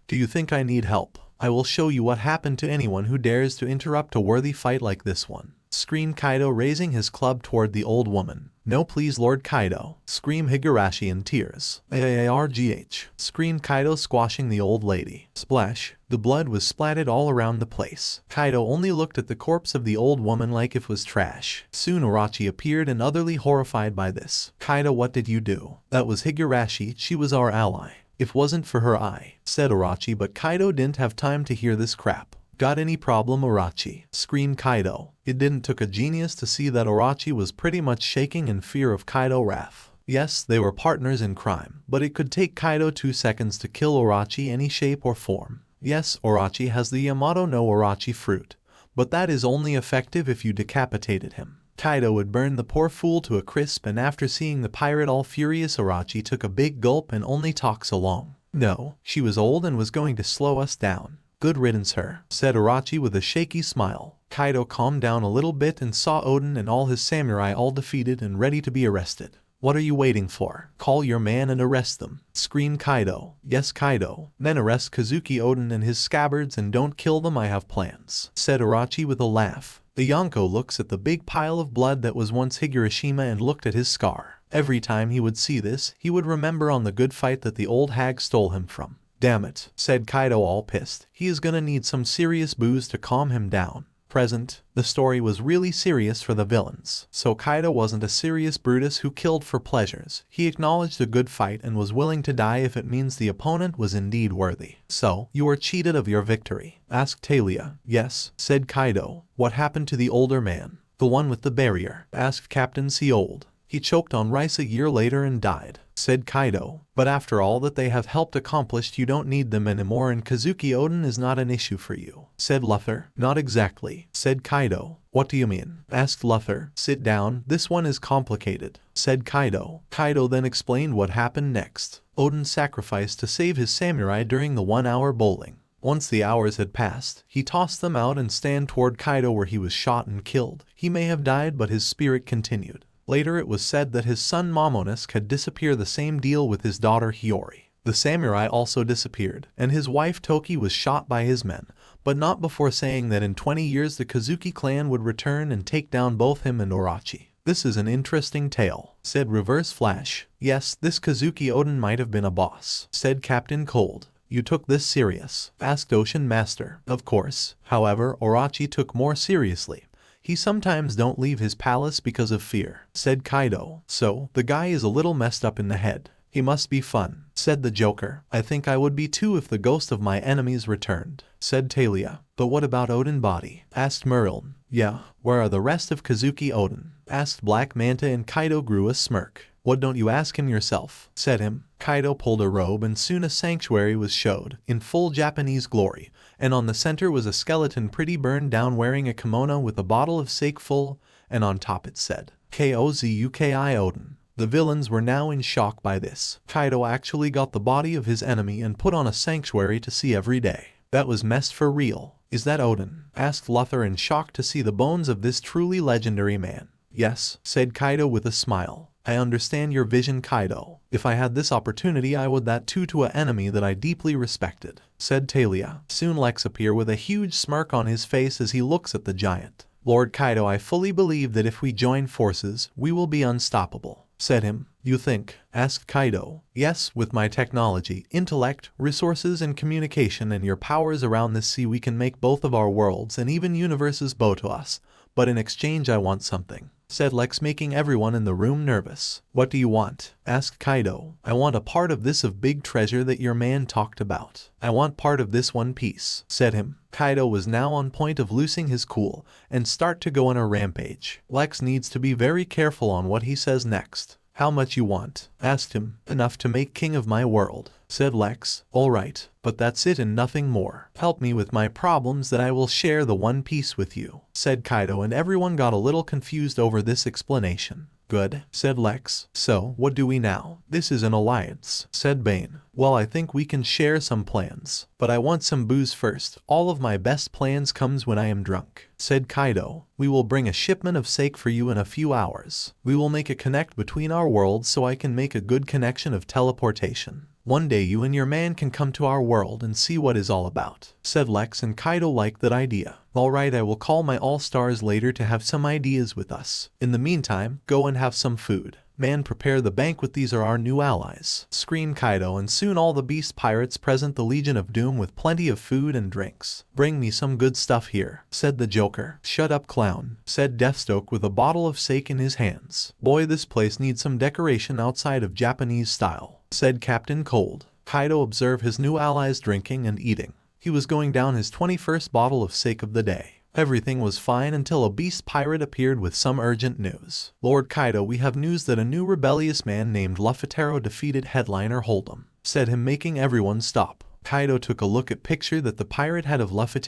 Do you think I need help? I will show you what happened to anyone who dares to interrupt a worthy fight like this one. Screamed Kaido, raising his club toward the old woman. No, please, Lord Kaido, screamed Higurashi in tears. Argh, screamed Kaido, squashing the old lady. Splash. The blood was splattered all around the place. Kaido only looked at the corpse of the old woman like it was trash. Soon Orochi appeared and utterly horrified by this. Kaido, what did you do? That was Higurashi, she was our ally. If wasn't for her, said Orochi, but Kaido didn't have time to hear this crap. Got any problem, Orochi? Screamed Kaido. It didn't took a genius to see that Orochi was pretty much shaking in fear of Kaido's wrath. Yes, they were partners in crime, but it could take Kaido 2 seconds to kill Orochi any shape or form. Yes, Orochi has the Yamato no Orochi fruit, but that is only effective if you decapitated him. Kaido would burn the poor fool to a crisp, and after seeing the pirate all furious, Orochi took a big gulp and only talked so long. No, she was old and was going to slow us down. Good riddance her, said Orochi with a shaky smile. Kaido calmed down a little bit and saw Oden and all his samurai all defeated and ready to be arrested. What are you waiting for? Call your man and arrest them, screamed Kaido. Yes, Kaido. Then arrest Kazuki Oden and his scabbards and don't kill them, I have plans, said Orochi with a laugh. The Yonko looks at the big pile of blood that was once Higurashima and looked at his scar. Every time he would see this, he would remember on the good fight that the old hag stole him from. Damn it, said Kaido, all pissed. He is gonna need some serious booze to calm him down. Present, the story was really serious for the villains. So Kaido wasn't a serious Brutus who killed for pleasures. He acknowledged a good fight and was willing to die if it means the opponent was indeed worthy. So, you were cheated of your victory? Asked Talia. Yes, said Kaido. What happened to the older man? The one with the barrier, asked Captain Seold. He choked on rice a year later and died, said Kaido. But after all that they have helped accomplish, you don't need them anymore, and Kazuki Oden is not an issue for you, said Luffy. Not exactly, said Kaido. What do you mean? Asked Luffy. Sit down, this one is complicated, said Kaido. Kaido then explained what happened next. Oden sacrificed to save his samurai during the 1-hour bowling. Once the hours had passed, he tossed them out and stand toward Kaido where he was shot and killed. He may have died, but his spirit continued. Later it was said that his son Momonosuke had disappeared, the same deal with his daughter Hiyori. The samurai also disappeared, and his wife Toki was shot by his men, but not before saying that in 20 years the Kazuki clan would return and take down both him and Orochi. This is an interesting tale, said Reverse Flash. Yes, this Kazuki Oden might have been a boss, said Captain Cold. You took this serious? Asked Ocean Master. Of course. However, Orochi took more seriously. He sometimes don't leave his palace because of fear, said Kaido. So, the guy is a little messed up in the head. He must be fun, said the Joker. I think I would be too if the ghost of my enemies returned, said Talia. But what about Oden body? Asked Merlin. Yeah, where are the rest of Kazuki Oden? Asked Black Manta, and Kaido grew a smirk. What, don't you ask him yourself? Said him. Kaido pulled a robe and soon a sanctuary was showed, in full Japanese glory, and on the center was a skeleton pretty burned down wearing a kimono with a bottle of sake full, and on top it said, Kozuki Oden. The villains were now in shock by this. Kaido actually got the body of his enemy and put on a sanctuary to see every day. That was messed for real. Is that Oden? Asked Luffy in shock to see the bones of this truly legendary man. Yes, said Kaido with a smile. I understand your vision, Kaido. If I had this opportunity I would that too to an enemy that I deeply respected, said Talia. Soon Lex appeared with a huge smirk on his face as he looks at the giant. Lord Kaido, I fully believe that if we join forces, we will be unstoppable, said him. You think? Asked Kaido. Yes, with my technology, intellect, resources and communication and your powers around this sea we can make both of our worlds and even universes bow to us. But in exchange I want something, said Lex, making everyone in the room nervous. What do you want? Asked Kaido. I want a part of this of big treasure that your man talked about. I want part of this One Piece, said him. Kaido was now on point of losing his cool and start to go on a rampage. Lex needs to be very careful on what he says next. How much you want? Asked him. Enough to make king of my world, said Lex. Alright, but that's it and nothing more. Help me with my problems that I will share the One Piece with you, said Kaido, and everyone got a little confused over this explanation. Good, said Lex. So, what do we now? This is an alliance, said Bane. Well, I think we can share some plans, but I want some booze first. All of my best plans comes when I am drunk, said Kaido. We will bring a shipment of sake for you in a few hours. We will make a connect between our worlds so I can make a good connection of teleportation. One day you and your man can come to our world and see what it's all about, said Lex, and Kaido liked that idea. Alright, I will call my all-stars later to have some ideas with us. In the meantime, go and have some food. Man, prepare the banquet, these are our new allies, screamed Kaido, and soon all the beast pirates present the Legion of Doom with plenty of food and drinks. Bring me some good stuff here, said the Joker. Shut up, clown, said Deathstroke with a bottle of sake in his hands. Boy, this place needs some decoration outside of Japanese style, said Captain Cold. Kaido observed his new allies drinking and eating. He was going down his 21st bottle of sake of the day. Everything was fine until a beast pirate appeared with some urgent news. Lord Kaido, we have news that a new rebellious man named Luffy defeated headliner Holdom, said him, making everyone stop. Kaido took a look at picture that the pirate had of Luffy,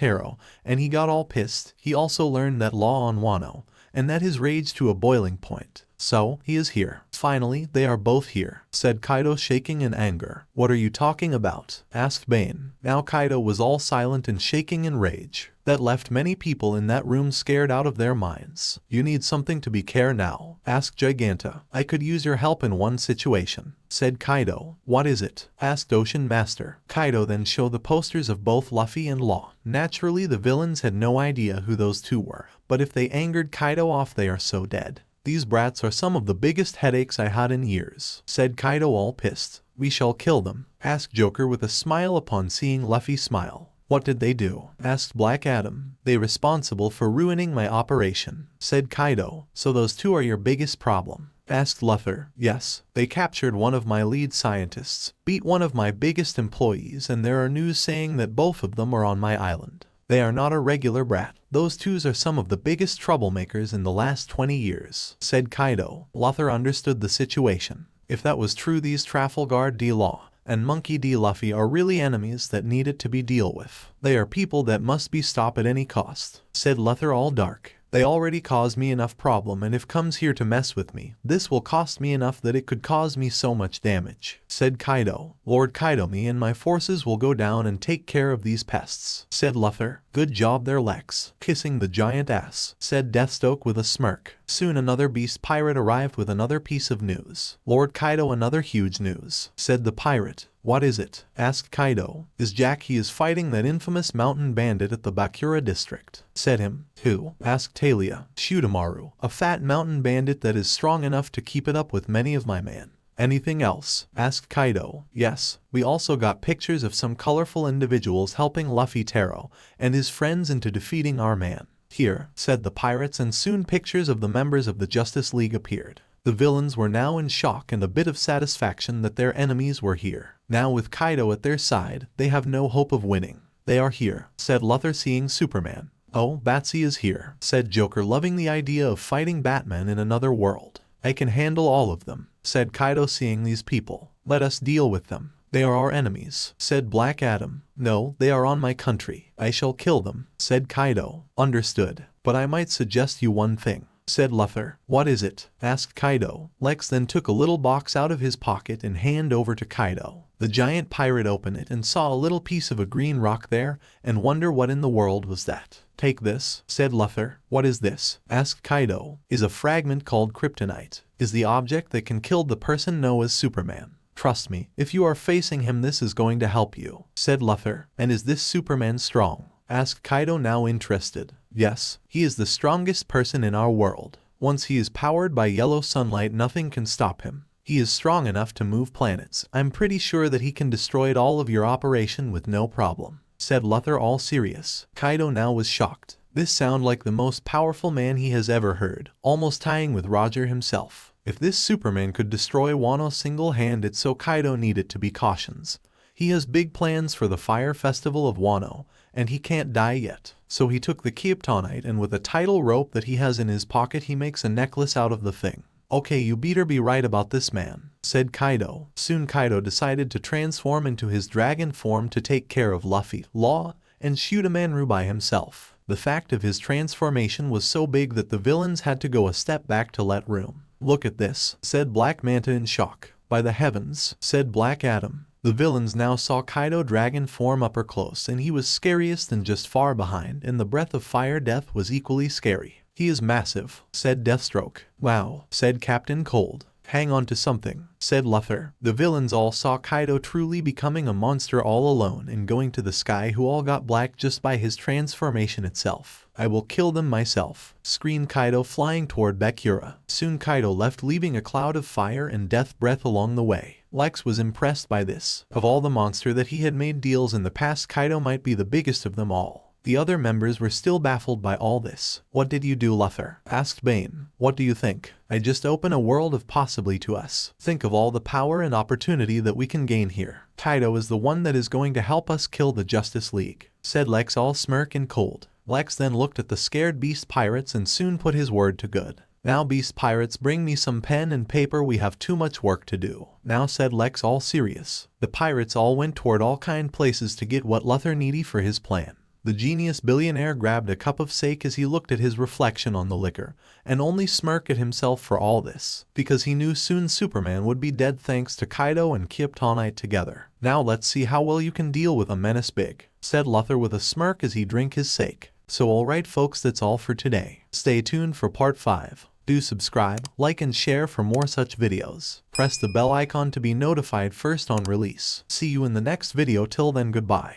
and he got all pissed. He also learned that law on Wano, and that his rage to a boiling point. So, he is here. Finally, they are both here, said Kaido, shaking in anger. What are you talking about? Asked Bane. Now Kaido was all silent and shaking in rage. That left many people in that room scared out of their minds. You need something to be care now, asked Giganta. I could use your help in one situation, said Kaido. What is it? Asked Ocean Master. Kaido then showed the posters of both Luffy and Law. Naturally, the villains had no idea who those two were, but if they angered Kaido off, they are so dead. These brats are some of the biggest headaches I had in years, said Kaido, all pissed. We shall kill them, asked Joker with a smile upon seeing Luffy smile. What did they do? Asked Black Adam. They responsible for ruining my operation, said Kaido. So those two are your biggest problem? Asked Luffy. Yes, they captured one of my lead scientists, beat one of my biggest employees, and there are news saying that both of them are on my island. They are not a regular brat. Those twos are some of the biggest troublemakers in the last 20 years, said Kaido. Luffy understood the situation. If that was true, these Trafalgar D. Law and Monkey D. Luffy are really enemies that needed to be dealt with. They are people that must be stopped at any cost, said Luffy all dark. They already caused me enough problem, and if comes here to mess with me, this will cost me enough that it could cause me so much damage, said Kaido. Lord Kaido, me and my forces will go down and take care of these pests, said Luffy. Good job there, Lex. Kissing the giant ass, said Deathstroke with a smirk. Soon another beast pirate arrived with another piece of news. Lord Kaido, another huge news, said the pirate. What is it? Asked Kaido. Is Jack. He is fighting that infamous mountain bandit at the Bakura district, said him. Who? Asked Talia. Shutenmaru, a fat mountain bandit that is strong enough to keep it up with many of my men. Anything else? Asked Kaido. Yes, we also got pictures of some colorful individuals helping Luffy Taro and his friends into defeating our man. Here, said the pirates, and soon pictures of the members of the Justice League appeared. The villains were now in shock and a bit of satisfaction that their enemies were here. Now with Kaido at their side, they have no hope of winning. They are here, said Luthor, seeing Superman. Oh, Batsy is here, said Joker, loving the idea of fighting Batman in another world. I can handle all of them, said Kaido, seeing these people. Let us deal with them. They are our enemies, said Black Adam. No, they are on my country. I shall kill them, said Kaido. Understood, but I might suggest you one thing, said Luthor. What is it? Asked Kaido. Lex then took a little box out of his pocket and handed over to Kaido. The giant pirate opened it and saw a little piece of a green rock there and wondered what in the world was that. Take this, said Luthor. What is this? Asked Kaido. Is a fragment called Kryptonite. Is the object that can kill the person known as Superman. Trust me, if you are facing him, this is going to help you, said Luthor. And is this Superman strong? Asked Kaido, now interested. Yes, he is the strongest person in our world. Once he is powered by yellow sunlight, nothing can stop him. He is strong enough to move planets. I'm pretty sure that he can destroy all of your operation with no problem, said Luthor, all serious. Kaido now was shocked. This sounded like the most powerful man he has ever heard, almost tying with Roger himself. If this Superman could destroy Wano single-handed, so Kaido needed to be cautious. He has big plans for the Fire Festival of Wano, and he can't die yet. So he took the Kryptonite, and with a tidal rope that he has in his pocket, he makes a necklace out of the thing. Okay, you better be right about this, man, said Kaido. Soon Kaido decided to transform into his dragon form to take care of Luffy, Law, and Shutenmaru by himself. The fact of his transformation was so big that the villains had to go a step back to let room. Look at this, said Black Manta in shock. By the heavens, said Black Adam. The villains now saw Kaido dragon form upper close, and he was scariest and just far behind, and the breath of fire death was equally scary. He is massive, said Deathstroke. Wow, said Captain Cold. Hang on to something, said Luthor. The villains all saw Kaido truly becoming a monster all alone and going to the sky, who all got black just by his transformation itself. I will kill them myself, screamed Kaido, flying toward Bakura. Soon Kaido left, leaving a cloud of fire and death breath along the way. Lex was impressed by this. Of all the monsters that he had made deals in the past, Kaido might be the biggest of them all. The other members were still baffled by all this. What did you do, Luthor? Asked Bane. What do you think? I just open a world of possibly to us. Think of all the power and opportunity that we can gain here. Kaido is the one that is going to help us kill the Justice League, said Lex, all smirk and cold. Lex then looked at the scared beast pirates and soon put his word to good. Now, beast pirates, bring me some pen and paper, we have too much work to do. Now, said Lex, all serious. The pirates all went toward all kind places to get what Luthor needed for his plan. The genius billionaire grabbed a cup of sake as he looked at his reflection on the liquor, and only smirked at himself for all this, because he knew soon Superman would be dead thanks to Kaido and Kryptonite together. Now let's see how well you can deal with a menace big, said Luthor with a smirk as he drank his sake. So alright folks, that's all for today. Stay tuned for part 5. Do subscribe, like and share for more such videos. Press the bell icon to be notified first on release. See you in the next video. Till then, goodbye.